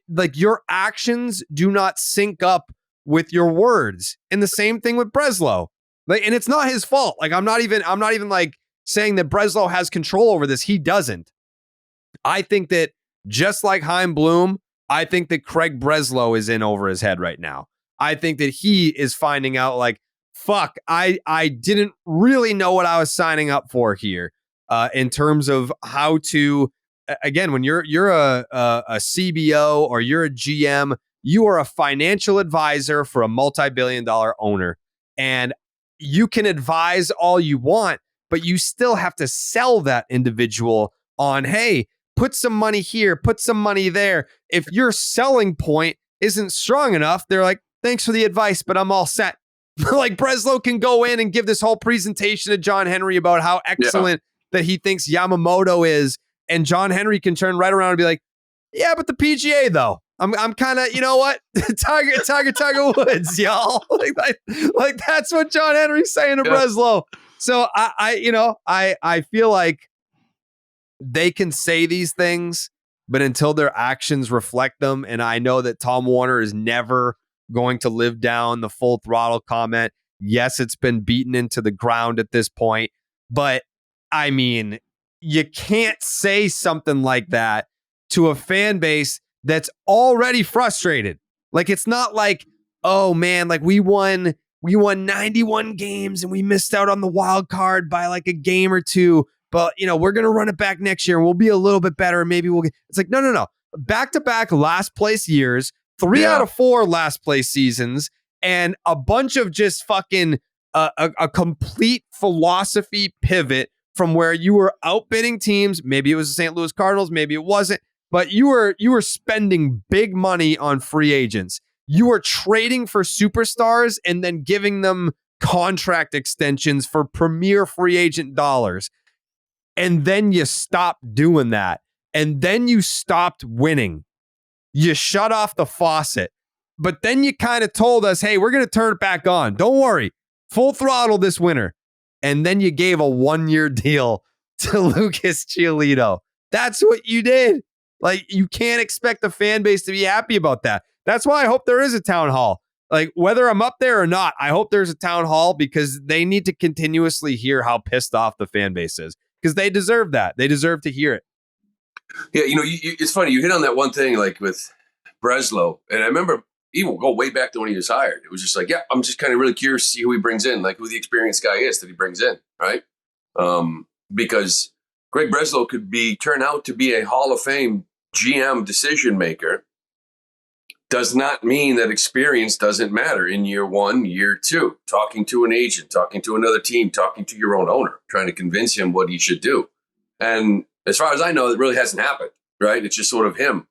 Like your actions do not sync up with your words. And the same thing with Breslow. Like, and it's not his fault. Like I'm not even like saying that Breslow has control over this. He doesn't. I think that just like Chaim Bloom, I think that Craig Breslow is in over his head right now. I think that he is finding out like, fuck, I didn't really know what I was signing up for here in terms of how to, again, when you're a CBO or you're a GM, you are a financial advisor for a multi-billion-dollar owner. And you can advise all you want, but you still have to sell that individual on, hey, put some money here, put some money there. If your selling point isn't strong enough, they're like, thanks for the advice, but I'm all set. Like Breslow can go in and give this whole presentation to John Henry about how excellent that he thinks Yamamoto is. And John Henry can turn right around and be like, yeah, but the PGA though. I'm kind of, you know what? Tiger Woods, y'all. Like that's what John Henry's saying to Breslow. So I feel like they can say these things, but until their actions reflect them, and I know that Tom Warner is never going to live down the full throttle comment. Yes, it's been beaten into the ground at this point, but I mean, you can't say something like that to a fan base that's already frustrated. Like, it's not like, oh man, like we won 91 games and we missed out on the wild card by like a game or two, but we're going to run it back next year and we'll be a little bit better. And maybe we'll get, it's like, no. Back-to-back last place years, 3 out of 4 last place seasons, and a bunch of just fucking a complete philosophy pivot from where you were outbidding teams. Maybe it was the St. Louis Cardinals, maybe it wasn't, but you were spending big money on free agents. You were trading for superstars and then giving them contract extensions for premier free agent dollars. And then you stopped doing that. And then you stopped winning. You shut off the faucet. But then you kind of told us, hey, we're going to turn it back on. Don't worry. Full throttle this winter. And then you gave a 1-year deal to Lucas Giolito. That's what you did. Like, you can't expect the fan base to be happy about that. That's why I hope there is a town hall. Like, whether I'm up there or not, I hope there's a town hall because they need to continuously hear how pissed off the fan base is because they deserve that. They deserve to hear it. Yeah, it's funny. You hit on that one thing, like with Breslow, and I remember even go way back to when he was hired. It was just like, yeah, I'm just kind of really curious to see who he brings in, like who the experienced guy is that he brings in, right? Because Greg Breslow could turn out to be a Hall of Fame GM decision maker. Does not mean that experience doesn't matter in year 1, year 2. Talking to an agent, talking to another team, talking to your own owner, trying to convince him what he should do. And as far as I know, it really hasn't happened, right? It's just sort of him.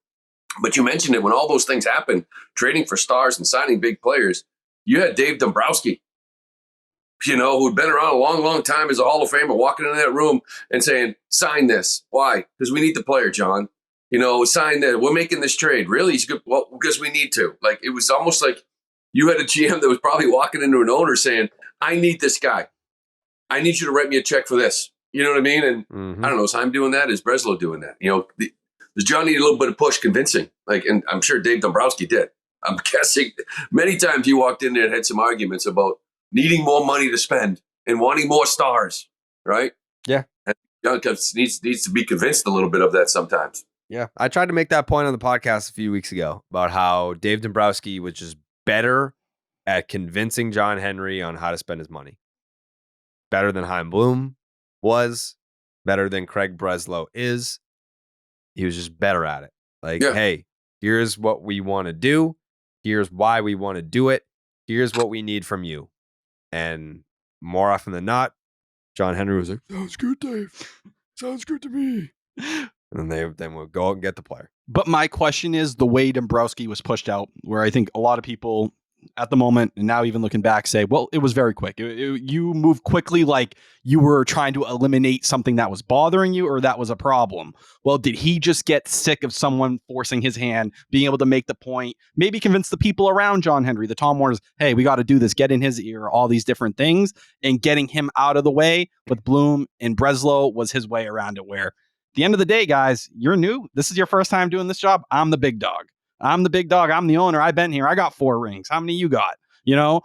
But you mentioned it, when all those things happen, trading for stars and signing big players, you had Dave Dombrowski, who'd been around a long, long time as a Hall of Famer, walking into that room and saying, sign this. Why? Because we need the player, John. Sign that. We're making this trade. Really? He's good. Well, because we need to. Like, it was almost like you had a GM that was probably walking into an owner saying, I need this guy. I need you to write me a check for this. You know what I mean? And I don't know, is Chaim doing that? Is Breslow doing that? Does John need a little bit of push convincing? And I'm sure Dave Dombrowski did. I'm guessing many times he walked in there and had some arguments about needing more money to spend and wanting more stars, right? Yeah. And John needs to be convinced a little bit of that sometimes. Yeah. I tried to make that point on the podcast a few weeks ago about how Dave Dombrowski was just better at convincing John Henry on how to spend his money. Better than Chaim Bloom was, better than Craig Breslow is. He was just better at it. Hey, here's what we want to do. Here's why we want to do it. Here's what we need from you. And more often than not, John Henry was like, sounds good, Dave. Sounds good to me. And then we'll go out and get the player. But my question is the way Dombrowski was pushed out, where I think a lot of people at the moment, and now even looking back, say, well, it was very quick. You moved quickly, like you were trying to eliminate something that was bothering you or that was a problem. Well, did he just get sick of someone forcing his hand, being able to make the point, maybe convince the people around John Henry, the Tom Warners, hey, we got to do this, get in his ear, all these different things, and getting him out of the way with Bloom and Breslow was his way around it, where at the end of the day, guys, you're new. This is your first time doing this job. I'm the big dog. I'm the big dog. I'm the owner. I've been here. I got 4 rings. How many you got? You know,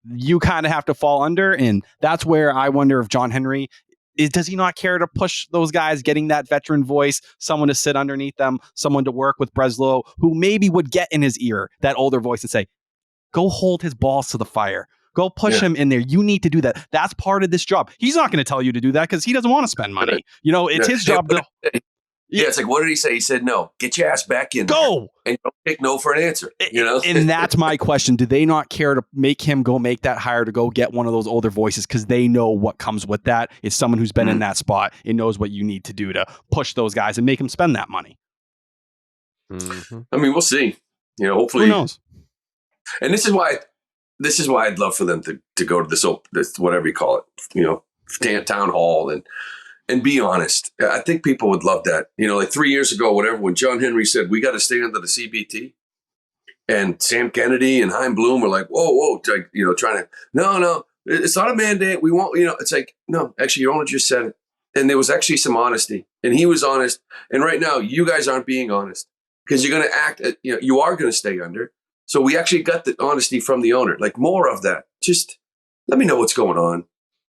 you kind of have to fall under. And that's where I wonder if John Henry does he not care to push those guys, getting that veteran voice, someone to sit underneath them, someone to work with Breslow, who maybe would get in his ear, that older voice, and say, go hold his balls to the fire. Go push him in there. You need to do that. That's part of this job. He's not going to tell you to do that because he doesn't want to spend money. You know, it's his job to... Yeah, it's like, what did he say? He said, no, get your ass back in. Go! There. And don't take no for an answer, you know? And that's my question. Do they not care to make him go make that hire to go get one of those older voices? Because they know what comes with that. It's someone who's been in that spot and knows what you need to do to push those guys and make them spend that money. Mm-hmm. I mean, we'll see. You know, hopefully. Who knows? And this is why I'd love for them to go to this whatever you call it, you know, town hall and be honest. I think people would love that. You know, like 3 years ago, whatever, when John Henry said, we got to stay under the CBT, and Sam Kennedy and Chaim Bloom were like, whoa, like, you know, trying to, no, it's not a mandate. We won't, you know, it's like, no, actually, your owner just said it. And there was actually some honesty, and he was honest. And right now, you guys aren't being honest because you're going to act, you know, you are going to stay under. So we actually got the honesty from the owner, like more of that. Just let me know what's going on.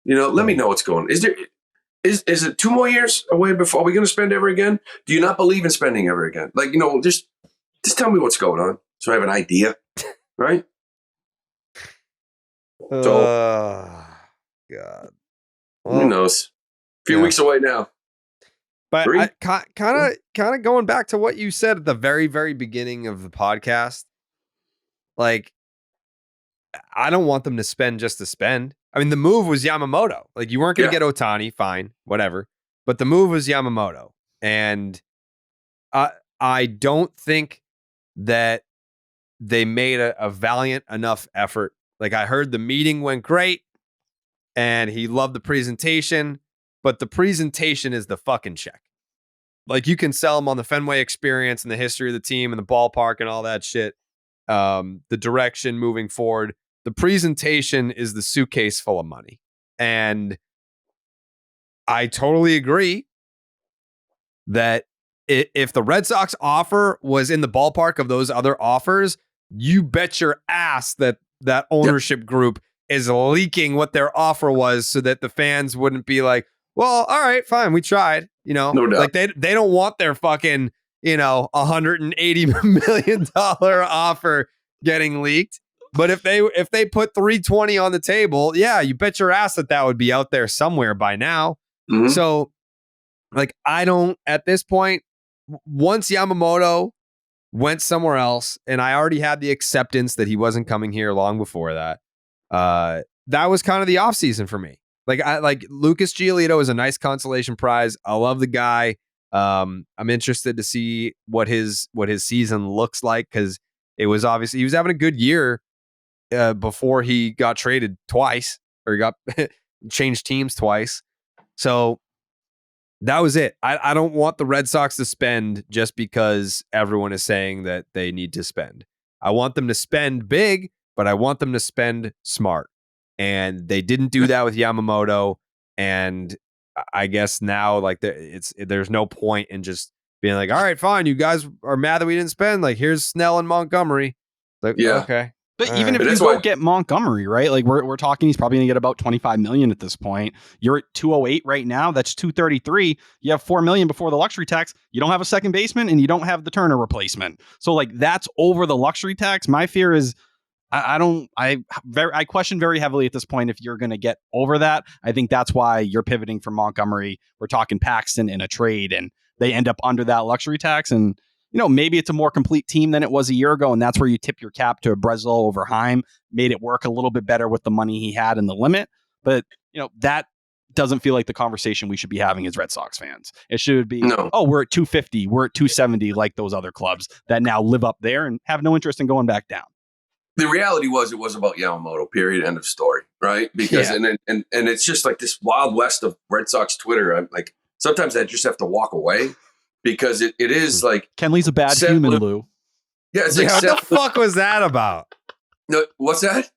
You know, let me know what's going on. Is it 2 more years away before? Are we going to spend ever again? Do you not believe in spending ever again? Like, you know, just tell me what's going on so I have an idea, right? God. Well, who knows? A few weeks away now. But kind of going back to what you said at the very, very beginning of the podcast, like, I don't want them to spend just to spend. I mean, the move was Yamamoto. Like, you weren't going to get Ohtani, fine, whatever. But the move was Yamamoto. And I don't think that they made a valiant enough effort. Like, I heard the meeting went great, and he loved the presentation, but the presentation is the fucking check. Like, you can sell him on the Fenway experience and the history of the team and the ballpark and all that shit. The direction moving forward. The presentation is the suitcase full of money. And I totally agree that if the Red Sox offer was in the ballpark of those other offers, you bet your ass that ownership group is leaking what their offer was so that the fans wouldn't be like, well, all right, fine, we tried. You know, no doubt. Like they don't want their fucking, you know, $180 million offer getting leaked. But if they put 320 on the table, yeah, you bet your ass that would be out there somewhere by now. Mm-hmm. So, like, I don't, at this point, once Yamamoto went somewhere else, and I already had the acceptance that he wasn't coming here long before that, that was kind of the offseason for me. Like Lucas Giolito is a nice consolation prize. I love the guy. I'm interested to see what his season looks like, because it was obviously he was having a good year before he got traded twice, or he got changed teams twice. So that was it. I don't want the Red Sox to spend just because everyone is saying that they need to spend. I want them to spend big, but I want them to spend smart. And they didn't do that with Yamamoto. And I guess now, like, there's no point in just being like, all right, fine, you guys are mad that we didn't spend. Like, here's Snell and Montgomery. Like, yeah, okay. But all even if you go get Montgomery, right? Like, we're talking, he's probably going to get about $25 million at this point. You're at 208 right now. That's 233. You have $4 million before the luxury tax. You don't have a second baseman, and you don't have the Turner replacement. So, like, that's over the luxury tax. My fear is, I question very heavily at this point if you're going to get over that. I think that's why you're pivoting from Montgomery. We're talking Paxton in a trade, and they end up under that luxury tax. And, you know, maybe it's a more complete team than it was a year ago, and that's where you tip your cap to Breslow over Chaim. Made it work a little bit better with the money he had in the limit. But, you know, that doesn't feel like the conversation we should be having as Red Sox fans. It should be, oh, we're at 250, we're at 270, like those other clubs that now live up there and have no interest in going back down. the reality was it was about Yamamoto, period, end of story, right? Because and it's just like this wild west of Red Sox Twitter. I'm like, sometimes I just have to walk away because it is like Kenley's a bad human, Lou. Yeah, it's like what the fuck was that about? No, what's that?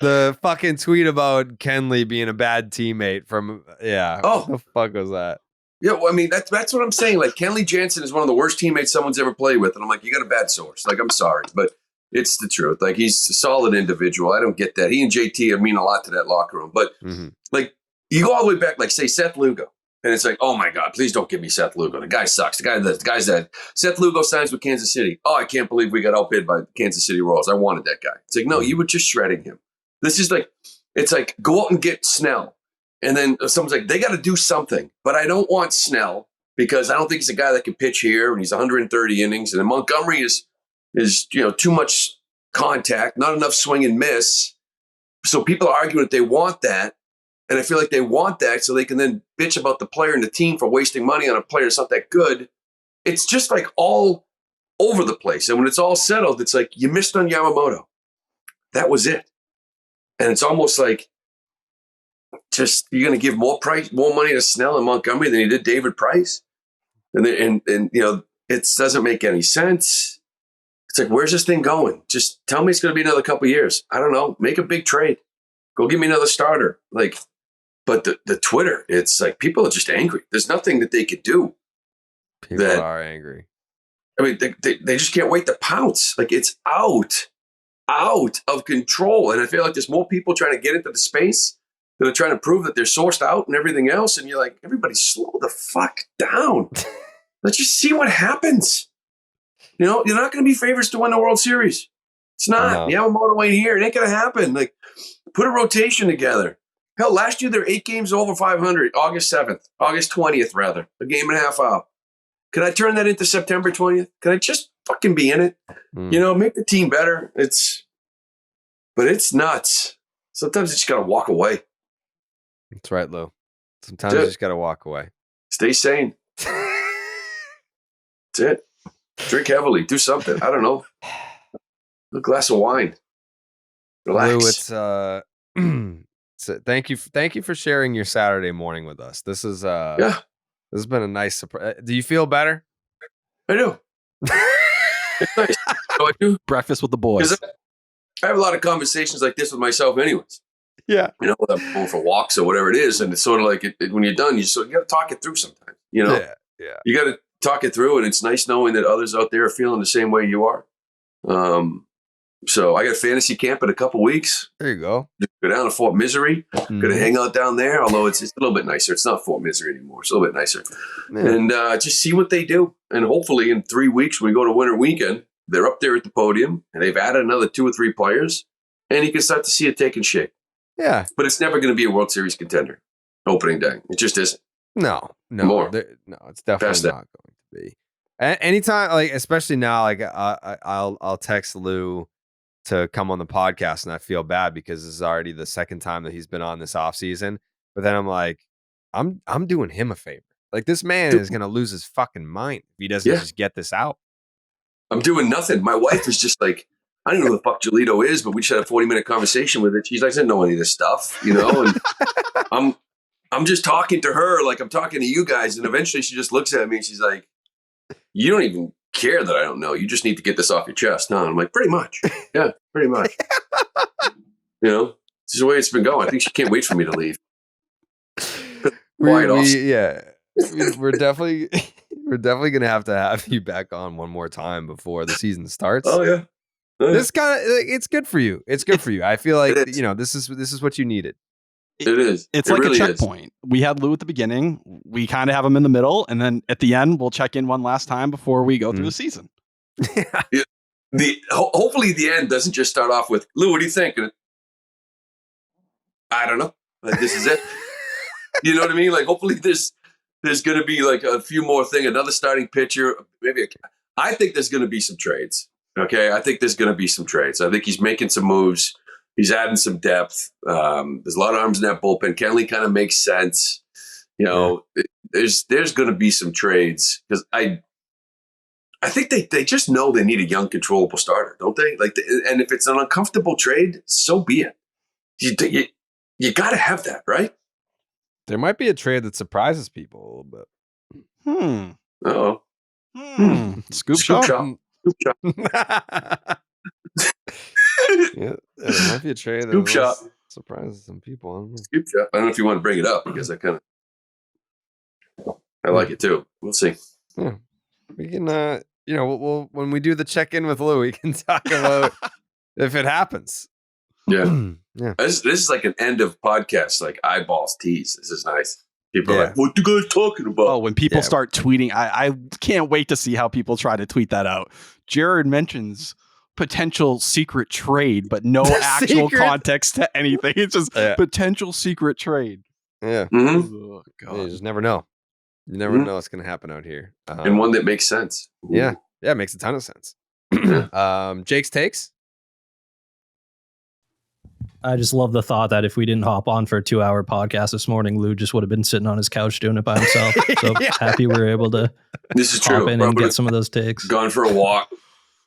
The fucking tweet about Kenley being a bad teammate from what the fuck was that? Yeah, well, I mean that's what I'm saying. Like Kenley Jansen is one of the worst teammates someone's ever played with, and I'm like, you got a bad source. Like, I'm sorry, but it's the truth. Like, he's a solid individual. I don't get that. He and JT mean a lot to that locker room. But like, you go all the way back, like say Seth Lugo, and it's like, oh my God, please don't give me Seth Lugo. The guy sucks. The guy's that. Seth Lugo signs with Kansas City. Oh, I can't believe we got outbid by the Kansas City Royals. I wanted that guy. It's like, no, you were just shredding him. This is like, it's like, go out and get Snell. And then someone's like, they got to do something. But I don't want Snell because I don't think he's a guy that can pitch here. And he's 130 innings. And then Montgomery is too much contact, not enough swing and miss. So people are arguing that they want that. And I feel like they want that so they can then bitch about the player and the team for wasting money on a player that's not that good. It's just like all over the place. And when it's all settled, it's like you missed on Yamamoto. That was it. And it's almost like just you're going to give more money to Snell and Montgomery than you did David Price. And it doesn't make any sense. It's like, where's this thing going? Just tell me it's going to be another couple of years. I don't know. Make a big trade. Go give me another starter. Like, but the Twitter, it's like people are just angry. There's nothing that they could do. People are angry. I mean, they just can't wait to pounce. Like, it's out of control. And I feel like there's more people trying to get into the space that are trying to prove that they're sourced out and everything else. And you're like, everybody slow the fuck down. Let's just see what happens. You're not going to be favorites to win the World Series. It's not. Yamamoto ain't here. It ain't going to happen. Like, put a rotation together. Hell, last year there were 8 games over 500. August 20th, rather. A game and a half out. Could I turn that into September 20th? Can I just fucking be in it? Make the team better. But it's nuts. Sometimes you just got to walk away. That's right, Lou. Sometimes you just got to walk away. Stay sane. That's it. Drink heavily. Do something. I don't know. A glass of wine. Relax. Lou, thank you for sharing your Saturday morning with us. This is this has been a nice surprise. Do you feel better? I do. It's nice. So I do. Breakfast with the boys. I have a lot of conversations like this with myself anyways. Yeah. I'm going for walks or whatever it is. And it's sort of like when you're done, you got to talk it through sometimes. Yeah. You got to talk it through. And it's nice knowing that others out there are feeling the same way you are. So I got fantasy camp in a couple weeks. There you go. Go down to Fort Misery. Going to hang out down there. Although it's a little bit nicer. It's not Fort Misery anymore. It's a little bit nicer. Man. And just see what they do. And hopefully in 3 weeks, when we go to winter weekend, they're up there at the podium and they've added another 2 or 3 players and you can start to see it taking shape. Yeah. But it's never going to be a World Series contender opening day. It just isn't. No, it's definitely not going to be. Anytime, like, especially now, like I'll text Lou to come on the podcast and I feel bad because this is already the second time that he's been on this offseason. But then I'm like, I'm doing him a favor. Like, this man is going to lose his fucking mind if he doesn't just get this out. I'm doing nothing. My wife is just like, I don't know who the fuck Giolito is, but we just had a 40-minute conversation with it. She's like, I didn't know any of this stuff, And I'm just talking to her like I'm talking to you guys. And eventually she just looks at me and she's like, you don't even care that I don't know. You just need to get this off your chest. No, I'm like, pretty much. Yeah, pretty much. This is the way it's been going. I think she can't wait for me to leave. We're definitely going to have you back on one more time before the season starts. Oh yeah. This kind of, it's good for you. It's good for you. I feel like, this is what you needed. It is. It's like really a checkpoint. We had Lou at the beginning. We kind of have him in the middle. And then at the end, we'll check in one last time before we go through the season. Hopefully the end doesn't just start off with, Lou, what do you think? And I don't know. Like, this is it. You know what I mean? Like, hopefully there's going to be like a few more things, another starting pitcher. I think there's going to be some trades. Okay. I think there's going to be some trades. I think he's making some moves. He's adding some depth. There's a lot of arms in that bullpen. Kenley kind of makes sense. There's going to be some trades because I think they just know they need a young, controllable starter, don't they? And if it's an uncomfortable trade, so be it. You got to have that, right? There might be a trade that surprises people a little bit. Oh. Scoop shop. Scoop shop. Yeah, there might be a trade Scoop shop. Surprises some people. I don't know. Scoop shop. I don't know if you want to bring it up because I like it too. We'll see. Yeah. We can, we'll when we do the check-in with Lou, we can talk about if it happens. Yeah. Yeah. This is like an end of podcast, like eyeballs tease. This is nice. People are like, what you guys talking about? Oh, when people start tweeting, I can't wait to see how people try to tweet that out. Jared mentions potential secret trade, but no actual context to anything. It's just potential secret trade. Yeah. Mm-hmm. Oh, God. You just never know. You never know what's going to happen out here. And one that makes sense. Yeah. Yeah, it makes a ton of sense. Jake's takes? I just love the thought that if we didn't hop on for a 2-hour podcast this morning, Lou just would have been sitting on his couch doing it by himself. So happy we were able to hop in and get some of those takes. Gone for a walk,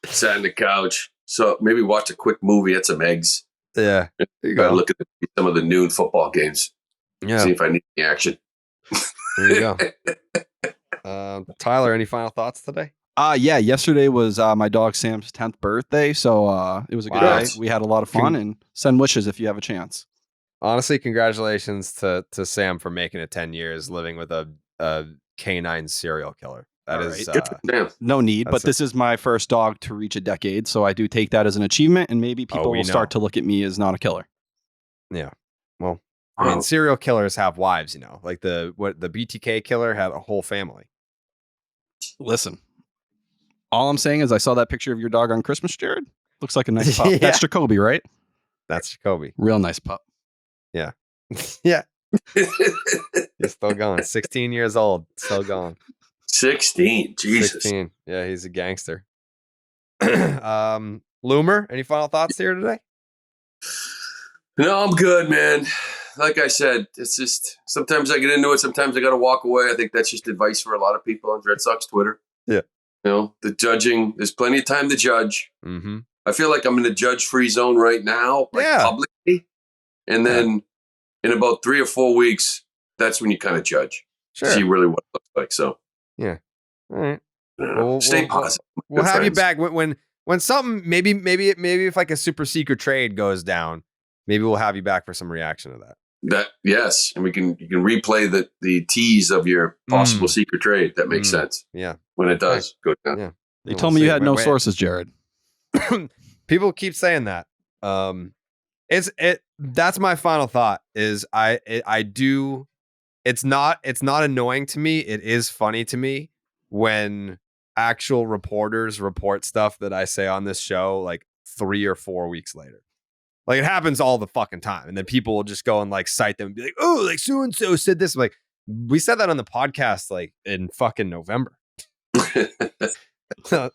sat on the couch. So maybe watch a quick movie, had some eggs. Yeah. There you go. Look at some of the noon football games. Yeah. See if I need any action. There you go. Tyler, any final thoughts today? Yeah, yesterday was my dog Sam's 10th birthday, so it was a good day. We had a lot of fun, and send wishes if you have a chance. Honestly, congratulations to Sam for making it 10 years living with a canine serial killer. That is no need, but this is my first dog to reach a decade, so I do take that as an achievement, and maybe people will start to look at me as not a killer. Yeah. Well, I mean, serial killers have wives, like the BTK killer had a whole family. Listen. All I'm saying is I saw that picture of your dog on Christmas, Jared. Looks like a nice pup. That's Jacoby, right? That's Jacoby. Real nice pup. Yeah. Yeah. He's still going. 16 years old. Still going. 16. Jesus. 16. Yeah, he's a gangster. Loomer, any final thoughts here today? No, I'm good, man. Like I said, it's just sometimes I get into it. Sometimes I got to walk away. I think that's just advice for a lot of people on Red Sox Twitter. Yeah. The judging, there's plenty of time to judge. Mm-hmm. I feel like I'm in a judge-free zone right now, publicly. And then in about 3 or 4 weeks, that's when you kind of judge. Sure. See really what it looks like. So, yeah. All right. Stay positive. We'll have you back when something, maybe if like a super secret trade goes down, maybe we'll have you back for some reaction to that. Yes. And you can replay the tease of your possible secret trade. That makes sense. Yeah. When it does go down. Yeah. They told me you had no sources, Jared. People keep saying that. That's my final thought is it's not annoying to me. It is funny to me when actual reporters report stuff that I say on this show like 3 or 4 weeks later. Like it happens all the fucking time. And then people will just go and like cite them and be like, oh, like so-and-so said this. I'm like, we said that on the podcast like in fucking November.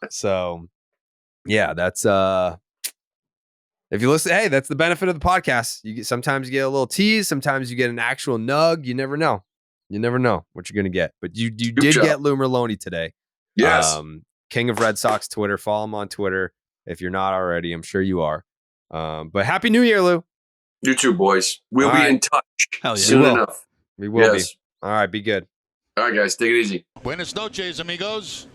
So yeah, that's if you listen, hey, that's the benefit of the podcast. Sometimes you get a little tease, sometimes you get an actual nug. You never know. You never know what you're gonna get. But you did get Lou Merloni today. Yes. King of Red Sox Twitter. Follow him on Twitter if you're not already. I'm sure you are. But Happy New Year, Lou. You too, boys. We'll be in touch soon enough. We will be. All right, be good. All right, guys, take it easy. Buenas noches, amigos.